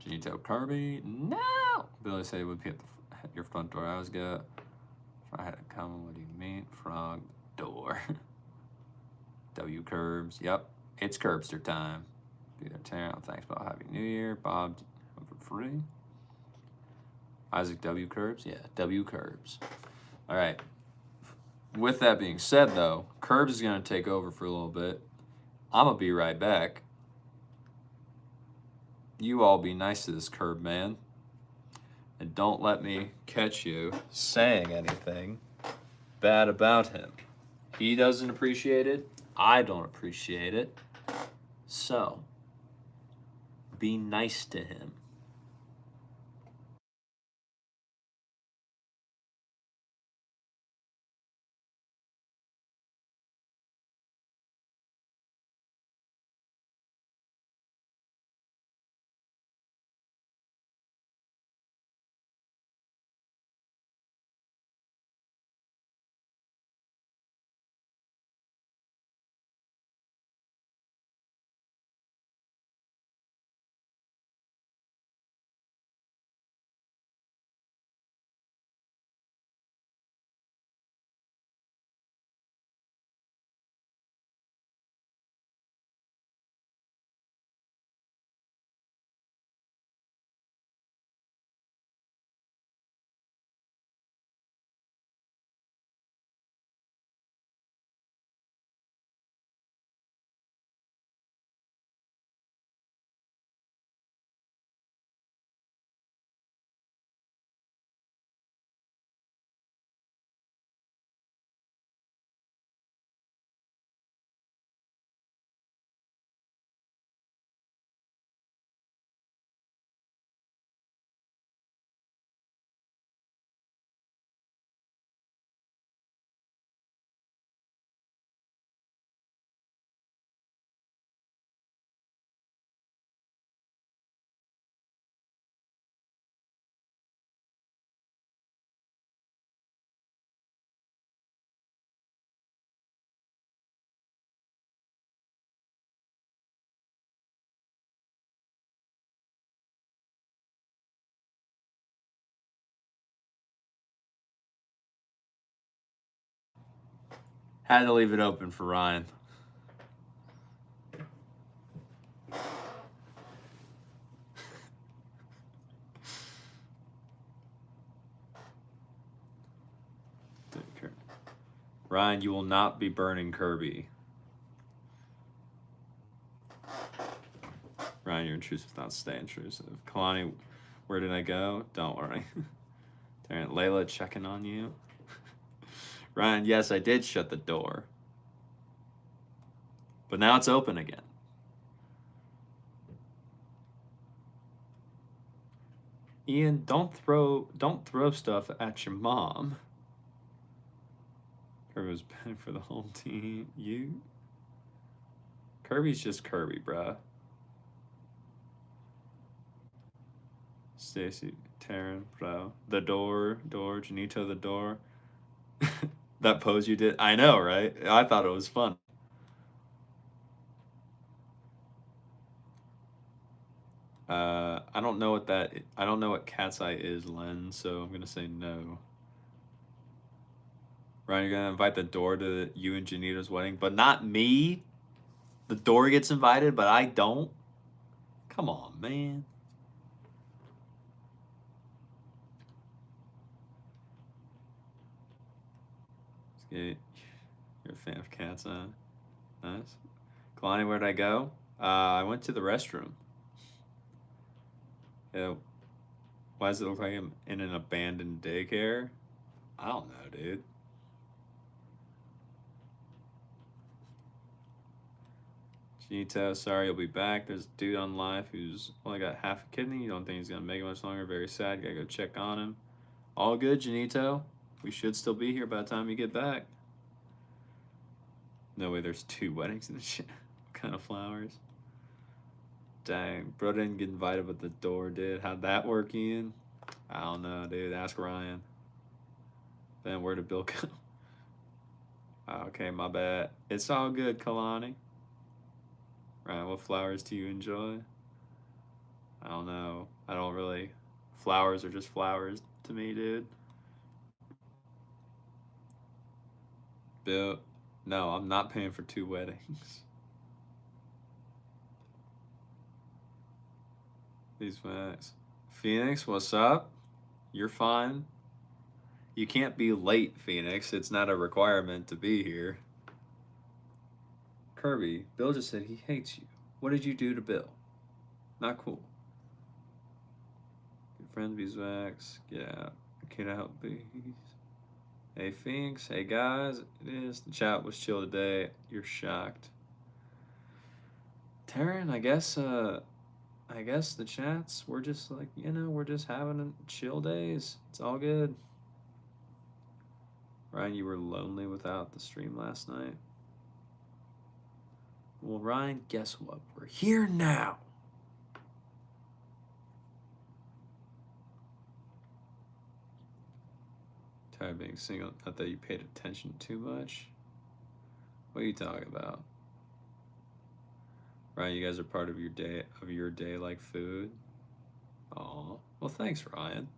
Janito Kirby. No! Billy said he would be at your front door. I was good. If I had to come, what do you mean? Frog door. W Curbs. Yep. It's Curbster time. Be there, Taryn. Thanks, Bob. Happy New Year. Bob, for free. Isaac W. Curbs? Yeah, W. Curbs. All right. With that being said, though, Curbs is going to take over for a little bit. I'm going to be right back. You all be nice to this Curb man. And don't let me catch you saying anything bad about him. He doesn't appreciate it. I don't appreciate it. So, be nice to him. Had to leave it open for Ryan. Ryan, you will not be burning Kirby. Ryan, you're intrusive, not stay intrusive. Kalani, where did I go? Don't worry. Darren, Layla checking on you. Ryan, yes, I did shut the door. But now it's open again. Ian, don't throw stuff at your mom. Kirby was bad for the whole team. You? Kirby's just Kirby, bruh. Stacy, Taryn, bro. The door, Janito, the door. That pose you did. I know, right? I thought it was fun. I don't know what I don't know what Cat's Eye is, Len, so I'm gonna say no. Ryan, you're gonna invite the door to you and Janita's wedding, but not me. The door gets invited, but I don't. Come on, man. You're a fan of Cat's Eye. Nice. Kalani, where'd I go? I went to the restroom. Yeah. Why does it look like I'm in an abandoned daycare? I don't know, dude. Janito, sorry, you'll be back. There's a dude on live who's only got half a kidney. You don't think he's gonna make it much longer. Very sad. Gotta go check on him. All good, Janito. We should still be here by the time you get back. No way, there's 2 weddings in the shit. What kind of flowers? Dang, bro didn't get invited, but the door did. How'd that work, Ian? I don't know, dude. Ask Ryan. Ben, where did Bill go? Okay, my bad. It's all good, Kalani. Ryan, what flowers do you enjoy? I don't know. I don't really. Flowers are just flowers to me, dude. Bill, no, I'm not paying for 2 weddings. These facts. Phoenix, what's up? You're fine. You can't be late, Phoenix. It's not a requirement to be here. Kirby, Bill just said he hates you. What did you do to Bill? Not cool. Good friend, Beeswax. Yeah. Can I help these? Hey, Phoenix. Hey, guys. It is. The chat was chill today. You're shocked. Taryn, I guess the chats, we're just like, we're just having a chill days. It's all good. Ryan, you were lonely without the stream last night. Well, Ryan, guess what? We're here now. Tired of being single. Not that you paid attention too much. What are you talking about? Ryan, you guys are part of your day like food. Aw. Well, thanks, Ryan.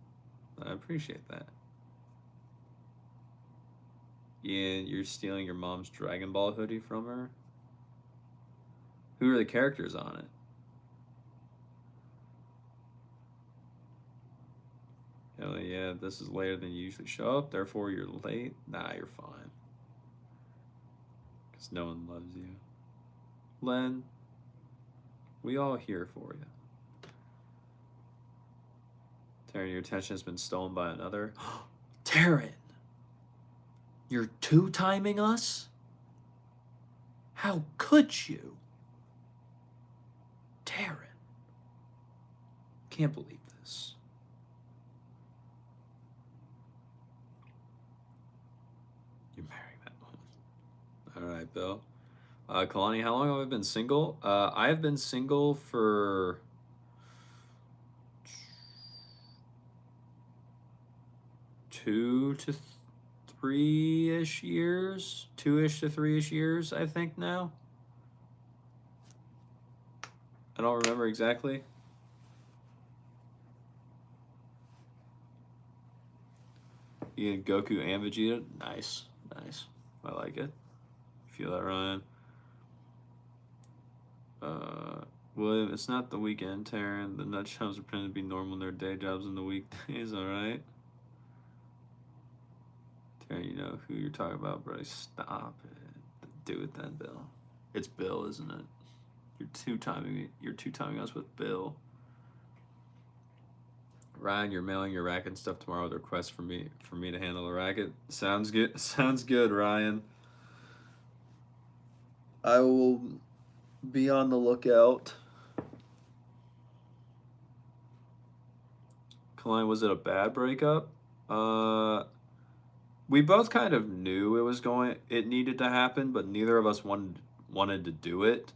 I appreciate that. Yeah, you're stealing your mom's Dragon Ball hoodie from her? Who are the characters on it? Hell yeah, this is later than you usually show up, therefore you're late. Nah, you're fine. Because no one loves you. Len, we all here for you. Taryn, your attention has been stolen by another. Taryn, you're 2-timing us? How could you? Taryn, can't believe this. You're marrying that one. All right, Bill. Kalani, how long have I been single? I have been single for 2 to 3-ish years. 2-ish to 3-ish years, I think now. I don't remember exactly. Ian, Goku, and Vegeta. Nice. I like it. Feel that, Ryan? William, it's not the weekend, Taryn. The nut jobs are pretending to be normal in their day jobs in the weekdays, alright? Taryn, you know who you're talking about, bro. Stop it. Do it then, Bill. It's Bill, isn't it? You're two-timing us with Bill. Ryan, you're mailing your racket stuff tomorrow with a request for me to handle the racket. Sounds good. Sounds good, Ryan. I will be on the lookout. Klein, was it a bad breakup? We both kind of knew it needed to happen, but neither of us wanted to do it.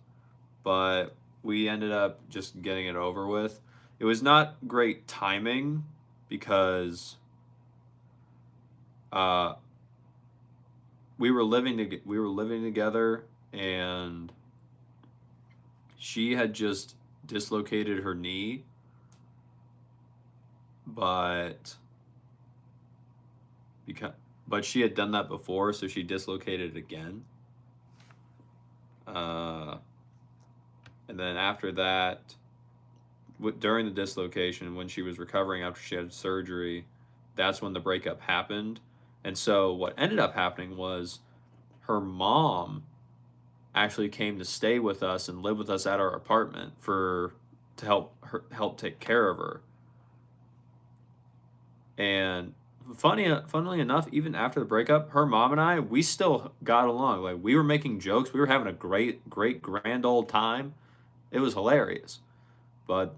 But we ended up just getting it over with. It was not great timing because we were living together, and she had just dislocated her knee, but she had done that before, so she dislocated it again. And then after that, during the dislocation, when she was recovering after she had surgery, that's when the breakup happened. And so what ended up happening was her mom actually came to stay with us and live with us at our apartment to help take care of her. And funnily enough, even after the breakup, her mom and I, we still got along. Like, we were making jokes. We were having a great grand old time. It was hilarious. But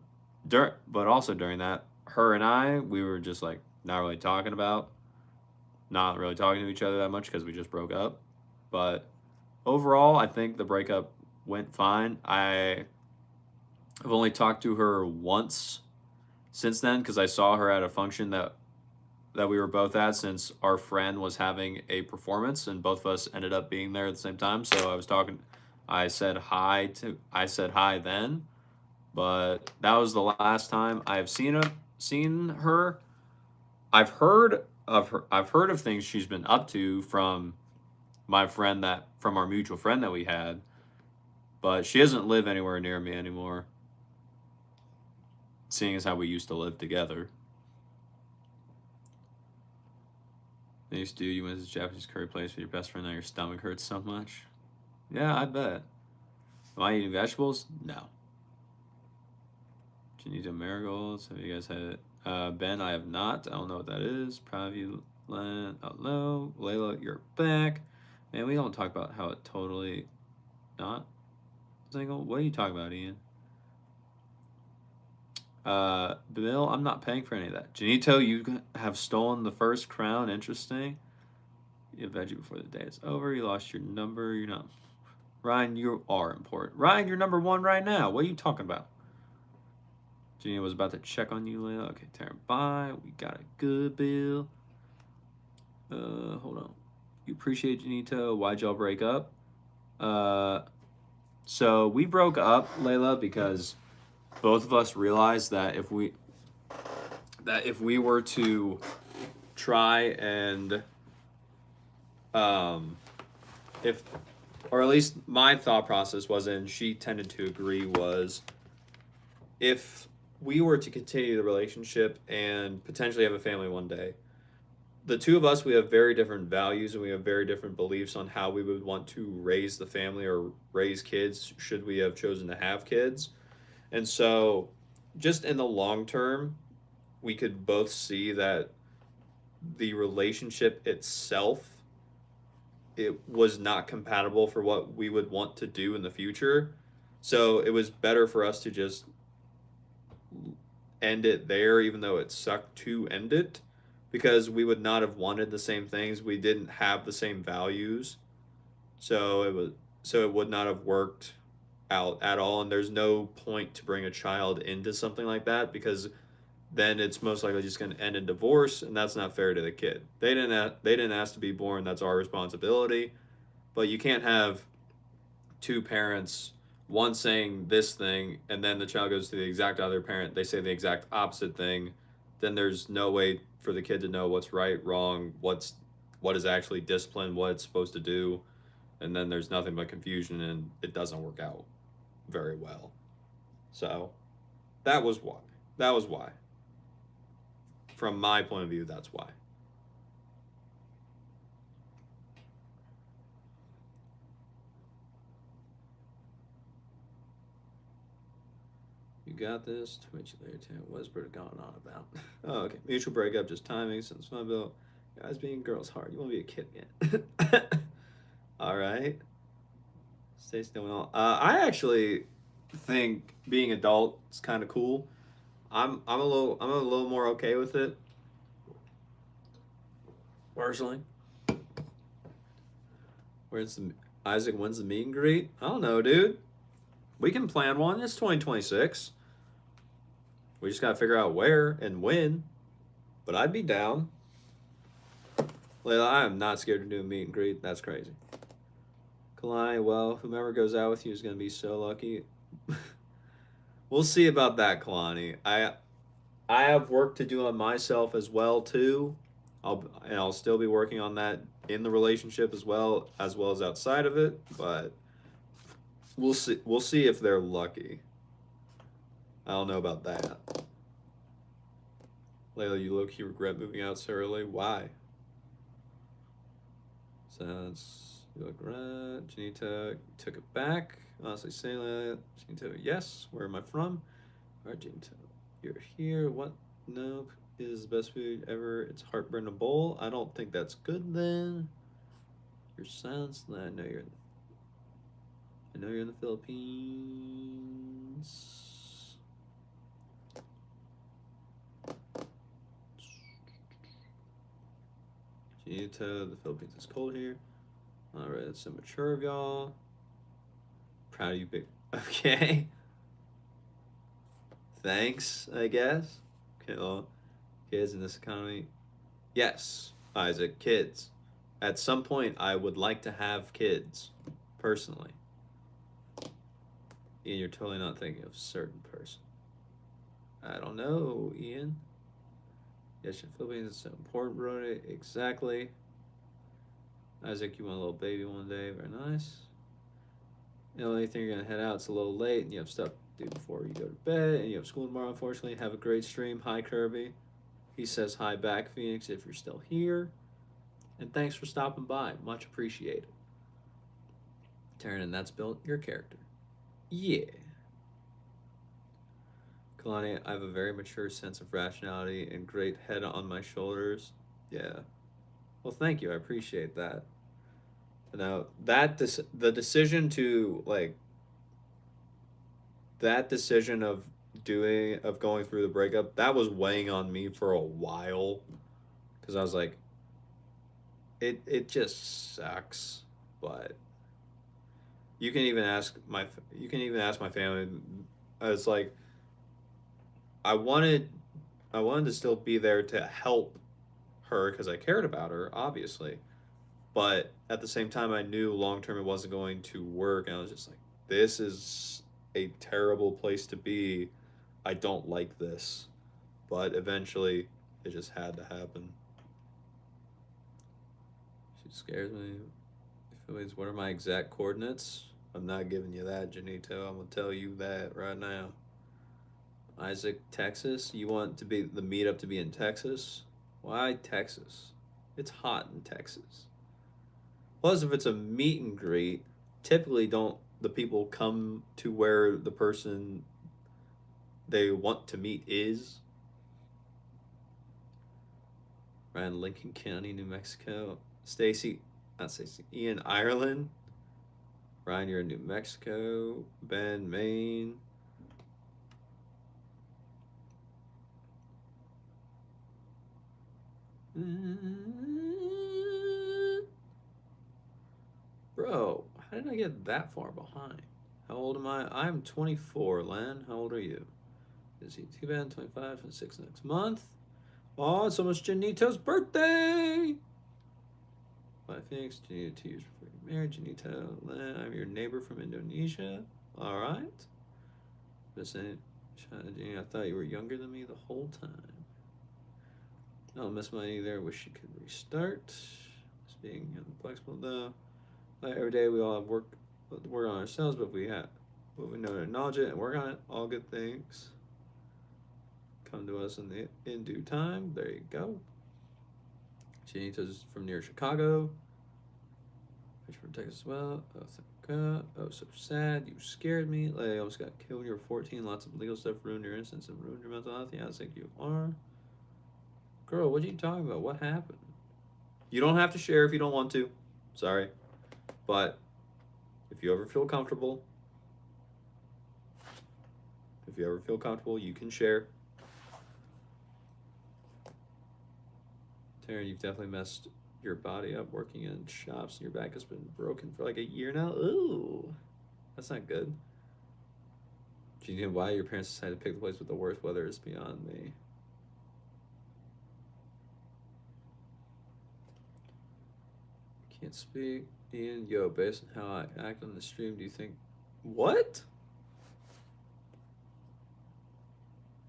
also during that, her and I, we were just like not really talking to each other that much because we just broke up. But overall, I think the breakup went fine. I've only talked to her once since then because I saw her at a function that we were both at, since our friend was having a performance and both of us ended up being there at the same time. So I said hi then, but that was the last time I've seen her. I've heard of things she's been up to from our mutual friend that we had, but she doesn't live anywhere near me anymore, seeing as how we used to live together. Thanks, dude. You went to the Japanese curry place with your best friend, now your stomach hurts so much. Yeah, I bet. Am I eating vegetables? No. Janita marigolds. Have you guys had it? Ben, I have not. I don't know what that is. Proud of you, Len. Hello. Layla, you're back. Man, we don't talk about how it totally not single. What are you talking about, Ian? Bill, I'm not paying for any of that. Janito, you have stolen the first crown. Interesting. You have veggie before the day is over. You lost your number. You're not. Ryan, you are important. Ryan, you're number one right now. What are you talking about? Janito was about to check on you, Layla. Okay, Taryn, bye. We got a good bill. Hold on. You appreciate Janito. Why'd y'all break up? So we broke up, Layla, because both of us realized that if we were to try and or at least my thought process was, and she tended to agree, was if we were to continue the relationship and potentially have a family one day, the two of us, we have very different values and we have very different beliefs on how we would want to raise the family or raise kids should we have chosen to have kids. And so just in the long term, we could both see that the relationship itself, it was not compatible for what we would want to do in the future. So it was better for us to just end it there, even though it sucked to end it, because we would not have wanted the same things. We didn't have the same values. So it would not have worked out at all, and there's no point to bring a child into something like that, because then it's most likely just going to end in divorce, and that's not fair to the kid. They didn't ask to be born. That's our responsibility. But you can't have two parents, one saying this thing, and then the child goes to the exact other parent, they say the exact opposite thing. Then there's no way for the kid to know what's right, wrong, what is actually discipline, what it's supposed to do. and then there's nothing but confusion, and it doesn't work out very well. So that was why. That was why. From my point of view, that's why. You got this. Too much later, too. What's Brody going on about? Oh, okay. Mutual breakup, just timing. Since fun bill. Guys being girls hard. You want to be a kid again. All right. Stay still and all. I actually think being adult is kind of cool. I'm a little more okay with it. Personally. Where's the Isaac? When's the meet and greet? I don't know, dude. We can plan one. It's 2026. We just gotta figure out where and when. But I'd be down. Layla, I am not scared to do a meet and greet. That's crazy. Kalani, well, whomever goes out with you is gonna be so lucky. We'll see about that, Kalani. I have work to do on myself as well too. I'll still be working on that in the relationship as well as outside of it. But we'll see. We'll see if they're lucky. I don't know about that. Layla, you look, you regret moving out so early. Why? Since you look right. Janita took it back. Honestly, say that. Janita, yes. Where am I from? All right, Janita. You're here. What? Nope. Is the best food ever. It's heartburn in a bowl. I don't think that's good then. Your silence. I know you're in the Philippines. Janita, the Philippines is cold here. Alright, that's so mature of y'all. Proud of you, big. Okay. Thanks, I guess. Okay, well, kids in this economy. Yes, Isaac, kids. At some point, I would like to have kids, personally. Ian, you're totally not thinking of a certain person. I don't know, Ian. Yes, your Philippines is so important, Brody. Exactly. Isaac, you want a little baby one day. Very nice. The only thing you're going to head out, it's a little late, and you have stuff to do before you go to bed, and you have school tomorrow, unfortunately. Have a great stream. Hi, Kirby. He says hi back, Phoenix, if you're still here. And thanks for stopping by. Much appreciated. Taryn, that's built your character. Yeah. Kalani, I have a very mature sense of rationality and great head on my shoulders. Yeah. Well, thank you. I appreciate that. Now, the decision to, like, that decision of going through the breakup, that was weighing on me for a while. Because I was like, it just sucks. But you can even ask my family. It's like, I wanted to still be there to help her because I cared about her, obviously. But at the same time, I knew long term it wasn't going to work, and I was just like, this is a terrible place to be. I don't like this. But eventually, it just had to happen. She scares me. What are my exact coordinates? I'm not giving you that, Janito. I'm going to tell you that right now. Isaac, Texas? You want the meetup to be in Texas? Why Texas? It's hot in Texas. Plus, if it's a meet and greet, typically don't the people come to where the person they want to meet is? Ryan, Lincoln County, New Mexico. Not Stacy, Ian, Ireland. Ryan, you're in New Mexico. Ben, Maine. Bro, how did I get that far behind? How old am I? I'm 24, Len. How old are you? Is he too bad? 25, 26 next month. Oh, it's almost Janito's birthday! Bye, Phoenix. Janito, 2 years before you're married. Janito, Len, I'm your neighbor from Indonesia. All right. Listen, I thought you were younger than me the whole time. I don't miss mine either. Wish you could restart. Just being flexible though. Like every day we all have work on ourselves, but we know to acknowledge it and work on it. All good things come to us in due time. There you go. Janita's from near Chicago. Which from Texas as well. Oh, thank God. Oh, so sad. You scared me. Like, I almost got killed when you were 14. Lots of legal stuff ruined your innocence and ruined your mental health. Yeah, I think you are. Girl, what are you talking about? What happened? You don't have to share if you don't want to. Sorry. But if you ever feel comfortable, you can share. Taryn, you've definitely messed your body up working in shops and your back has been broken for like a year now. Ooh. That's not good. Do you know why your parents decided to pick the place with the worst weather is beyond me. Can't speak. Ian, yo, based on how I act on the stream, do you think... What?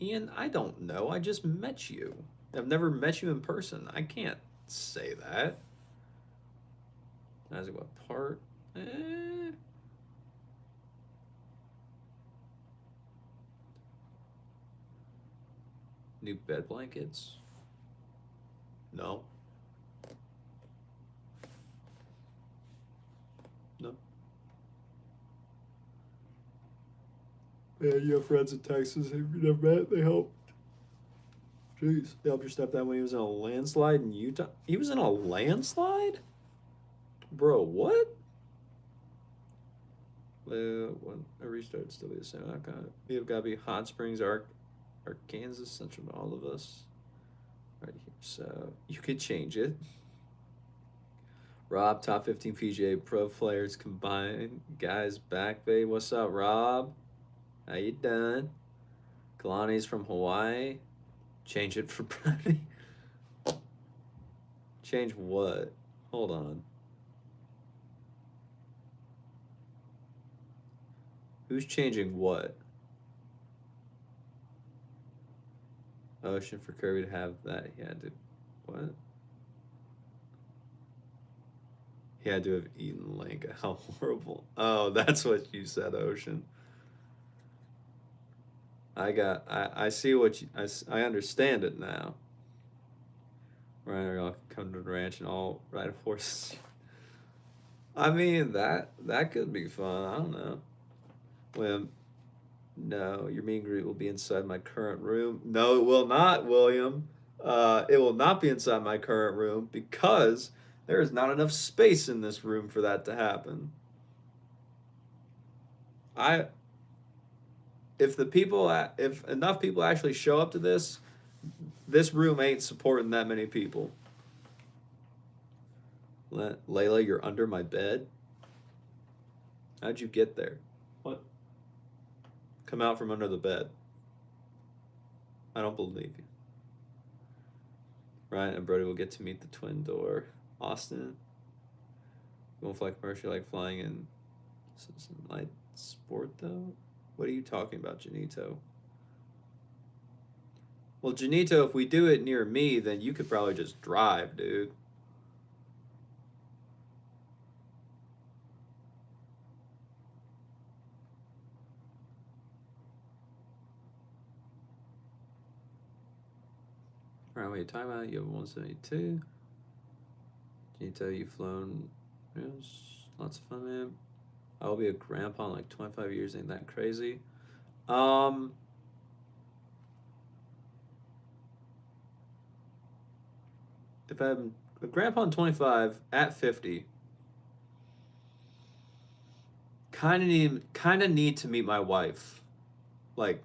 Ian, I don't know. I just met you. I've never met you in person. I can't say that. Isaac, what part? New bed blankets? No. No. Yeah, you have friends in Texas who you never met. They helped. Jeez. They helped your stepdad when he was in a landslide in Utah. He was in a landslide? Bro, what? When I restarted, still be the same outcome. You've got to be Hot Springs, Arkansas, central to all of us. Right here. So you could change it. Rob, top 15 PGA Pro players combined. Guys back, babe. What's up, Rob? How you done? Kalani's from Hawaii. Change it for Brody. Change what? Hold on. Who's changing what? Ocean for Kirby to have that. He had to. What? He had to have eaten Lanka. How horrible. Oh, that's what you said, Ocean. I see what you, I understand it now. Right, I'll come to the ranch and all ride horses. I mean, that could be fun. I don't know. William, no, your meet and greet will be inside my current room. No, it will not, William. It will not be inside my current room because there is not enough space in this room for that to happen. If enough people actually show up to this room ain't supporting that many people. Layla, you're under my bed? How'd you get there? What? Come out from under the bed. I don't believe you. Ryan and Brody will get to meet the twin door. Austin, you won't fly commercial like flying in some light sport though? What are you talking about, Janito? Well, Janito, if we do it near me, then you could probably just drive, dude. All right, what are you talking about? You have 172. Janito, you've flown. Lots of fun, man. I will be a grandpa in like 25 years. Ain't that crazy? If I'm a grandpa in 25 at 50, kind of need to meet my wife, like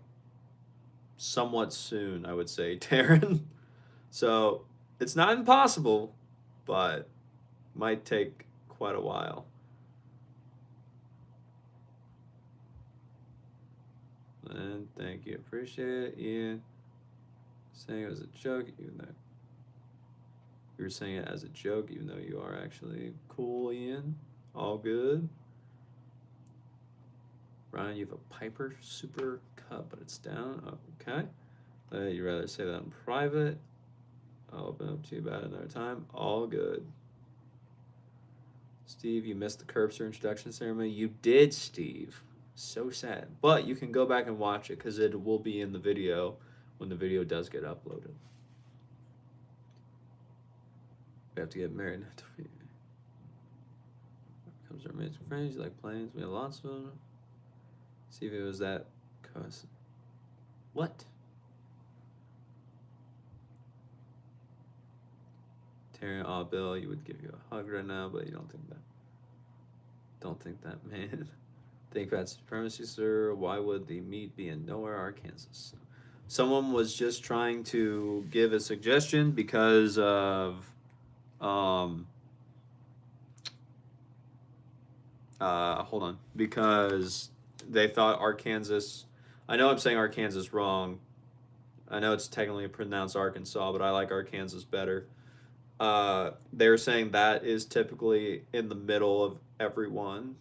somewhat soon. I would say, Taryn. So it's not impossible, but might take quite a while. And thank you, appreciate it, Ian. Saying it was a joke, even though you were saying it as a joke, even though you are actually cool, Ian. All good. Ryan, you have a Piper Super Cup, but it's down. Oh, okay. You'd rather say that in private. I'll open up to you about it another time. All good. Steve, you missed the Curbster introduction ceremony. You did, Steve. So sad. But you can go back and watch it because it will be in the video when the video does get uploaded. We have to get married. Comes our amazing friends. You like planes? We have lots of them. See if it was that. Cause what? Terry, oh Bill, you would give you a hug right now, but you don't think that. Don't think that, man. Think about supremacy, sir. Why would the meat be in nowhere, Arkansas? Someone was just trying to give a suggestion because of hold on. Because they thought Arkansas. I know I'm saying Arkansas wrong. I know it's technically pronounced Arkansas, but I like Arkansas better. They're saying that is typically in the middle of everyone.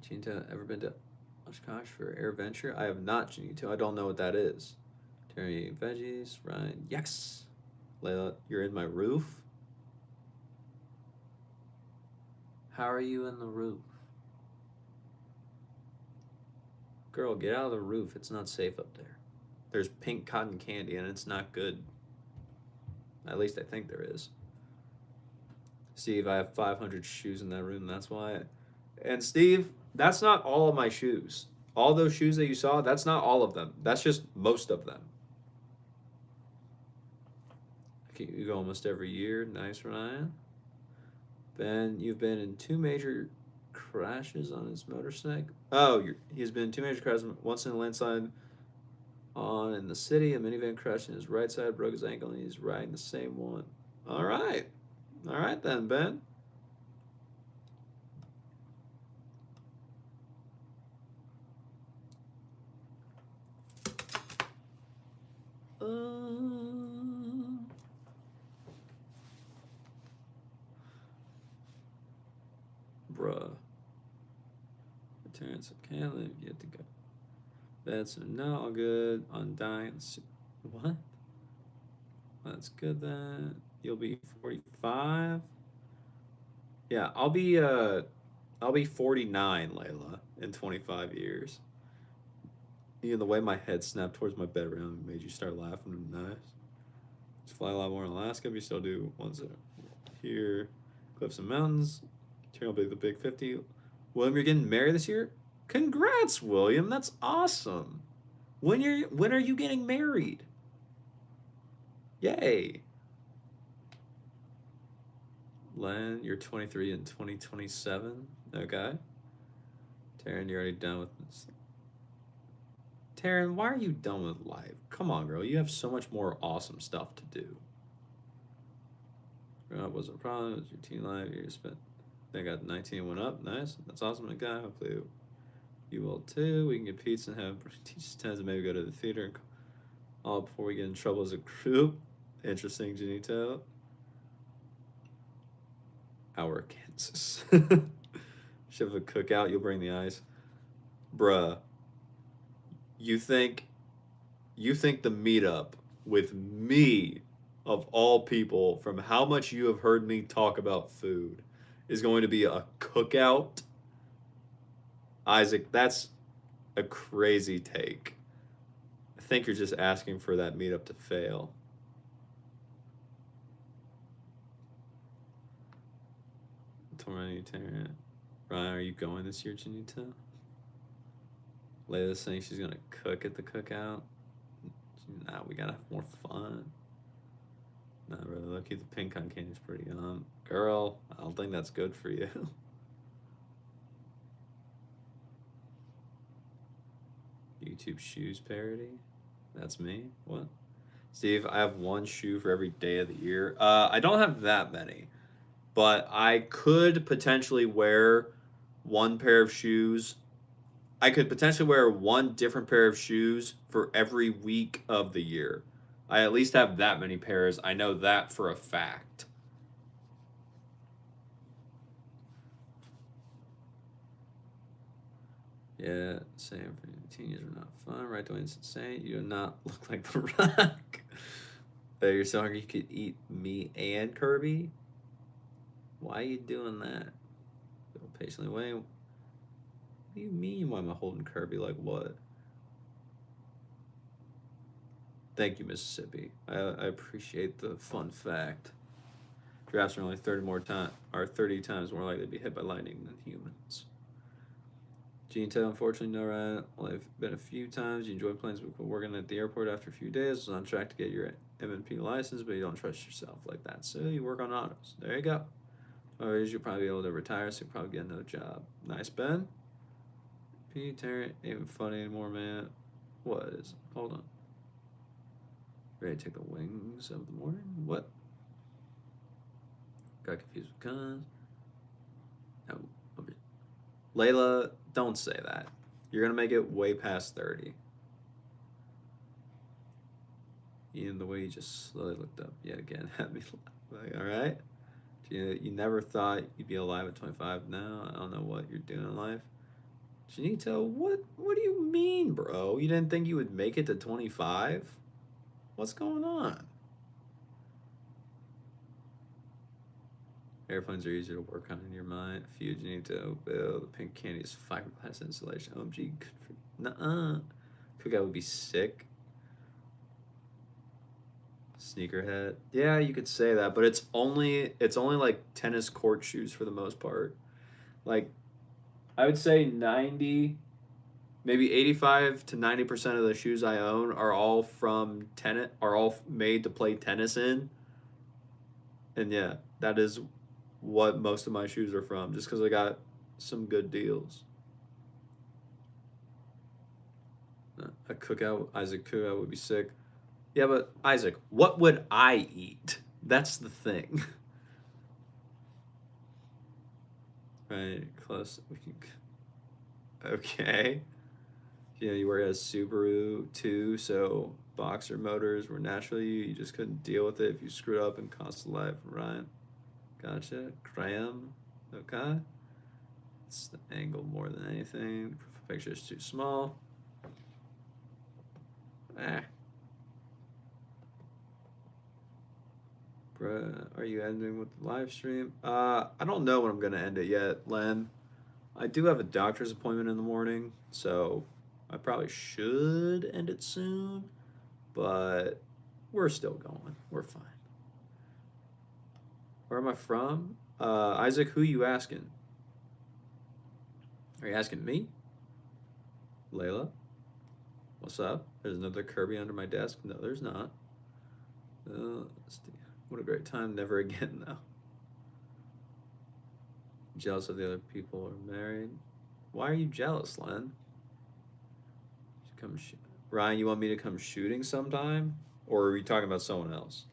Janito, ever been to Oshkosh for Air Venture? I have not, Janito. I don't know what that is. Terry, veggies, Ryan. Yes. Layla, you're in my roof? How are you in the roof? Girl, get out of the roof. It's not safe up there. There's pink cotton candy and it's not good. At least I think there is. Steve, I have 500 shoes in that room. That's why. And Steve, that's not all of my shoes. All those shoes that you saw, that's not all of them. That's just most of them. You go almost every year. Nice, Ryan. Ben, you've been in 2 major crashes on his motorcycle. Oh, he's been in 2 major crashes. Once in a landslide on in the city. A minivan crashed in his right side, broke his ankle, and he's riding the same one. All right. All right then, Ben. Bruh. Terrence O'Callaghan, you have to go. That's no, all good. Undying. What? That's good then. You'll be 45. Yeah, I'll be 49, Layla, in 25 years. Even the way my head snapped towards my bed around made you start laughing. Nice. Just fly a lot more in Alaska, but you still do ones that here. Cliffs and mountains. Turn will be the big 50. William, you're getting married this year? Congrats, William. That's awesome. When are you getting married? Yay. Len, you're 23 in 2027. Okay. Taryn, you're already done with this. Taryn, why are you done with life? Come on, girl. You have so much more awesome stuff to do. Growing up wasn't a problem. It was your teen life. You spent. I got 19 and went up. Nice. That's awesome, my guy. Hopefully you will too. We can get pizza and have teach tens and maybe go to the theater and all before we get in trouble as a group. Interesting, Janito. Our Kansas. Should have a cookout. You'll bring the ice, bruh. You think the meetup with me, of all people, from how much you have heard me talk about food, is going to be a cookout? Isaac, that's a crazy take. I think you're just asking for that meetup to fail. Ryan, are you going this year, Janita? Layla's saying she's gonna cook at the cookout. Nah, we gotta have more fun. Nah, really, lucky the pink cotton candy's pretty yum. Girl, I don't think that's good for you. YouTube shoes parody? That's me? What? Steve, I have 1 shoe for every day of the year. I don't have that many, but I could potentially wear 1 pair of shoes. I could potentially wear 1 different pair of shoes for every week of the year. I at least have that many pairs. I know that for a fact. Yeah, same for 18 years are not fun. Right, Dwayne's insane. You do not look like The Rock. You're so hungry you could eat me and Kirby? Why are you doing that? Don't patiently wait. What do you mean? Why am I holding Kirby? Like what? Thank you, Mississippi. I appreciate the fun fact. Giraffes are only 30 times more likely to be hit by lightning than humans. Gene unfortunately, no ride. Only been a few times. You enjoy planes before working at the airport after a few days. Was on track to get your M&P license, but you don't trust yourself like that. So you work on autos. There you go. Or you'll probably be able to retire, so you'll probably get another job. Nice, Ben. Peter, ain't even funny anymore, man. What is? Hold on. Ready to take the wings of the morning? What? Got confused with guns. No. Layla, don't say that. You're gonna make it way past 30. Even the way you just slowly looked up yet again had me like, all right. You never thought you'd be alive at 25. Now I don't know what you're doing in life. Janito, what do you mean, bro? You didn't think you would make it to 25? What's going on? Airplanes are easier to work on in your mind. A few Janito, Bill, the pink candy is fiberglass insulation. OMG, nuh-uh. Cookout would be sick. Sneakerhead. Yeah, you could say that, but it's only like tennis court shoes for the most part. Like I would say 90, maybe 85 to 90% of the shoes I own are all made to play tennis in. And yeah, that is what most of my shoes are from, just because I got some good deals. Isaac cookout would be sick. Yeah, but Isaac, what would I eat? That's the thing. Right, close. Okay. Yeah, you work at Subaru too, so boxer motors were naturally you just couldn't deal with it if you screwed up and cost a life, right? Gotcha. Graham. Okay. It's the angle more than anything. The picture is too small. Bruh, are you ending with the live stream? I don't know when I'm gonna end it yet, Len. I do have a doctor's appointment in the morning, so I probably should end it soon, but we're still going. We're fine. Where am I from? Isaac, who you asking? Are you asking me? Layla? What's up? There's another Kirby under my desk? No, there's not. What a great time. Never again, though. Jealous of the other people who are married. Why are you jealous, Len? Ryan, you want me to come shooting sometime? Or are we talking about someone else?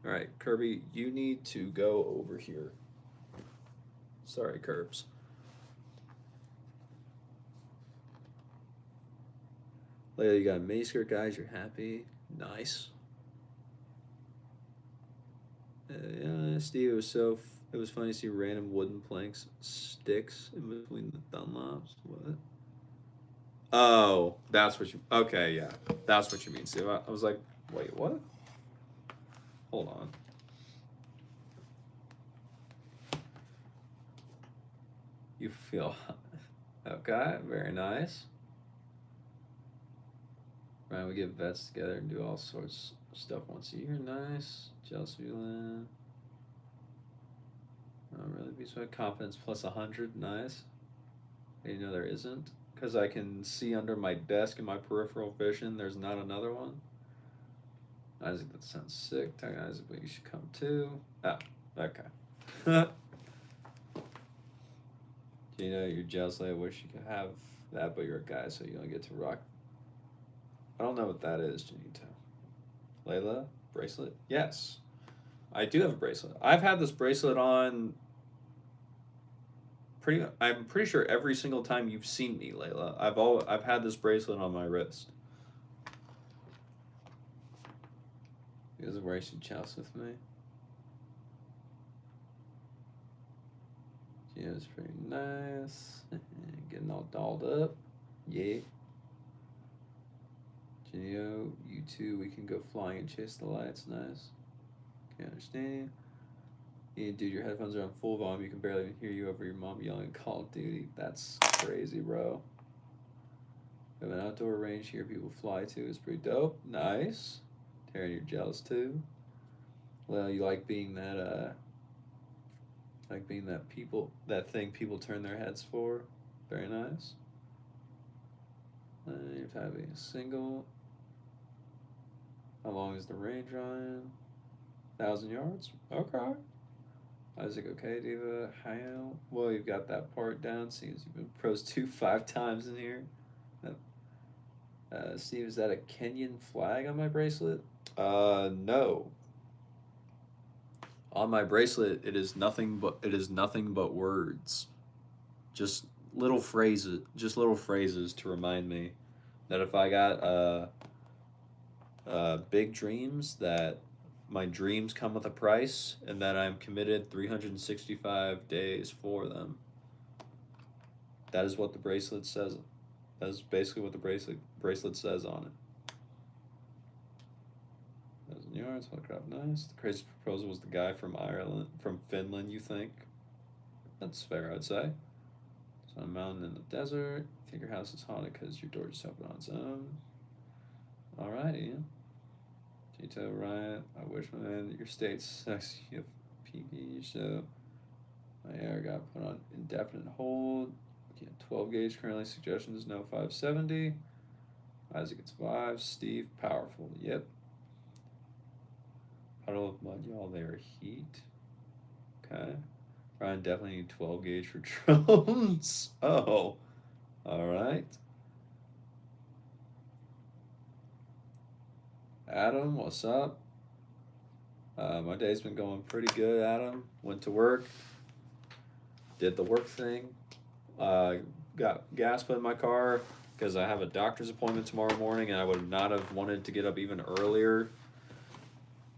All right, Kirby, you need to go over here. Sorry, Curbs. Layla, you got a miniskirt, guys. You're happy. Nice. Yeah, Steve, it was funny to see random wooden planks, sticks in between the Dunlops. What? Oh, that's what you. Okay, yeah, that's what you mean, Steve. I was like, wait, what? Hold on. You feel okay? Very nice. Right, we get vets together and do all sorts of stuff once a year. Nice. Chelsea Land. Really be sweat. Confidence plus 100. Nice. You know there isn't, because I can see under my desk in my peripheral vision. There's not another one. Isaac, that sounds sick. Tell Isaac, but you should come too. Ah, okay. You know you're jealous. I wish you could have that, but you're a guy, so you don't get to rock. I don't know what that is, Janito. Layla, bracelet? Yes, I do have a bracelet. I've had this bracelet on. I'm pretty sure every single time you've seen me, Layla, I've had this bracelet on my wrist. You guys are wearing some chouse with me. Yeah, it's pretty nice. Getting all dolled up. Yeah. Genio, you too. We can go flying and chase the lights. Nice. Can't understand you. Yeah, dude, your headphones are on full volume. You can barely even hear you over your mom yelling Call of Duty. That's crazy, bro. We have an outdoor range here people fly to. It's pretty dope. Nice. Taryn, you're jealous too. Well, you like being that thing people turn their heads for. Very nice. You're typing single. How long is the range, Ryan? 1,000 yards? Okay. Isaac, okay, Diva. How? Well, you've got that part down. Seems you've been pros 5 times in here. Steve, is that a Kenyan flag on my bracelet? No. On my bracelet, it is nothing but words. Just little phrases. Just little phrases to remind me that if I got big dreams, that my dreams come with a price, and that I'm committed 365 days for them. That is what the bracelet says. That is basically what the bracelet says on it. 1,000 yards, Holdcraft, nice. The craziest proposal was the guy from Finland, you think? That's fair, I'd say. It's on a mountain in the desert. You think your house is haunted because your door just opened on its own. Alright, Ian. Tito, Ryan, I wish your state's sexy. You have PB, so my air got put on indefinite hold. 12 gauge currently. Suggestions no 570. Isaac gets 5. Steve, powerful. Yep. Puddle of mud, y'all. There. Heat. Okay. Ryan definitely need 12 gauge for drones. Oh. All right. Adam, what's up? My day's been going pretty good, Adam. Went to work. Did the work thing. Got gas put in my car because I have a doctor's appointment tomorrow morning, and I would not have wanted to get up even earlier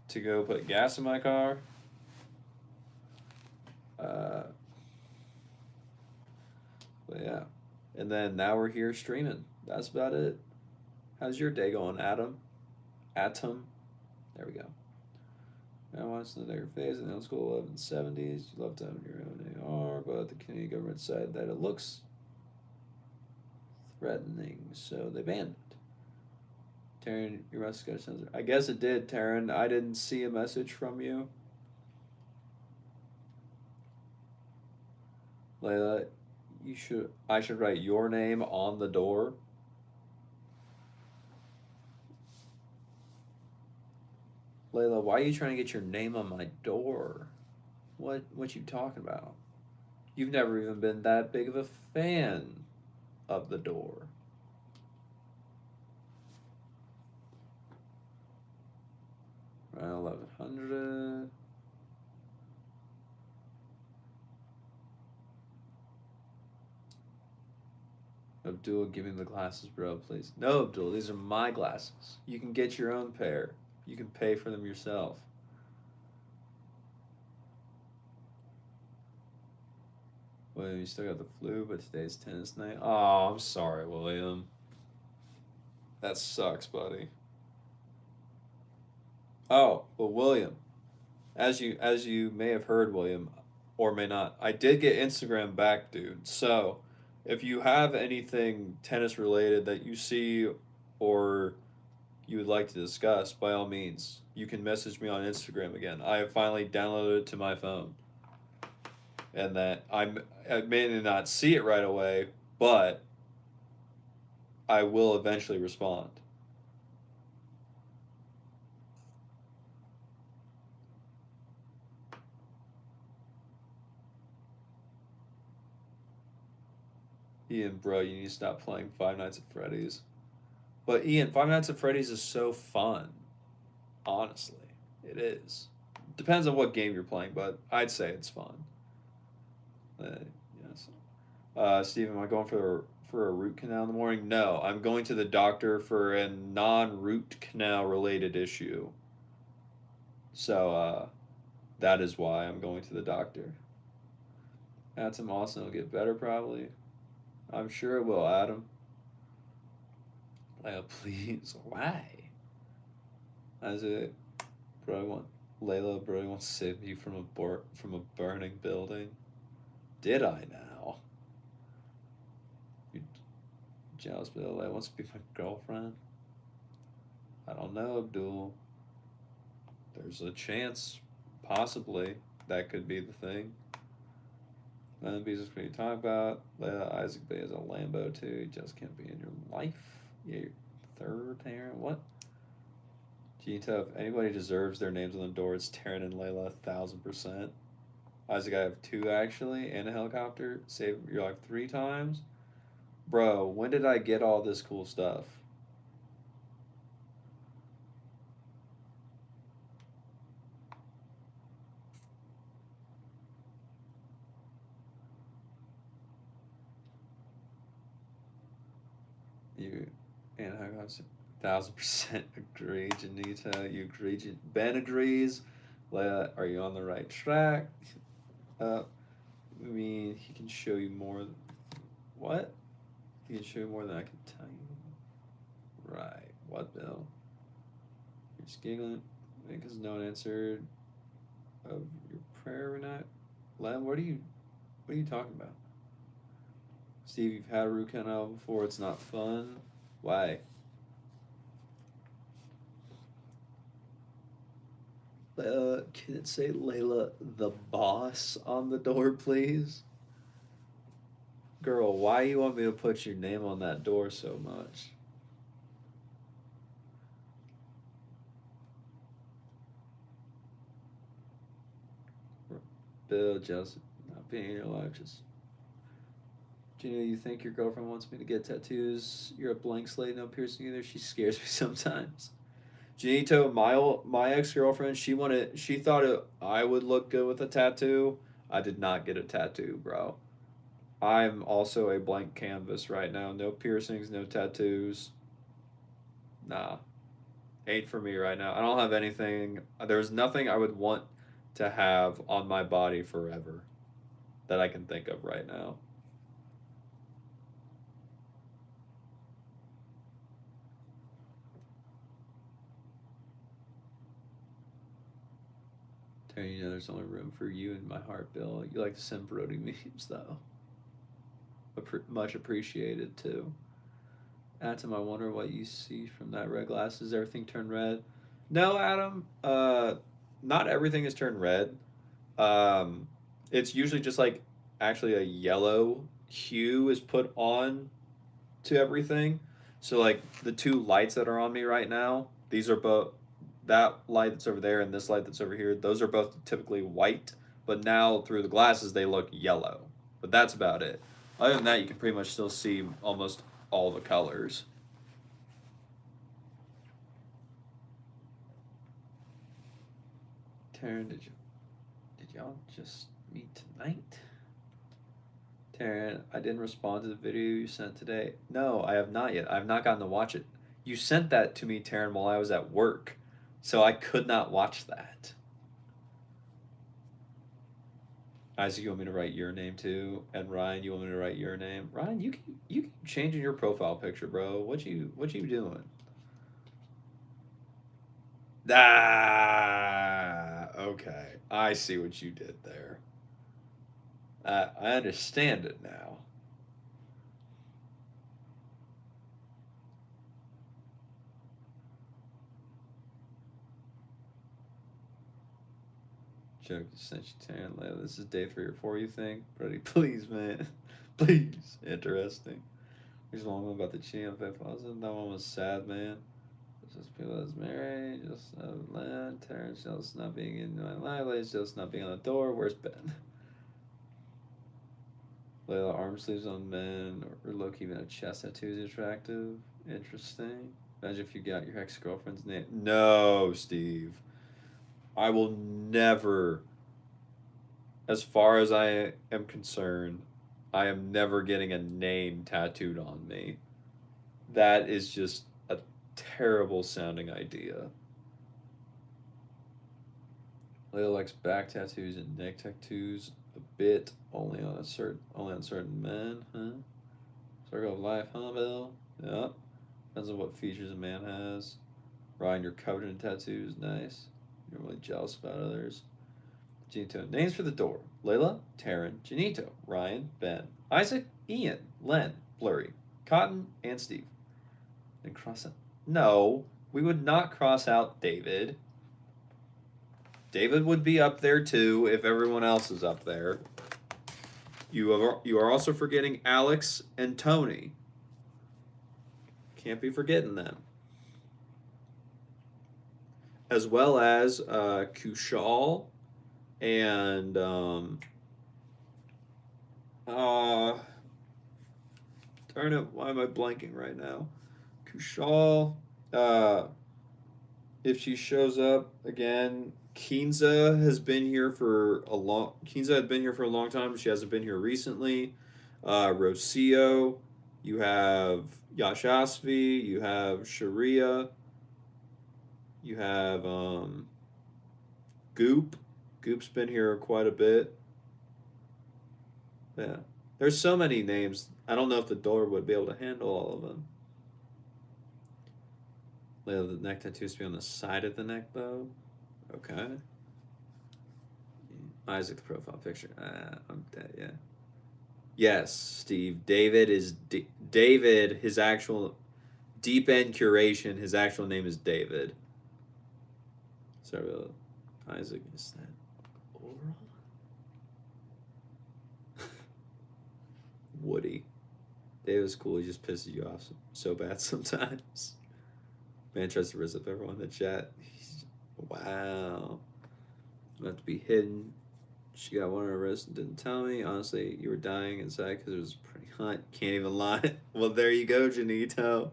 to go put gas in my car. But yeah, and then now we're here streaming. That's about it. How's your day going, Adam? Atom. There we go. I watched the Nigger phase in the old school 1170s. You love to own your own AR, but the Canadian government said that it looks threatening, so they banned it. Taryn, your message got censored. I guess it did, Taryn. I didn't see a message from you. Layla, I should write your name on the door. Layla, why are you trying to get your name on my door? What you talking about? You've never even been that big of a fan of the door. Around 1100. Abdul, give me the glasses, bro, please. No, Abdul, these are my glasses. You can get your own pair. You can pay for them yourself. William, you still got the flu, but today's tennis night. Oh, I'm sorry, William. That sucks, buddy. Oh, well, William, as you may have heard, William, or may not, I did get Instagram back, dude. So, if you have anything tennis related that you see or you would like to discuss, by all means, you can message me on Instagram again. I have finally downloaded it to my phone. And that I may not see it right away, but I will eventually respond. Ian, bro, you need to stop playing Five Nights at Freddy's. But Ian, Five Nights at Freddy's is so fun. Honestly, it is. Depends on what game you're playing, but I'd say it's fun. Yes. Steve, am I going for a root canal in the morning? No, I'm going to the doctor for a non-root canal related issue. So that is why I'm going to the doctor. Atom Austin will get better probably. I'm sure it will, Adam. Layla, please. Why? Isaac, Brody wants to save you from a burning building. Did I now? You jealous, but Layla wants to be my girlfriend. I don't know, Abdul. There's a chance, possibly, that could be the thing. None of these is what you talk about. Isaac Bay is a Lambo too. He just can't be in your life. Yeah, your third parent. What? Gita, if anybody deserves their names on the door, it's Taryn and Layla, 1,000%. Isaac, I have 2 actually, and a helicopter. Save your life 3 times. Bro, when did I get all this cool stuff? You and I got 1,000% agree, Janita. You agree. Ben agrees. Leia, are you on the right track? I mean, he can show you more. What? He can show you more than I can tell you. Right. What, Bill? You're just giggling because no one answered of your prayer or not. Lem, what are you talking about? Steve, you've had a root canal before. It's not fun. Why? Can it say Layla the boss on the door, please? Girl, why you want me to put your name on that door so much? Bill, just not being in your life, just. Gina, you think your girlfriend wants me to get tattoos? You're a blank slate, no piercing either. She scares me sometimes. Janito, my ex girlfriend, she thought I would look good with a tattoo. I did not get a tattoo, bro. I'm also a blank canvas right now. No piercings, no tattoos. Nah, ain't for me right now. I don't have anything. There's nothing I would want to have on my body forever that I can think of right now. Terry, you know there's only room for you in my heart, Bill. You like to send Brody memes, though. Much appreciated, too. Atom, I wonder what you see from that red glass. Does everything turn red? No, Adam. Not everything is turned red. Um, it's usually just like actually a yellow hue is put on to everything. So like the 2 lights that are on me right now, these are both that light that's over there and this light that's over here. Those are both typically white, but now through the glasses they look yellow. But that's about it. Other than that, you can pretty much still see almost all the colors. Taryn, did y'all just meet tonight? Taryn, I didn't respond to the video you sent today. No, I have not yet. I have not gotten to watch it. You sent that to me, Taryn, while I was at work, so I could not watch that. Isaac, you want me to write your name too? And Ryan, you want me to write your name? Ryan, you keep changing your profile picture, bro. What you doing? Ah, okay. I see what you did there. I understand it now. Joke sent you Taryn later. This is day 3 or 4, you think? Brody, please, man. Please. Interesting. Here's one about the cheating on 5,000. That one was sad, man. Just people that's married, just land, Terrence just not being in my life, just not being on the door. Where's Ben? Layla, arm sleeves on men, or look, even a chest tattoo is attractive. Interesting. Imagine if you got your ex girlfriend's name. No, Steve. I will never, as far as I am concerned, I am never getting a name tattooed on me. That is just a terrible sounding idea. Layla likes back tattoos and neck tattoos a bit, only on certain men, huh? Circle of life, huh, Bill? Yep. Depends on what features a man has. Ryan, you're covered in tattoos. Nice. You're really jealous about others. Janito. Names for the door. Layla, Taryn, Janito, Ryan, Ben, Isaac, Ian, Len, Blurry, Cotton, and Steve. And cross out. No, we would not cross out David. David would be up there too if everyone else is up there. You are also forgetting Alex and Tony. Can't be forgetting them. As well as Kushal and darn it, why am I blanking right now? Kushal, if she shows up again, Kinza has been here for a long. Kinza had been here for a long time. She hasn't been here recently. Rocio, you have Yashasvi, you have Sharia, you have Goop. Goop's been here quite a bit. Yeah, there's so many names. I don't know if the door would be able to handle all of them. The neck tattoos to be on the side of the neck, though. Okay. Isaac, the profile picture. I'm dead. Yeah. Yes, Steve. David is David. His actual deep end curation. His actual name is David. Sorry, Isaac is that Aura? Woody. David's cool. He just pisses you off so bad sometimes. Man tries to rizz up everyone in the chat. Wow. Have to be hidden. She got one on her wrist and didn't tell me. Honestly, you were dying inside because it was pretty hot. Can't even lie. Well, there you go, Janito.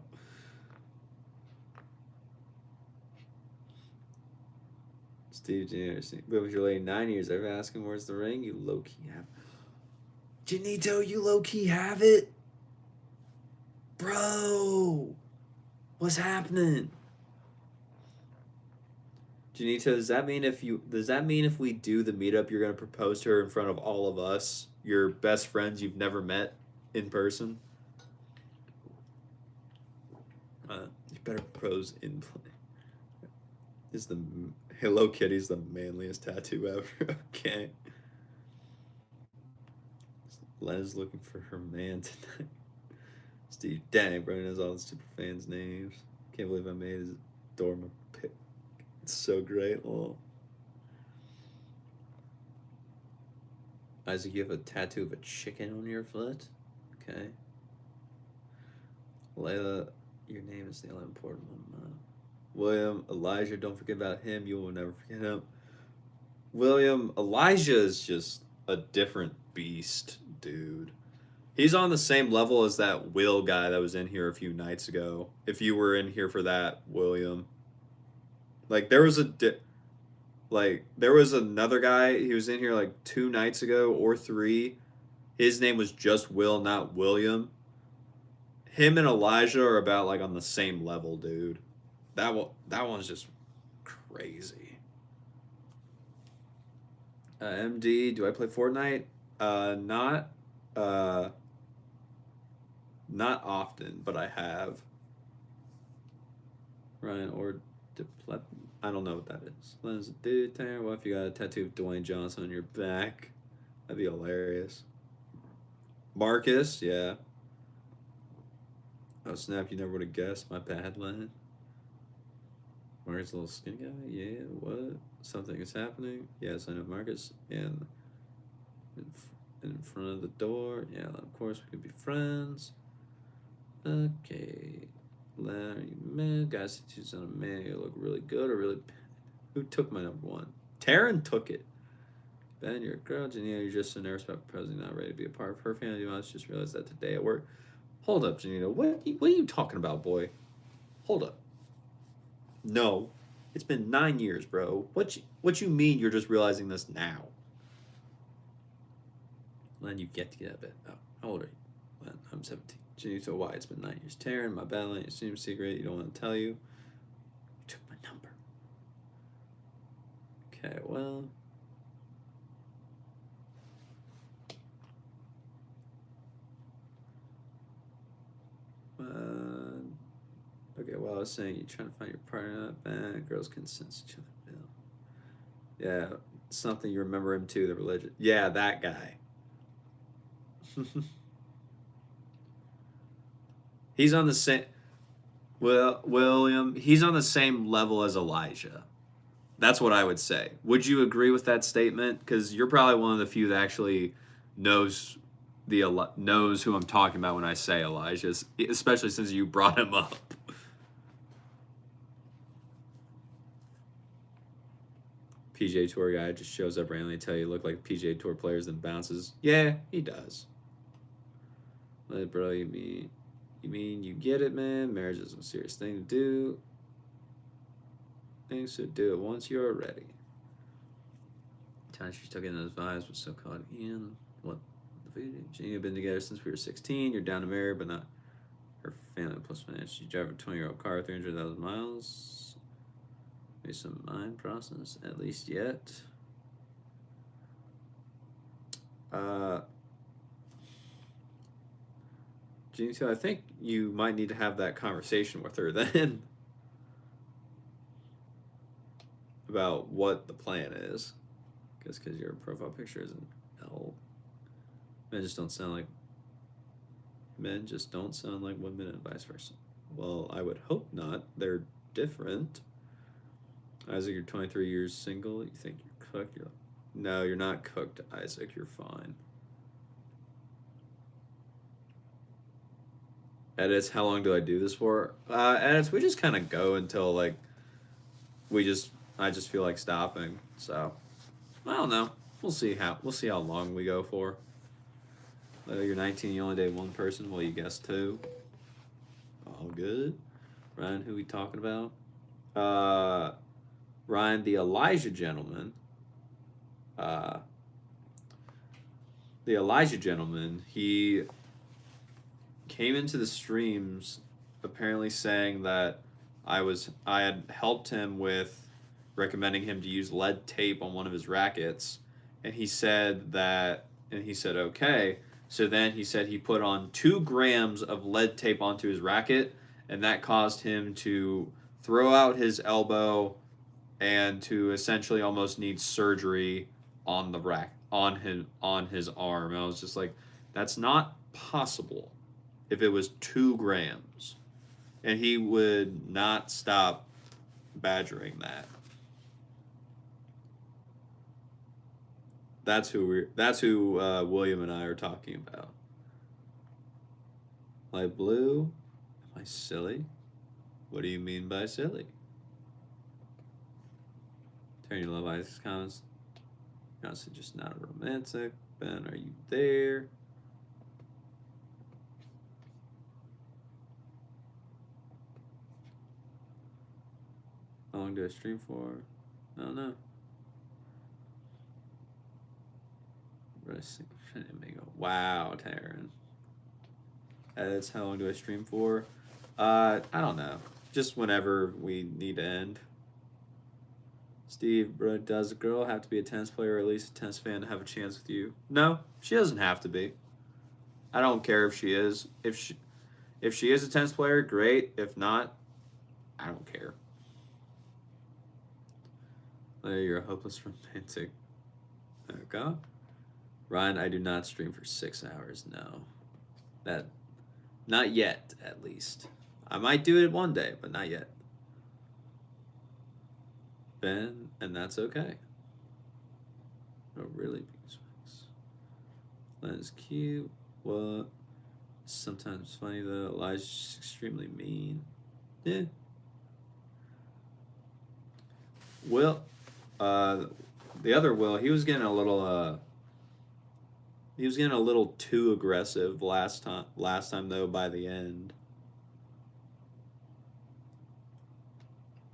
Steve Jr. But with your lady 9 years, ever ask him where's the ring? You low key have. Janito, you low key have it, bro. What's happening? Janito, does that mean if we do the meetup, you're gonna propose to her in front of all of us, your best friends you've never met in person? You better propose in play. Is the Hello Kitty's the manliest tattoo ever? Okay. Len's looking for her man tonight. Steve, dang, bro knows all the super fans' names. Can't believe I made his door my pick. It's so great. Oh. Isaac, you have a tattoo of a chicken on your foot? Okay. Layla, your name is the only important one. William, Elijah, don't forget about him. You will never forget him. William, Elijah is just a different beast, dude. He's on the same level as that Will guy that was in here a few nights ago. If you were in here for that, William. Like there was another guy. He was in here like 2 nights ago or 3. His name was just Will, not William. Him and Elijah are about like on the same level, dude. That one's just crazy. MD, do I play Fortnite? Not often, but I have. Ryan or I don't know what that is. Len's dude, Tanner, what if you got a tattoo of Dwayne Johnson on your back? That'd be hilarious. Marcus, yeah. Oh snap! You never would have guessed. My bad, Len. Marcus, little skinny guy. Yeah. What? Something is happening. Yes, I know Marcus. And in front of the door. Yeah, of course we could be friends. Okay. Larry, man, guys, choose on a man. You look really good or really. Who took my number 1? Taryn took it. Ben, you're a girl. Janina, you're just so nervous about proposing, not ready to be a part of her family. You must just realize that today at work. Hold up, Janina. What are you talking about, boy? Hold up. No, it's been 9 years, bro. What you mean you're just realizing this now? Len, you get to get a bit. Oh, how old are you? Len, I'm 17. Janito, why? It's been 9 years. Taryn, my bad, Len. You seem secret. You don't want to tell you. You took my number. Okay, well. forget what I was saying. You're trying to find your partner, not bad. Girls can sense each other. Yeah, something you remember him too, the religion. Yeah, that guy. He's on the same. Well, William, he's on the same level as Elijah. That's what I would say. Would you agree with that statement? Because you're probably one of the few that actually knows knows who I'm talking about when I say Elijah, especially since you brought him up. PGA Tour guy just shows up randomly, tell you look like PGA Tour players, then bounces. Yeah, he does. Bro, you mean you get it, man? Marriage is a serious thing to do. Things to do it once you're ready. Time she took in those vibes was so caught in what the video. Jenny had been together since we were 16. You're down to marry, but not her family plus finance. She drive a 20-year-old car, 300,000 miles. Maybe some mind process, at least yet. Jenny, I think you might need to have that conversation with her then about what the plan is. Because your profile picture is an L. Men just don't sound like women and vice versa. Well, I would hope not. They're different. Isaac, you're 23 years single. You think you're cooked? No, you're not cooked, Isaac. You're fine. Edits, how long do I do this for? Edits, we just kind of go until like I just feel like stopping. So I don't know. We'll see how long we go for. You're 19. You only date one person. Well, you guessed two. All good. Ryan, who we talking about? Ryan, the Elijah gentleman. He came into the streams apparently saying that I had helped him with recommending him to use lead tape on one of his rackets, and he said okay. So then he said he put on 2 grams of lead tape onto his racket, and that caused him to throw out his elbow and to essentially almost need surgery on the on his arm. And I was just like, that's not possible if it was 2 grams. And he would not stop badgering that. That's who William and I are talking about. Light blue? Am I silly? What do you mean by silly? Turn your love eyes comments. You're honestly just not a romantic. Ben, are you there? How long do I stream for? I don't know. Wow, Taryn. That's how long do I stream for? I don't know. Just whenever we need to end. Steve, bro, does a girl have to be a tennis player or at least a tennis fan to have a chance with you? No, she doesn't have to be. I don't care if she is. If she is a tennis player, great. If not, I don't care. You're a hopeless romantic. Oh God. Ryan, I do not stream for 6 hours. No. Not yet, at least. I might do it one day, but not yet. Ben, and that's okay. Oh, really? That is cute. What? Sometimes funny though. Elijah's extremely mean. Yeah. Will, the other Will, he was getting a little too aggressive last time though. By the end,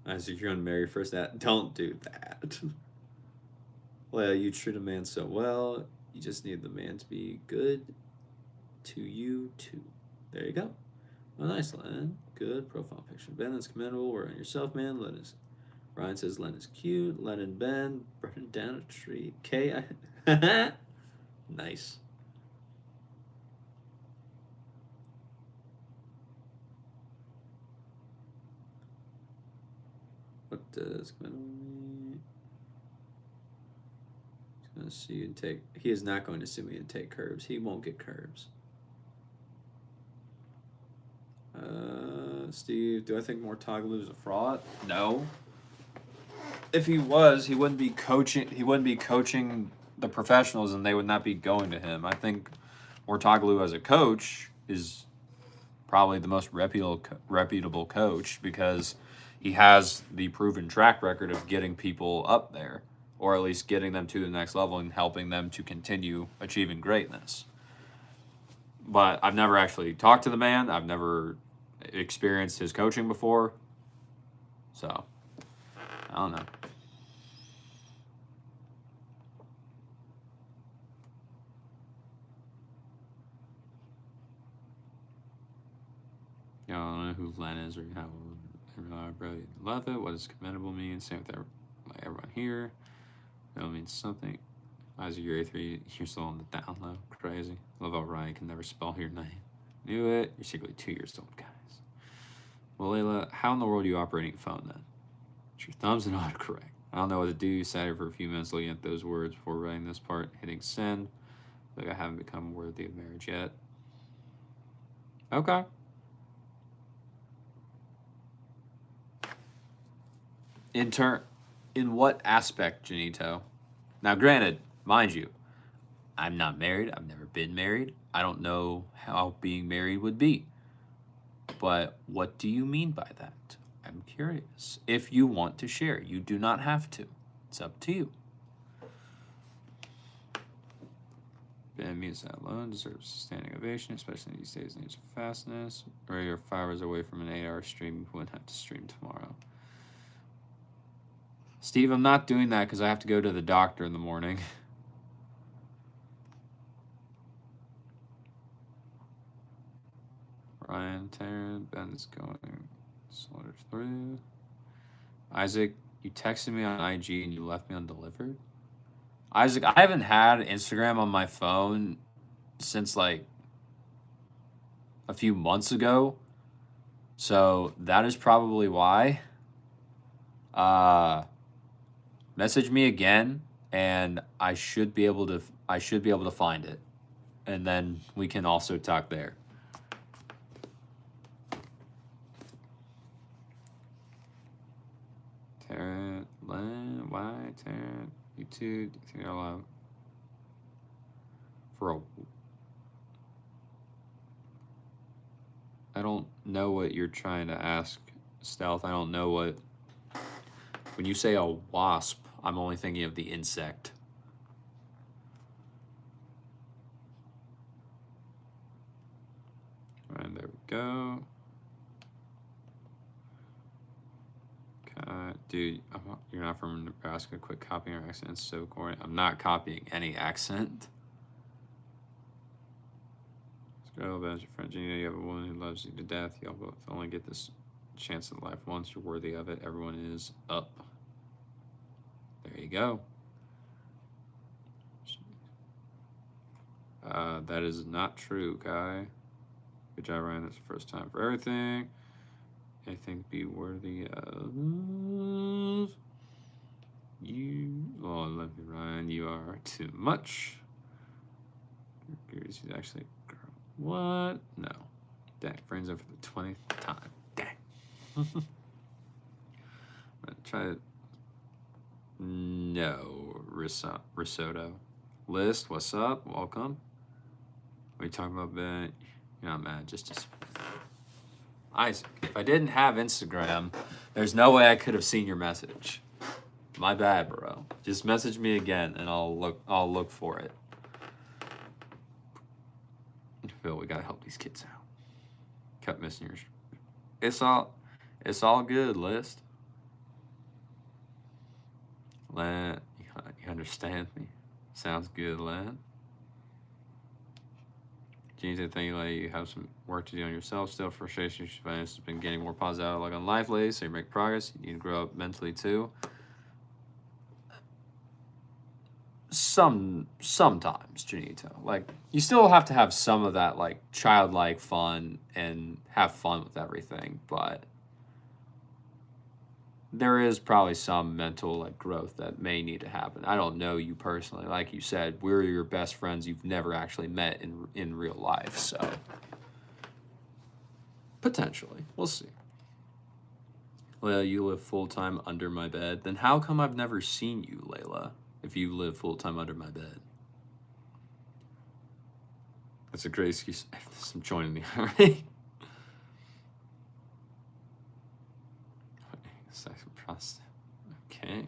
I said you're gonna marry first. That don't do that. Well, you treat a man so well. You just need the man to be good to you too. There you go. Well, nice, Len. Good profile picture. Ben, that's commendable. Work on yourself, man. Ryan says Len is cute. Len and Ben burning down a tree. Nice. Does he's going to sue you and take. He is not going to sue me and take curbs. He won't get curbs. Steve, do I think Mortoglu is a fraud? No. If he was, he wouldn't be coaching. He wouldn't be coaching the professionals, and they would not be going to him. I think Mortoglu as a coach is probably the most reputable coach because he has the proven track record of getting people up there, or at least getting them to the next level and helping them to continue achieving greatness. But I've never actually talked to the man. I've never experienced his coaching before. So, I don't know. I don't know who Len is or how I really love it. What does commendable mean? Same with everyone here. It means something. Isaac, you're A3. You're still on the down low. Crazy. Love how Ryan can never spell your name. Knew it. You're secretly 2 years old, guys. Well, Layla, how in the world are you operating a phone then? It's your thumbs and autocorrect. I don't know what to do. Sat here for a few minutes looking at those words before writing this part. Hitting send. Like I haven't become worthy of marriage yet. Okay. In what aspect, Janito? Now, granted, mind you, I'm not married. I've never been married. I don't know how being married would be. But what do you mean by that? I'm curious. If you want to share, you do not have to. It's up to you. Ben means that alone deserves standing ovation, especially these days in the age of fastness. Or you're 5 hours away from an 8-hour stream. You wouldn't have to stream tomorrow. Steve, I'm not doing that because I have to go to the doctor in the morning. Ryan, Taryn, Ben's going soldier through. Isaac, you texted me on IG and you left me undelivered. Isaac, I haven't had Instagram on my phone since like a few months ago. So that is probably why. Message me again and I should be able to find it. And then we can also talk there. Tarrant, Len, why, Tarrant, YouTube, hello. I don't know what you're trying to ask, Stealth. I don't know what. When you say a wasp, I'm only thinking of the insect. And there we go. Dude, you're not from Nebraska. Quit copying our accent. It's so corny. I'm not copying any accent. Let's go about your friend Gina. You have a woman who loves you to death. Y'all both only get this chance at life once. You're worthy of it. Everyone is up. There you go. That is not true, Kai. Good job, Ryan. That's the first time for everything. Anything to be worthy of you. Oh, I love you, Ryan. You are too much. He's actually a girl. What? No. Dang, friends over the 20th time. Dang. I'm gonna try it. No, risotto. List, what's up? Welcome. What are you talking about, Ben? You're not mad, just Isaac, if I didn't have Instagram, there's no way I could have seen your message. My bad, bro. Just message me again and I'll look for it. Phil, we gotta help these kids out. Kept missing yours. It's all good, List. Len, you understand me? Sounds good, Len. James, I think like you have some work to do on yourself still. Frustration has been getting more positive outlook on life lately, so you make progress. You need to grow up mentally too. Sometimes, Janito. Like, you still have to have some of that, like, childlike fun and have fun with everything, but there is probably some mental like growth that may need to happen. I don't know you personally. Like you said, we're your best friends you've never actually met in real life, so potentially. We'll see. Layla, you live full-time under my bed. Then how come I've never seen you, Layla, if you live full-time under my bed? That's a great excuse. I'm joining the army. Sex process. Okay.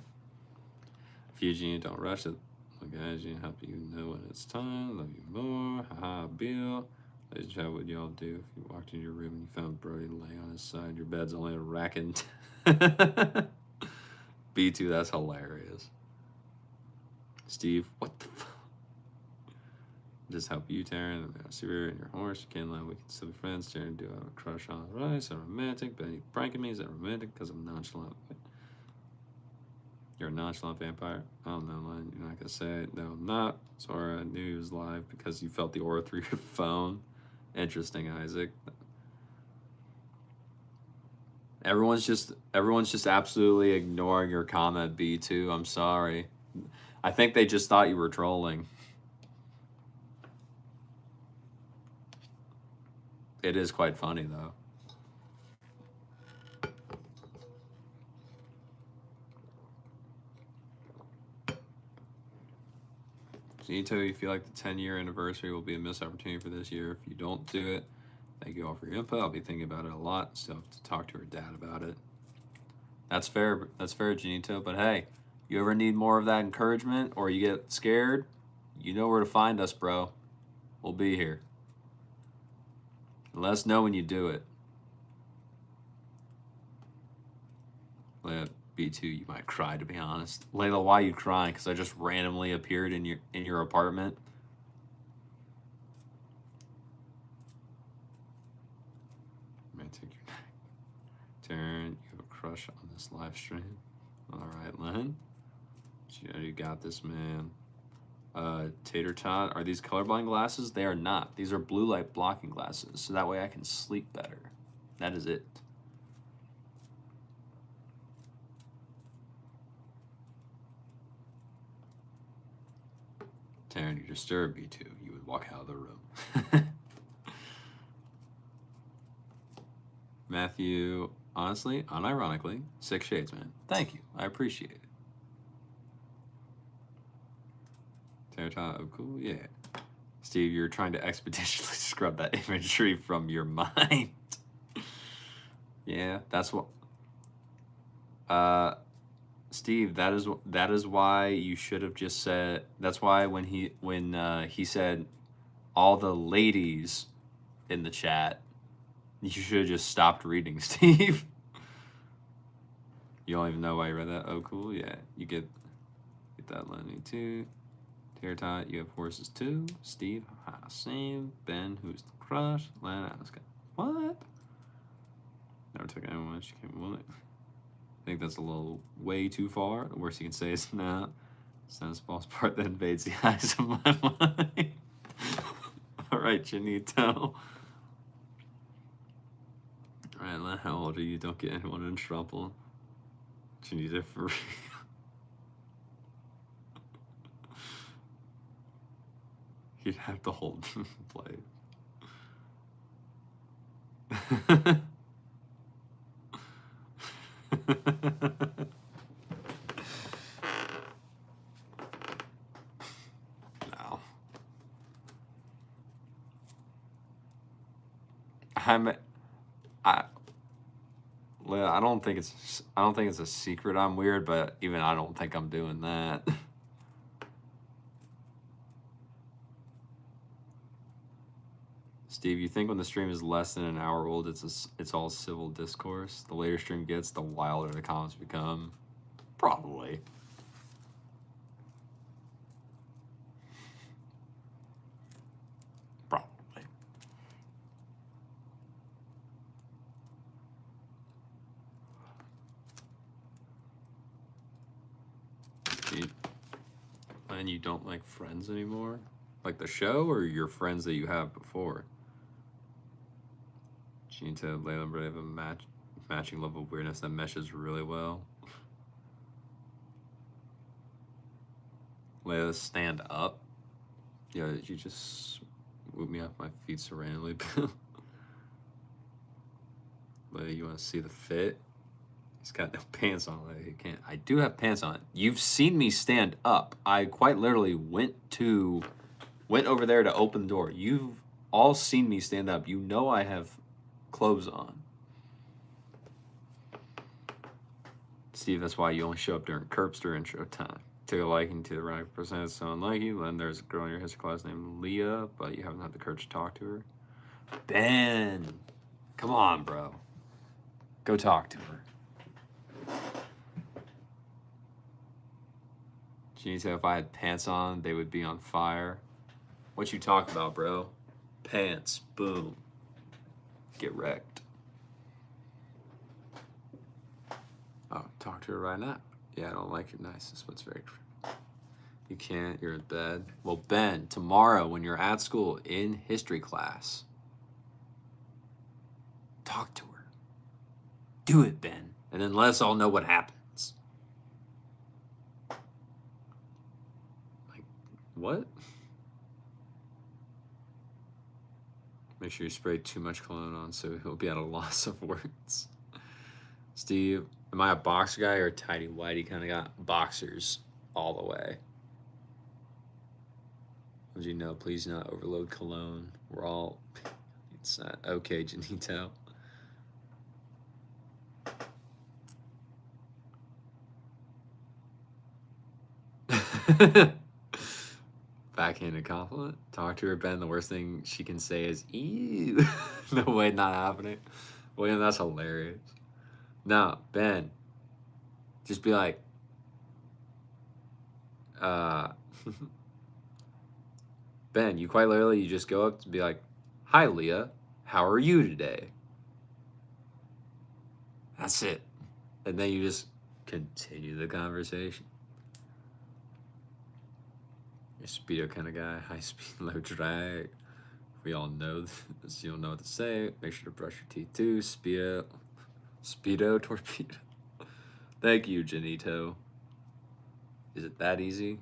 Eugene, don't rush it. Look, guys, you help you know when it's time. Love you more. Haha, Bill. Ladies and gentlemen, what would y'all do if you walked into your room and you found Brody laying on his side? Your bed's only a rack and B2, that's hilarious. Steve, what the fuck? Just help you, Taryn. I'm Severe and your horse. You can't lie. We can still be friends. Taryn, do I have a crush on Rice? I'm romantic. Benny pranking me. Is that romantic? Because I'm nonchalant. You're a nonchalant vampire? I don't know, man. You're not going to say it. No, I'm not. Sorry, I knew he was live because you felt the aura through your phone. Interesting, Isaac. Everyone's just absolutely ignoring your comment, B2. I'm sorry. I think they just thought you were trolling. It is quite funny, though. Janito, you feel like the 10-year anniversary will be a missed opportunity for this year. If you don't do it, thank you all for your input. I'll be thinking about it a lot. Still have to talk to her dad about it. That's fair. That's fair, Janito. But hey, you ever need more of that encouragement or you get scared, you know where to find us, bro. We'll be here. Let us know when you do it. Layla, B2, you might cry, to be honest. Layla, why are you crying? Because I just randomly appeared in your apartment. Romantic. Taryn, you have a crush on this live stream. All right, Len. You got this, man. Tater Tot, are these colorblind glasses? They are not. These are blue light blocking glasses, so that way I can sleep better. That is it. Taryn, you disturb me too. You would walk out of the room. Matthew, honestly, unironically, 6 shades, man. Thank you. I appreciate it. Tarot, oh, cool, yeah. Steve, you're trying to expeditiously scrub that imagery from your mind. Yeah, that's what. Steve, that is why you should have just said. That's why when he said all the ladies in the chat, you should have just stopped reading, Steve. You don't even know why you read that. Oh, cool, yeah. You get that, Lenny too. Tot, you have horses too. Steve, same. Ben, who's the crush? Len, what? Never took anyone. She came with it. I think that's a little way too far. The worst you can say is nah. It's not a false part that invades the eyes of my mind. All right, Janito. All right, Len, how old are you? Don't get anyone in trouble. Janito, for real. You'd have to hold play. No. I don't think it's a secret I'm weird, but even I don't think I'm doing that. Steve, you think when the stream is less than an hour old, it's all civil discourse? The later stream gets, the wilder the comments become. Probably. Probably. And you don't like Friends anymore? Like the show or your friends that you have before? Gene to Layla and Brody have a matching level of weirdness that meshes really well. Layla, stand up. Yeah, did you just move me off my feet so randomly, Bill? Layla, you want to see the fit? He's got no pants on. Layla, he can't. I do have pants on. You've seen me stand up. I quite literally went over there to open the door. You've all seen me stand up. You know I have clothes on. Steve, that's why you only show up during Curbster intro time. Take a liking to the right person that's so unlike you. Then there's a girl in your history class named Leah, but you haven't had the courage to talk to her. Ben! Come on, bro. Go talk to her. She said if I had pants on, they would be on fire. What you talk about, bro? Pants. Boom. Get wrecked. Oh, talk to her right now. Yeah, I don't like your niceness, but it's very true. You can't, you're in bed. Well, Ben, tomorrow when you're at school in history class, talk to her. Do it, Ben. And then let us all know what happens. Like, what? Make sure you spray too much cologne on so he'll be at a loss of words. Steve, am I a boxer guy or a tidy whitey kind of guy? Boxers all the way. As you know, please not overload cologne. We're all... It's not okay, Janito. Backhanded compliment. Talk to her, Ben. The worst thing she can say is, ew. No way, not happening. William, that's hilarious. No, Ben. Just be like, Ben, you quite literally, you just go up and be like, hi, Leah. How are you today? That's it. And then you just continue the conversation. You're a speedo kind of guy, high speed, low drag. We all know this. You don't know what to say. Make sure to brush your teeth too. Speedo torpedo. Thank you, Janito. Is it that easy?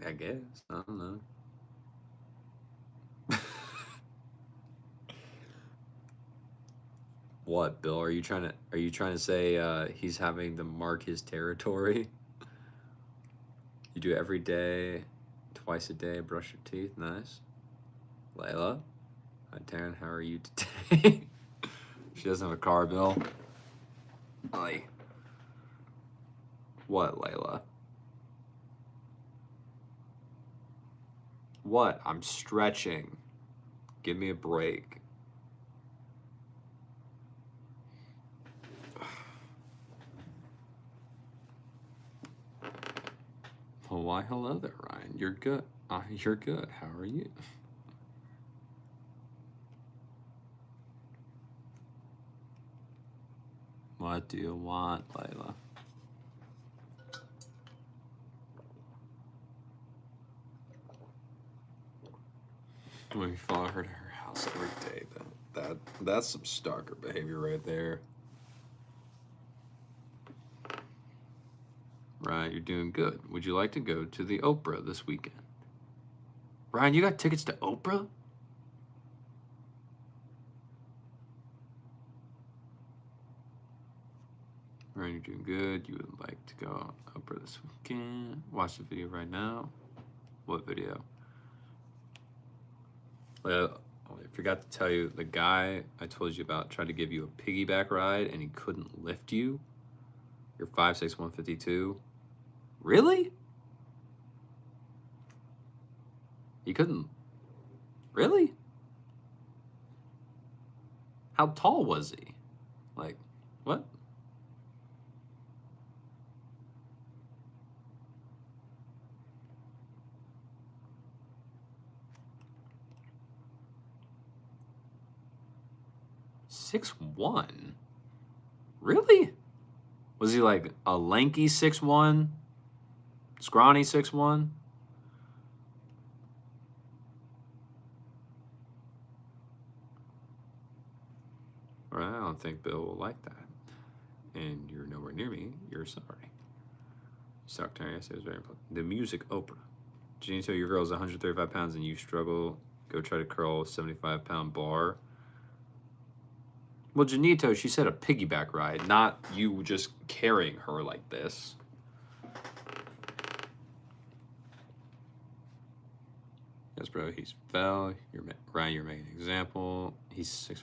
I guess. I don't know. What, Bill? Are you trying to say he's having to mark his territory? You do it every day, twice a day, brush your teeth. Nice. Layla? Hi, Taryn. How are you today? She doesn't have a car, Bill. Like, what, Layla? What? I'm stretching. Give me a break. Well, why hello there, Ryan. You're good. You're good. How are you? What do you want, Layla? When you follow her to her house every day, that's some stalker behavior right there. Ryan, you're doing good. Would you like to go to the Oprah this weekend? Ryan, you got tickets to Oprah? Ryan, you're doing good. You would like to go Oprah this weekend. Watch the video right now. What video? I forgot to tell you, the guy I told you about tried to give you a piggyback ride and he couldn't lift you. You're 5'6", 152. Really? He couldn't. Really? How tall was he? Like, what? Six one? Really? Was he like a lanky 6'1", scrawny 6'1"? Right, I don't think Bill will like that. And you're nowhere near me, you're sorry. Suck, Terry. Yes, it was very important. The music Oprah. Janito, your girl's 135 pounds and you struggle. Go try to curl a 75-pound bar. Well, Janito, she said a piggyback ride, not you just carrying her like this. Yes, bro, he's fell. Ryan, you're making an example. He's 6'1".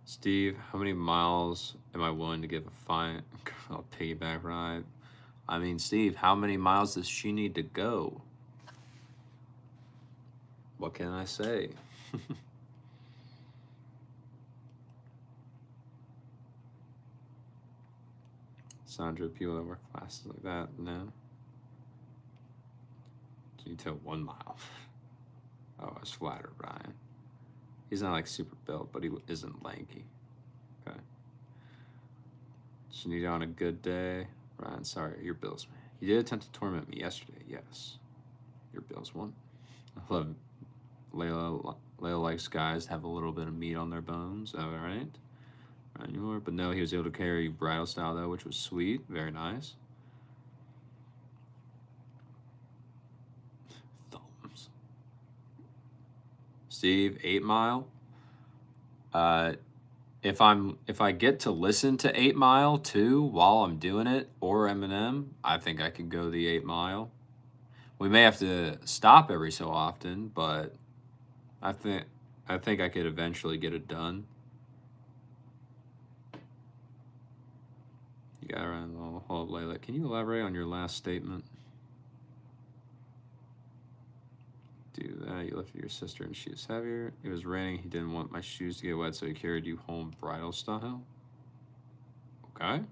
Steve, how many miles am I willing to give a piggyback ride? I mean, Steve, how many miles does she need to go? What can I say? Sandra, people that wear glasses like that, no. You took 1 mile. Oh, I was flattered, Ryan. He's not like super built, but he isn't lanky. Okay. Shanita on a good day. Ryan, sorry, your Bills, man. You did attempt to torment me yesterday, yes. Your Bills won. I love Layla. Layla likes guys to have a little bit of meat on their bones. All right. Ryan, but no, he was able to carry bridal style, though, which was sweet. Very nice. Steve, 8 Mile. If I get to listen to 8 Mile too while I'm doing it, or Eminem, I think I could go the 8 Mile. We may have to stop every so often, but I think I could eventually get it done. You got around the whole Layla. Can you elaborate on your last statement? Do that. You lifted your sister and she was heavier. It was raining. He didn't want my shoes to get wet, so he carried you home bridal style. Okay.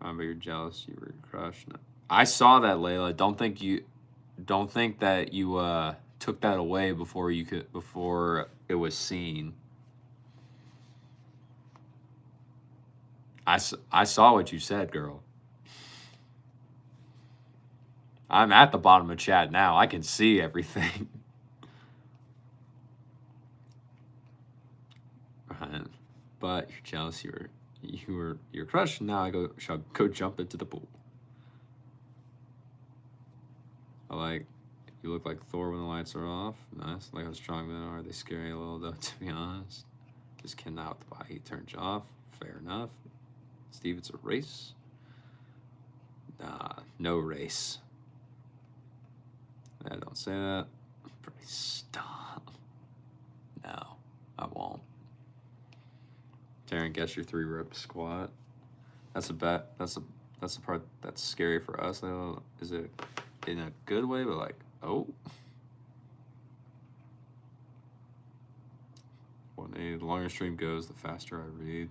But you're jealous. You were your crush. No. I saw that, Layla. Don't think that you took that away before it was seen. I saw what you said, girl. I'm at the bottom of chat now. I can see everything. But you're jealous. You were your crush. Now shall go jump into the pool. You look like Thor when the lights are off. Nice. Like how strong men are. They scare you a little though, to be honest. Just cannot why he turned you off. Fair enough. Steve, it's a race. Nah, no race. I don't say that. Stop. No, I won't. Taryn, guess your 3 rep squat. That's a bet. That's the part that's scary for us. Is it in a good way, but like, oh. 180. The longer stream goes, the faster I read.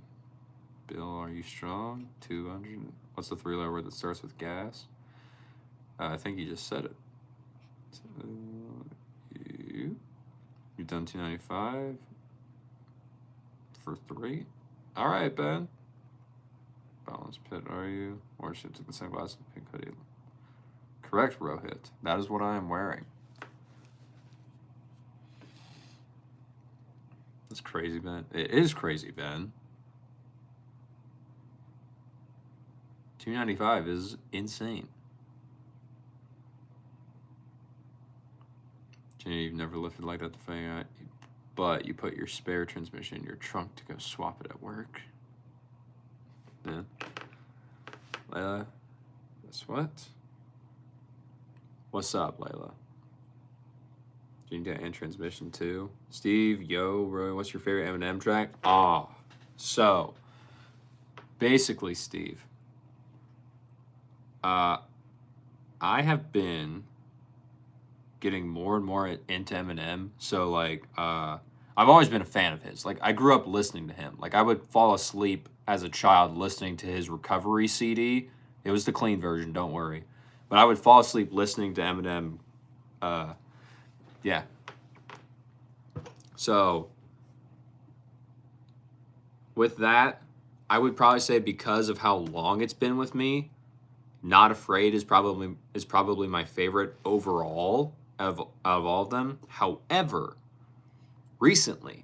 Bill, are you strong? 200. What's the 3-letter word that starts with gas? I think you just said it. You've done 295 for 3. All right, Ben. Balance pit, are you? Orange shirt to the sunglasses, pink hoodie. Correct, Rohit. That is what I am wearing. That's crazy, Ben. It is crazy, Ben. 295 is insane. Jenny, you've never lifted like that to figure out, but you put your spare transmission in your trunk to go swap it at work. Yeah. Layla, guess what? What's up, Layla? Jenny got and transmission too. Steve, yo, Roy, what's your favorite Eminem track? So basically, Steve, I have been getting more and more into Eminem. So like, I've always been a fan of his. Like, I grew up listening to him. Like, I would fall asleep as a child listening to his Recovery CD. It was the clean version, don't worry. But I would fall asleep listening to Eminem. Yeah. So with that, I would probably say because of how long it's been with me, Not Afraid is probably my favorite overall of all of them. However, recently,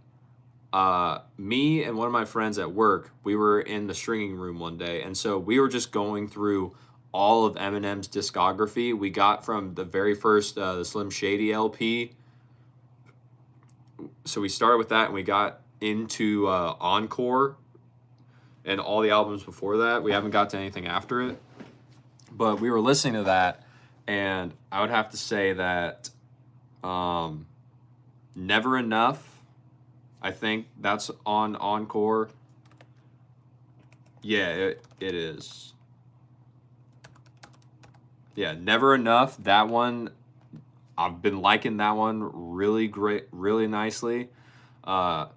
me and one of my friends at work, we were in the stringing room one day, and so we were just going through all of Eminem's discography. We got from the very first the Slim Shady LP. So we started with that, and we got into Encore and all the albums before that. We haven't got to anything after it, but we were listening to that, and I would have to say that Never Enough, I think that's on Encore. Yeah, it is. Yeah, Never Enough, that one, I've been liking that one really great, really nicely. I'm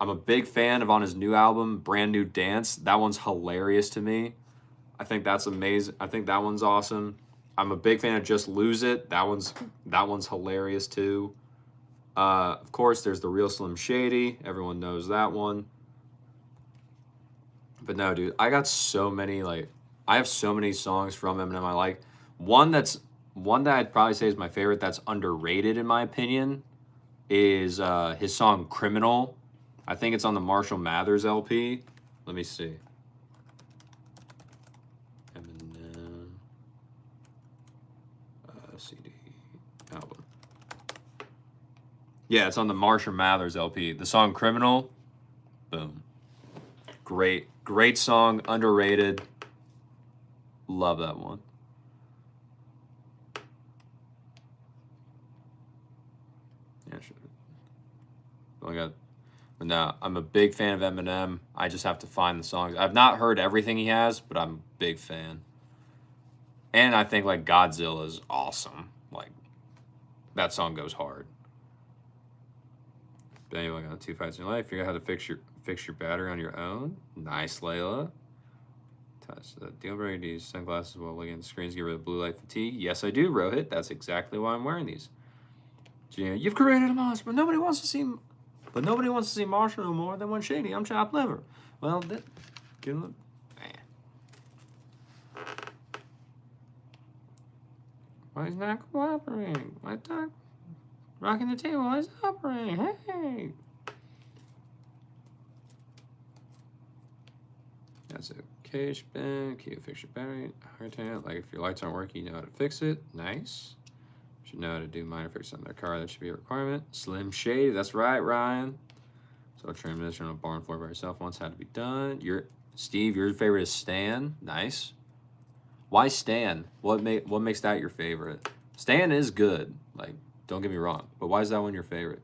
a big fan of on his new album, Brand New Dance. That one's hilarious to me. I think that's amazing. I think that one's awesome. I'm a big fan of Just Lose It. That one's hilarious too. Of course, there's the Real Slim Shady. Everyone knows that one. But no, dude, I have so many songs from Eminem I like. One that I'd probably say is my favorite that's underrated in my opinion is his song Criminal. I think it's on the Marshall Mathers LP. Let me see. Eminem CD album. Yeah, it's on the Marshall Mathers LP. The song Criminal, boom. Great song, underrated. Love that one. Yeah, sure. But no, I'm a big fan of Eminem. I just have to find the songs. I've not heard everything he has, but I'm a big fan. And I think like Godzilla is awesome. Like that song goes hard. But anyway, got 2 fights in your life. Figure out how to fix your battery on your own. Nice, Layla. Touch the deal breaker. Do you use sunglasses while looking at the screens to get rid of blue light fatigue? Yes, I do, Rohit. That's exactly why I'm wearing these. Gina, you've created a monster, but nobody wants to see Marshall no more than when Shady. I'm chopped liver. Well, give him why is not cooperating? Why not rocking the table? Why is it operating? Hey. That's a cache bin. Can you fix your battery? Hard time. Like if your lights aren't working, you know how to fix it. Nice. Should know how to do minor fixes on their car. That should be a requirement. Slim Shady. That's right, Ryan. So transmission on a barn floor by yourself once had to be done. Steve, your favorite is Stan. Nice. Why Stan? What makes that your favorite? Stan is good. Like, don't get me wrong. But why is that one your favorite?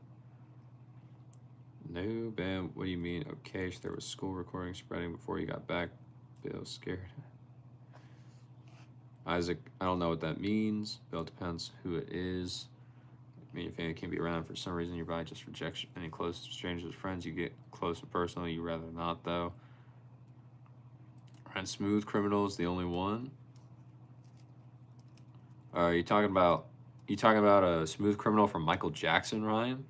No, Bam. What do you mean? Okay, there was school recording spreading before you got back. Bill scared. Isaac, I don't know what that means. Bill depends who it is. I mean, if it can't be around for some reason, your body just rejects any close strangers or friends. You get close and personal. You rather not, though. And Smooth Criminal is the only one. Are you talking about a Smooth Criminal from Michael Jackson, Ryan?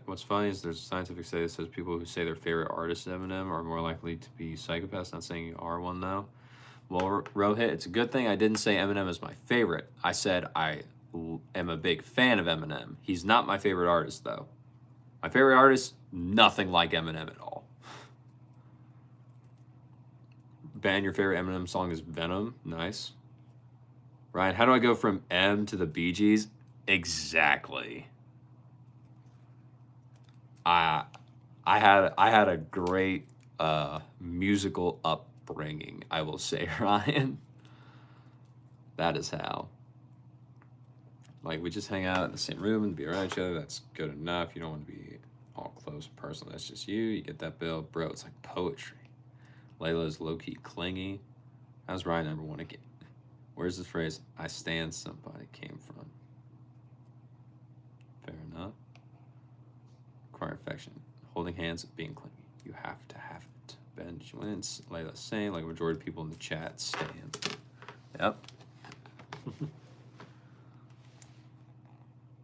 What's funny is there's a scientific study that says people who say their favorite artist is Eminem are more likely to be psychopaths. Not saying you are one, though. Well, Rohit, it's a good thing I didn't say Eminem is my favorite. I said I am a big fan of Eminem. He's not my favorite artist, though. My favorite artist, nothing like Eminem at all. Ben, your favorite Eminem song is Venom. Nice. Ryan, how do I go from M to the Bee Gees? Exactly. I had a great musical upbringing, I will say, Ryan. That is how. Like, we just hang out in the same room and be around each other. That's good enough. You don't want to be all close and personal. That's just you. You get that bill. Bro, it's like poetry. Layla's low-key clingy. How's Ryan number one again? Where's this phrase, I stand somebody, came from? Fair enough. Require affection. Holding hands, being clingy. You have to have it. Ben, did you win? Layla's saying, like a majority of people in the chat, stand. Yep.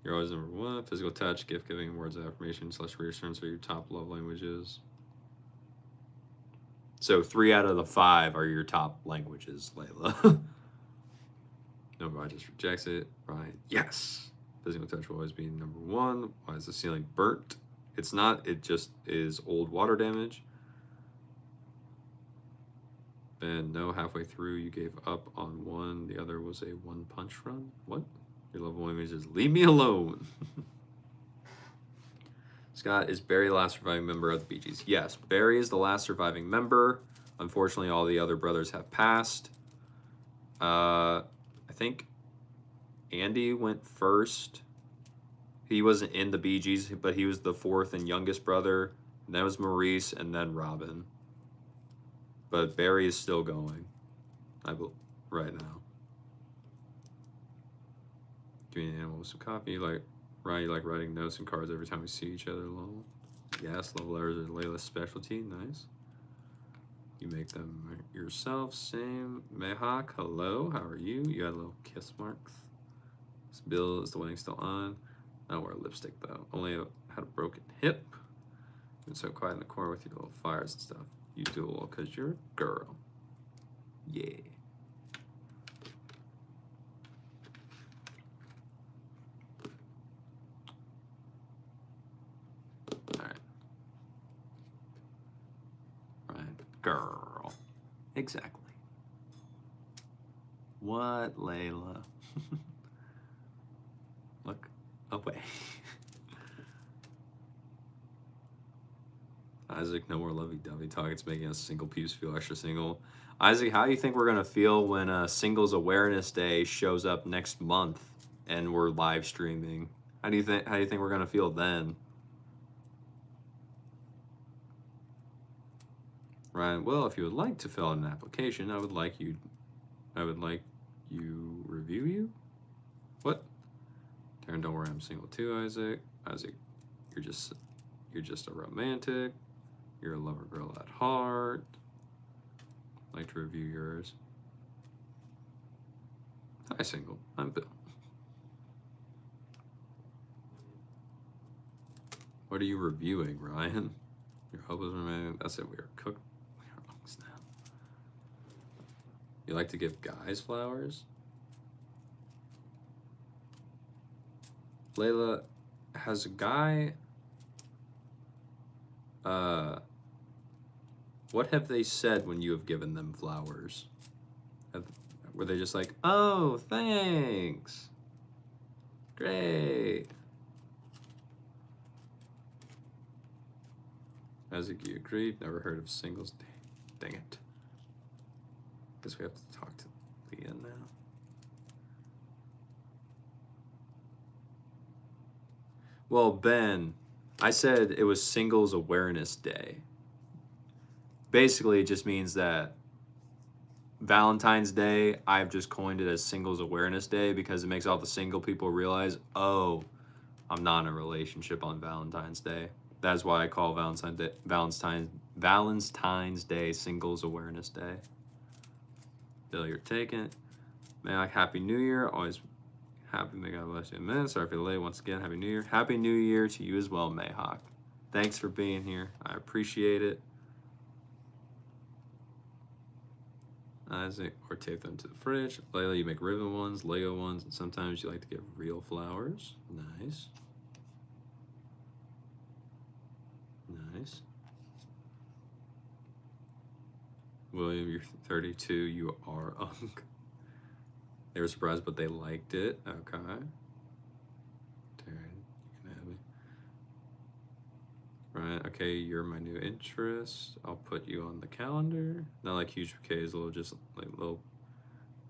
You're always number one. Physical touch, gift giving, words of affirmation, / reassurance are your top love languages. So 3 out of the 5 are your top languages, Layla. Nobody just rejects it. Ryan, yes. Physical touch will always be number one. Why is the ceiling burnt? It's not. It just is old water damage. And no, halfway through you gave up on one. The other was a one punch run. What? Your level 1 image is leave me alone. Scott, is Barry the last surviving member of the Bee Gees? Yes, Barry is the last surviving member. Unfortunately, all the other brothers have passed. I think Andy went first. He wasn't in the Bee Gees, but he was the fourth and youngest brother. And then was Maurice, and then Robin. But Barry is still going, right now. Give me an animal with some coffee. Ryan, you like writing notes and cards every time we see each other, lol. Yes, love letters are Layla's specialty. Nice. You make them yourself. Same. Mehak, hello. How are you? You had little kiss marks. This Bill, is the wedding still on? I don't wear lipstick though. Only had a broken hip. Been so quiet in the corner with your little fires and stuff. You do it all because you're a girl. Yeah. Alright. Right. Girl. Exactly. What, Layla? Look away. Isaac, no more lovey-dovey talk. It's making us single peeps feel extra single. Isaac, how do you think we're gonna feel when Singles Awareness Day shows up next month and we're live streaming? How do you think we're gonna feel then? Ryan, well, if you would like to fill out an application, I would like you review you. What? Taryn, don't worry, I'm single too, Isaac. Isaac, you're just a romantic. You're a lover girl at heart. I'd like to review yours. Hi, single. I'm Bill. What are you reviewing, Ryan? Your hopeless romantic. That's it. We are cooked. We are lungs now. You like to give guys flowers? Layla, has a guy. What have they said when you have given them flowers? Were they just like, oh, thanks. Great. Isaac, you agreed. Never heard of Singles Day. Dang it. Guess we have to talk to Leah now. Well, Ben, I said it was Singles Awareness Day. Basically, it just means that Valentine's Day, I've just coined it as Singles Awareness Day because it makes all the single people realize, oh, I'm not in a relationship on Valentine's Day. That's why I call Valentine's Day Singles Awareness Day. Bill, you're taken. Man, like Happy New Year. Always happy. May God bless you. Amen. Sorry for the late. Once again, Happy New Year. Happy New Year to you as well, Mayhawk. Thanks for being here. I appreciate it. Isaac, or tape them to the fridge. Layla, you make ribbon ones, Lego ones, and sometimes you like to give real flowers. Nice. Nice. William, you're 32. You are unk. They were surprised, but they liked it. Okay. Taryn, you can have me. Right. Okay, you're my new interest. I'll put you on the calendar. Not like huge bouquets, little, just like little.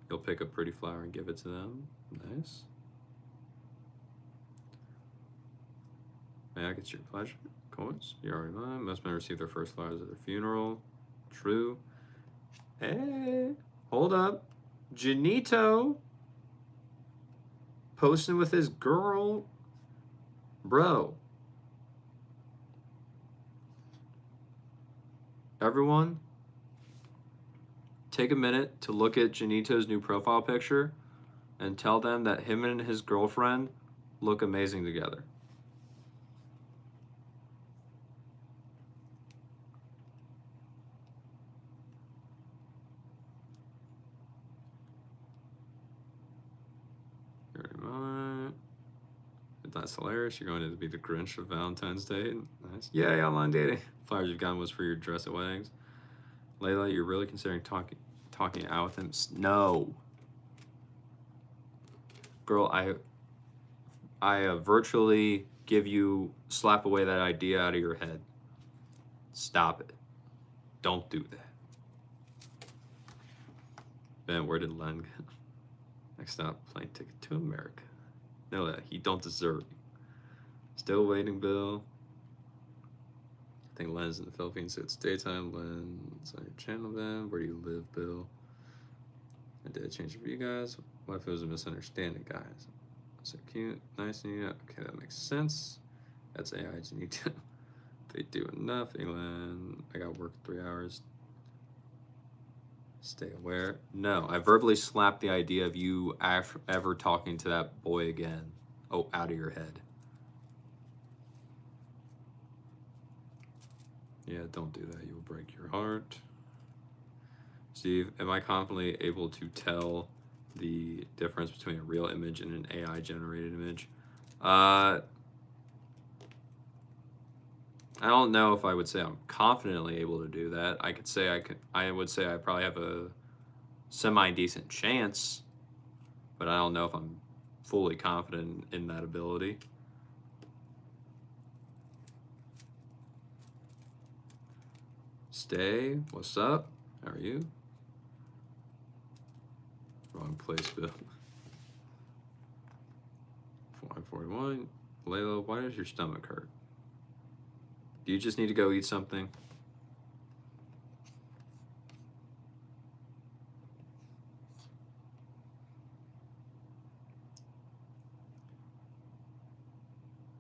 You'll pick a pretty flower and give it to them. Nice. May I get your pleasure? Of course. You're already mine. Most men receive their first flowers at their funeral. True. Hey, hold up. Janito posting with his girl. Bro. Everyone, take a minute to look at Janito's new profile picture and tell them that him and his girlfriend look amazing together. Very much. That's hilarious. You're going to be the Grinch of Valentine's Day. Nice. Yay, online dating. Flowers you've gotten was for your dress at weddings. Layla, you're really considering talking out with him? No. Girl, I virtually slap away that idea out of your head. Stop it. Don't do that. Ben, where did Len go? Next stop, plane ticket to America. No, he don't deserve you. Still waiting, Bill. I think Len's in the Philippines, so it's daytime. Len's on your channel, Ben. Where do you live, Bill? I did change it for you guys. What if it was a misunderstanding, guys? So cute, nice, and okay, that makes sense. That's AI. You need to. They do enough. England, I got work 3 hours. Stay aware. No, I verbally slapped the idea of you ever talking to that boy again. Oh, out of your head. Yeah, don't do that. You will break your heart. Steve, am I confidently able to tell the difference between a real image and an AI generated image? I don't know if I would say I'm confidently able to do that. I could say I would say I probably have a semi-decent chance, but I don't know if I'm fully confident in that ability. Stay, what's up? How are you? Wrong place, Bill. 541. Layla, why does your stomach hurt? Do you just need to go eat something?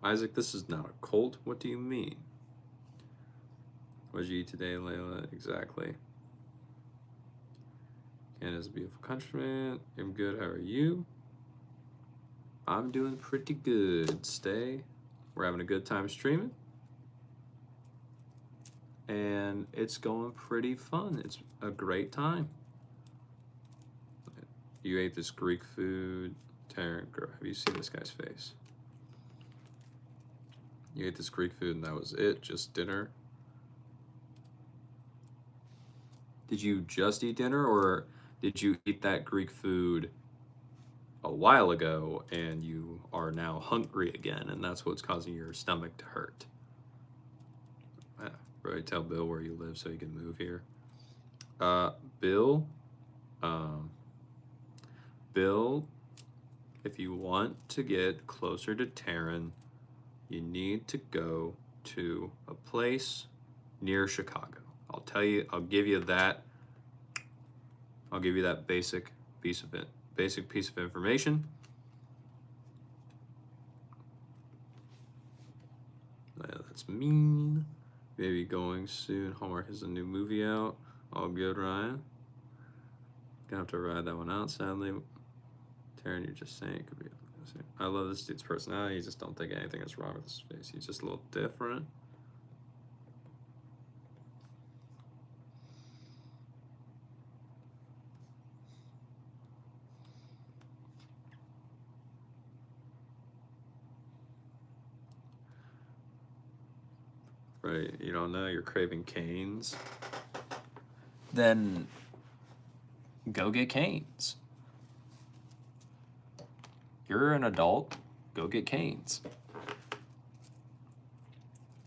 Isaac, this is not a cult. What do you mean? What did you eat today, Layla? Exactly. Canada's a beautiful country, man. I'm good. How are you? I'm doing pretty good. Stay. We're having a good time streaming. And it's going pretty fun. It's a great time. You ate this Greek food. Taryn, girl, have you seen this guy's face? You ate this Greek food and that was it? Just dinner? Did you just eat dinner or did you eat that Greek food a while ago and you are now hungry again and that's what's causing your stomach to hurt? Yeah, Brody, tell Bill where you live so he can move here. Bill, Bill, if you want to get closer to Taryn, you need to go to a place near Chicago. I'll tell you, I'll give you that basic piece of information. That's mean. Maybe going soon. Hallmark has a new movie out. All good, Ryan. Gonna have to ride that one out, sadly. Taryn, you're just saying it could be. I love this dude's personality. You just don't think anything is wrong with his face. He's just a little different. Right, you don't know you're craving Cane's? Then go get Cane's. You're an adult, go get Cane's.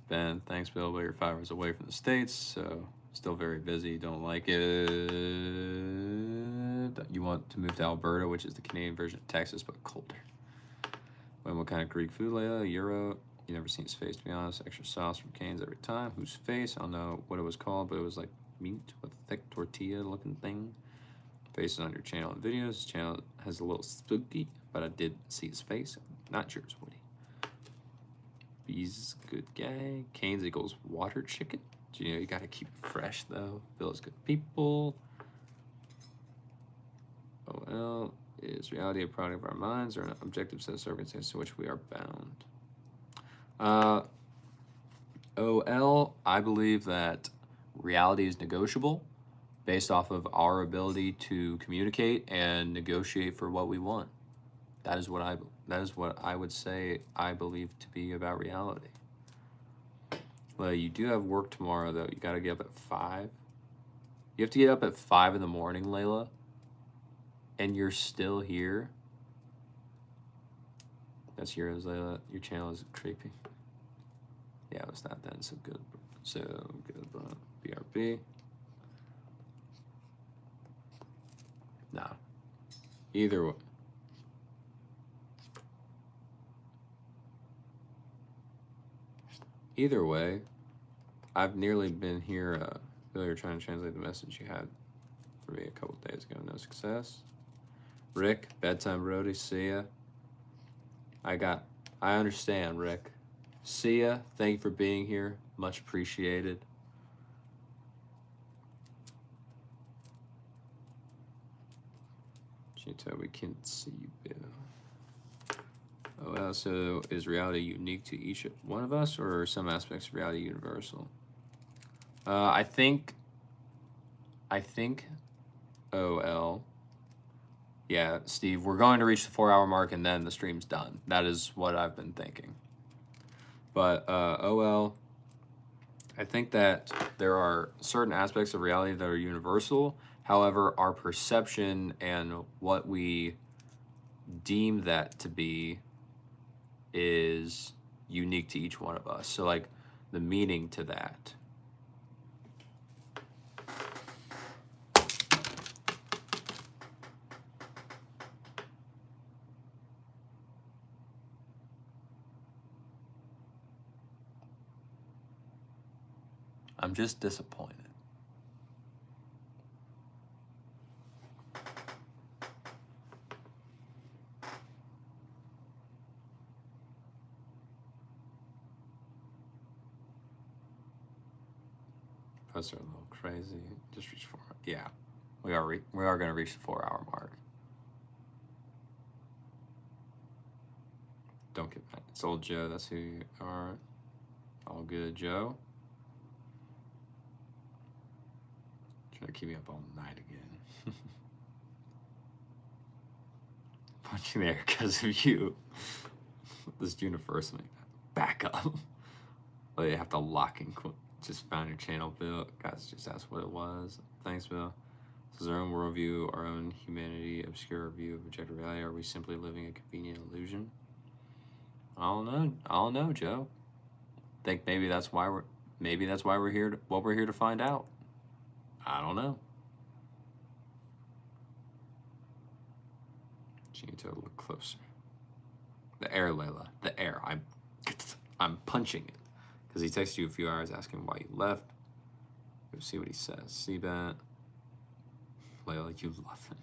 Ben, thanks, Bill, but you're 5 hours away from the States, so still very busy, don't like it. You want to move to Alberta, which is the Canadian version of Texas, but colder. When what kind of Greek food, Leia? Euro? You never seen his face, to be honest. Extra sauce from Cane's every time. Whose face? I don't know what it was called, but it was like meat with a thick tortilla-looking thing. Faces on your channel and videos. His channel has a little spooky, but I did see his face. Not yours, Woody. He's a good guy. Cane's equals water chicken. Do you know you gotta keep it fresh, though? Bill's good people. OL is reality a product of our minds or an objective set of circumstances to which we are bound? OL, I believe that reality is negotiable based off of our ability to communicate and negotiate for what we want. That is what I would say I believe to be about reality. Well, you do have work tomorrow though. You got to get up at 5. You have to get up at 5 in the morning, Layla. And you're still here. That's yours, Layla. Your channel is creepy. Yeah, it was not then. So good. So good. BRB. Nah. Either way. Either way, I've nearly been here. Earlier trying to translate the message you had for me a couple days ago. No success. Rick, bedtime Brody. See ya. I understand, Rick. See ya. Thank you for being here. Much appreciated. Shinto, we can't see you, Bill. Oh, well, so is reality unique to each one of us, or are some aspects of reality universal? I think, OL. Yeah, Steve, we're going to reach the 4-hour mark and then the stream's done. That is what I've been thinking. But OL, I think that there are certain aspects of reality that are universal. However, our perception and what we deem that to be is unique to each one of us. So, like, the meaning to that. I'm just disappointed. Those are a little crazy. Just reach 4. Yeah, we are going to reach the 4-hour mark. Don't get mad. It's old Joe. That's who you are. All good, Joe. Trying to keep me up all night again. Punching the air because of you. This universe, back up. Well, you have to lock in. Just found your channel, Bill. Guys, just asked what it was. Thanks, Bill. This is our own worldview, our own humanity, obscure view of objective reality. Are we simply living a convenient illusion? I don't know, Joe. Think maybe that's why we're here. What we're here to find out. I don't know. You need to look closer. The air, Layla. The air. I'm punching it. Because he texted you a few hours asking why you left. Go see what he says. See that? Layla, you love him.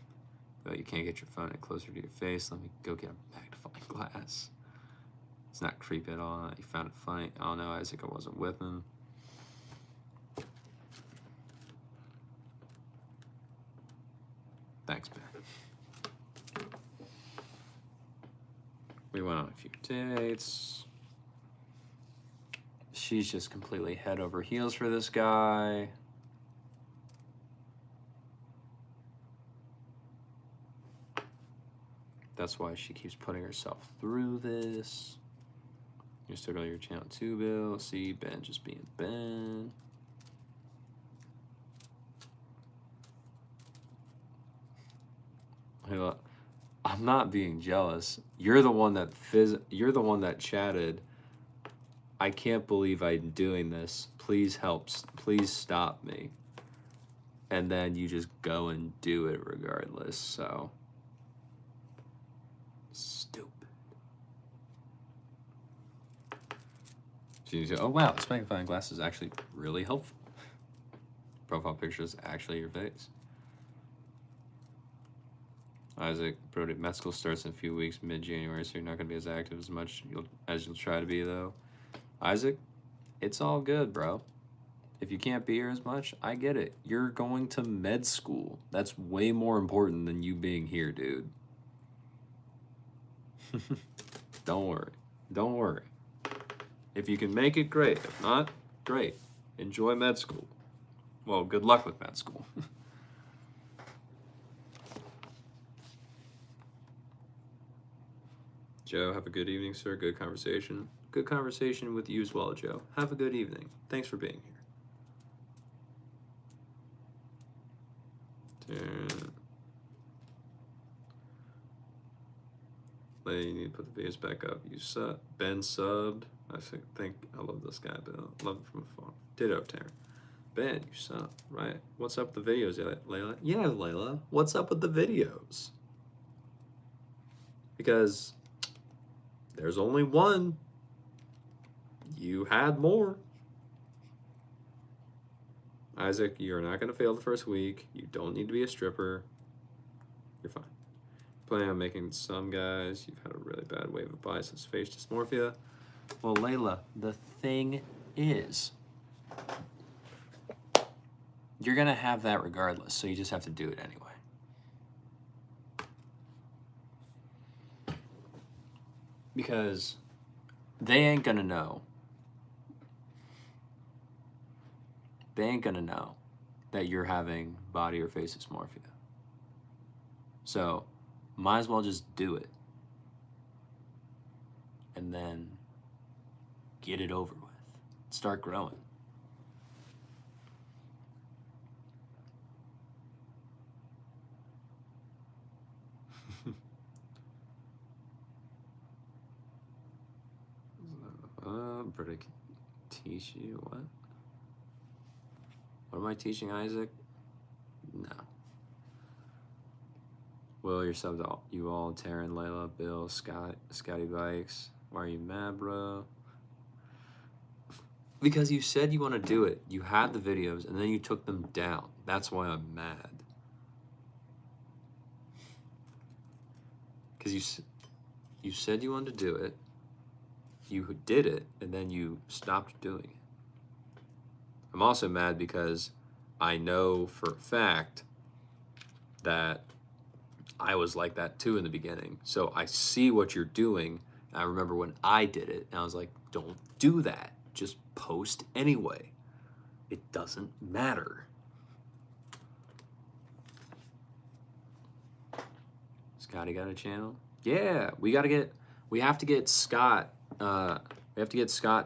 But you can't get your phone any closer to your face. Let me go get a magnifying glass. It's not creepy at all. You found it funny. Oh no, Isaac, I wasn't with him. Thanks, Ben. We went on a few dates. She's just completely head over heels for this guy. That's why she keeps putting herself through this. You still go to your channel too, Bill. See, Ben just being Ben. Hey, look, I'm not being jealous. You're the one that chatted. I can't believe I'm doing this. Please help. Please stop me. And then you just go and do it regardless. So stupid. Oh wow, this magnifying glass is actually really helpful. Profile picture is actually your face. Isaac, Brody, med school starts in a few weeks, mid-January, so you're not going to be as active as much as you'll try to be, though. Isaac, it's all good, bro. If you can't be here as much, I get it. You're going to med school. That's way more important than you being here, dude. Don't worry. Don't worry. If you can make it, great. If not, great. Enjoy med school. Well, good luck with med school. Joe, have a good evening, sir. Good conversation. Good conversation with you as well, Joe. Have a good evening. Thanks for being here. You need to put the videos back up. You sub. Ben subbed. I love this guy, Bill. Love it from afar. Ditto, Taryn. Ben, you subbed, right? What's up with the videos, Layla? Yeah, Layla. What's up with the videos? Because there's only one. You had more. Isaac, you're not going to fail the first week. You don't need to be a stripper. You're fine. Planning on making some guys. You've had a really bad wave of biceps face dysmorphia. Well, Layla, the thing is, you're going to have that regardless, so you just have to do it anyway. Because they ain't going to know. They ain't going to know that you're having body or face dysmorphia. So, might as well just do it. And then get it over with. Start growing. Brody teach you what? What am I teaching, Isaac? No. Will, you're subbed to you all, Taryn, Layla, Bill, Scott, Scotty Bikes. Why are you mad, bro? Because you said you want to do it. You had the videos, and then you took them down. That's why I'm mad. Because you said you wanted to do it. You did it, and then you stopped doing it. I'm also mad because I know for a fact that I was like that too in the beginning. So I see what you're doing. I remember when I did it, and I was like, don't do that. Just post anyway. It doesn't matter. Scotty got a channel? Yeah, we have to get Scott,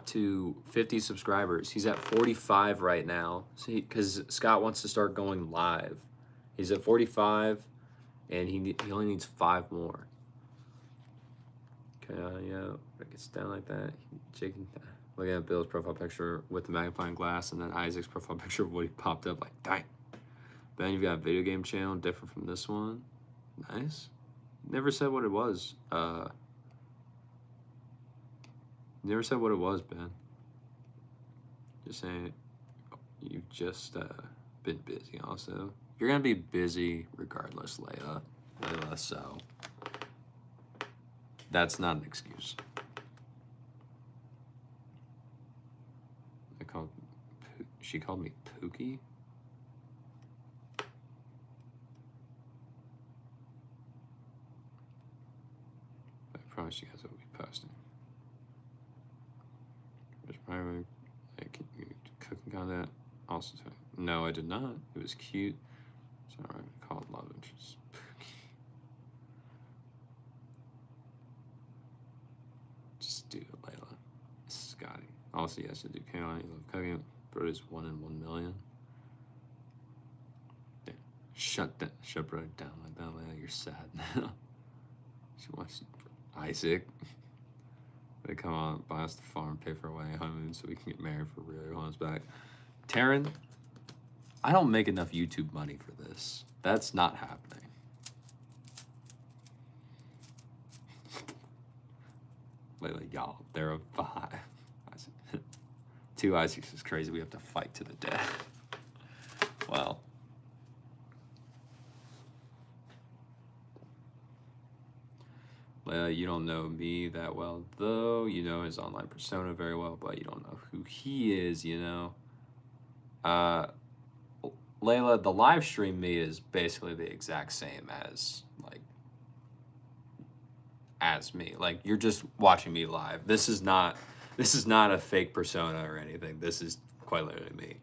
to 50 subscribers. He's at 45 right now. Because Scott wants to start going live. He's at 45, and he only needs 5 more. Okay, yeah, it gets down like that. Look at Bill's profile picture with the magnifying glass, and then Isaac's profile picture of what he popped up. Like, dang. Ben, you've got a video game channel different from this one. Nice. Never said what it was. Never said what it was, Ben. Just saying, you've just been busy also. You're going to be busy regardless, Layla, so that's not an excuse. She called me Pookie? I promise you guys I will be posting. Cooking content. Also, no, I did not. It was cute. Sorry, I called love interest. Just do it, Layla. Scotty. Also, yes, I do Carolina. You love cooking. Brody's 1 in 1 million. Yeah. Shut Brody down like that, Layla. You're sad now. She wants you, Isaac. They come on, buy us the farm, pay for a wedding honeymoon so we can get married for real. Your home's back. Taryn, I don't make enough YouTube money for this. That's not happening. Layla, y'all, they're a 5. 2 Isaacs is crazy. We have to fight to the death. Well. Layla, you don't know me that well, though. You know his online persona very well, but you don't know who he is, you know. Layla, the live stream me is basically the exact same as, as me. Like, you're just watching me live. This is not a fake persona or anything. This is quite literally me.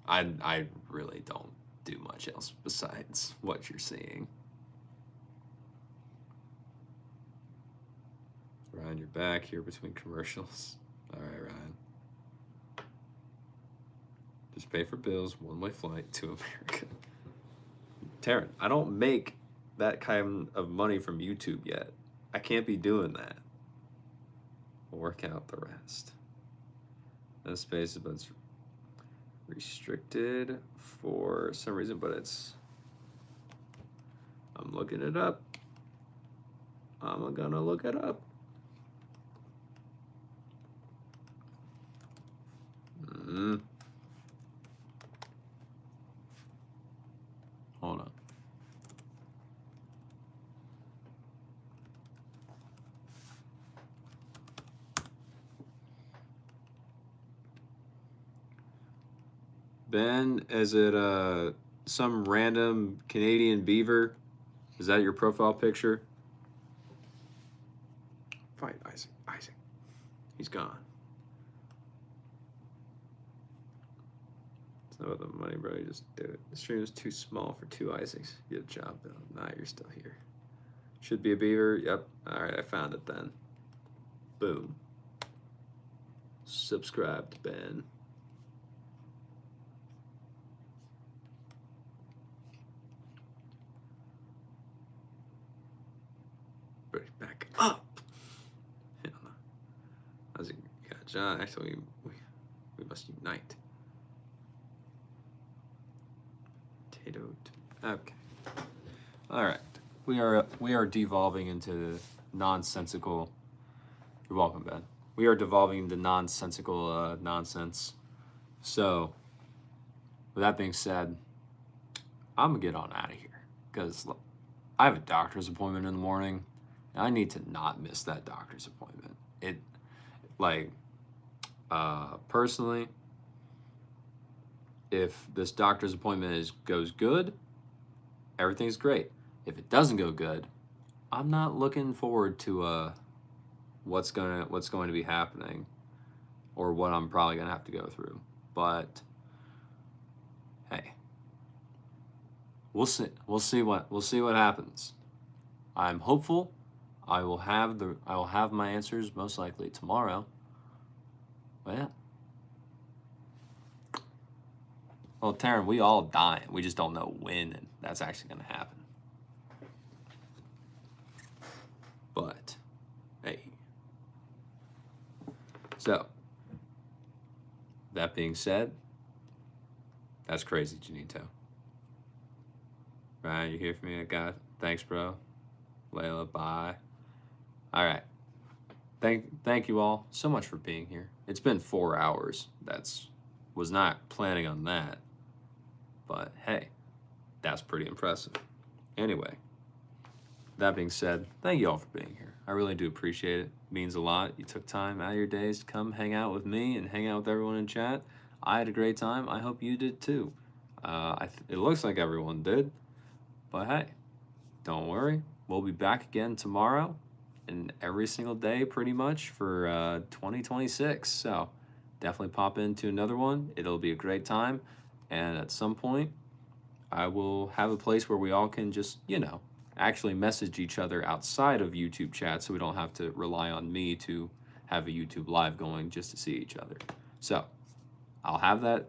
I really don't do much else besides what you're seeing. Ryan, you're back here between commercials. All right, Ryan. Just pay for bills, one-way flight to America. Taryn, I don't make that kind of money from YouTube yet. I can't be doing that. We'll work out the rest. No spaces, but it's restricted for some reason, but it's... I'm looking it up. I'm gonna look it up. Hold on. Ben, is it some random Canadian beaver? Is that your profile picture? Fight Isaac. Isaac. He's gone. It's not about the money, bro. You just do it. The stream is too small for 2 Isaacs. Good job, Bill. Nah, you're still here. Should be a beaver. Yep. All right, I found it then. Boom. Subscribed, Ben. Back up. Hell no. How's it? Yeah, John. Actually, we must unite. Potato. Okay. All right. We are devolving into nonsensical. You're welcome, Ben. We are devolving into nonsensical nonsense. So, with that being said, I'm gonna get on out of here because I have a doctor's appointment in the morning. And I need to not miss that doctor's appointment. Personally, if this doctor's appointment goes good, everything's great. If it doesn't go good, I'm not looking forward to what's going to be happening or what I'm probably going to have to go through. But hey, we'll see what happens. I'm hopeful. I will have my answers most likely tomorrow. But yeah. Well, Taryn, we all die. We just don't know when that's actually going to happen. But hey. So, that being said, that's crazy, Janito. Ryan, you hear from me? I got it. Thanks, bro. Layla, bye. All right. Thank you all so much for being here. It's been 4 hours. Was not planning on that. But hey, that's pretty impressive. Anyway, that being said, thank you all for being here. I really do appreciate it. It means a lot. You took time out of your days to come hang out with me and hang out with everyone in chat. I had a great time. I hope you did too. It looks like everyone did. But hey, don't worry. We'll be back again tomorrow and every single day pretty much for 2026. So definitely pop into another one. It'll be a great time. And at some point, I will have a place where we all can just, actually message each other outside of YouTube chat so we don't have to rely on me to have a YouTube live going just to see each other. So I'll have that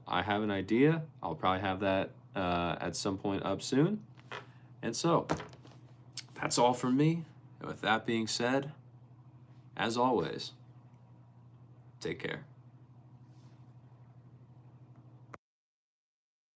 I have an idea. I'll probably have that at some point up soon. And so that's all from me. And with that being said, as always, take care.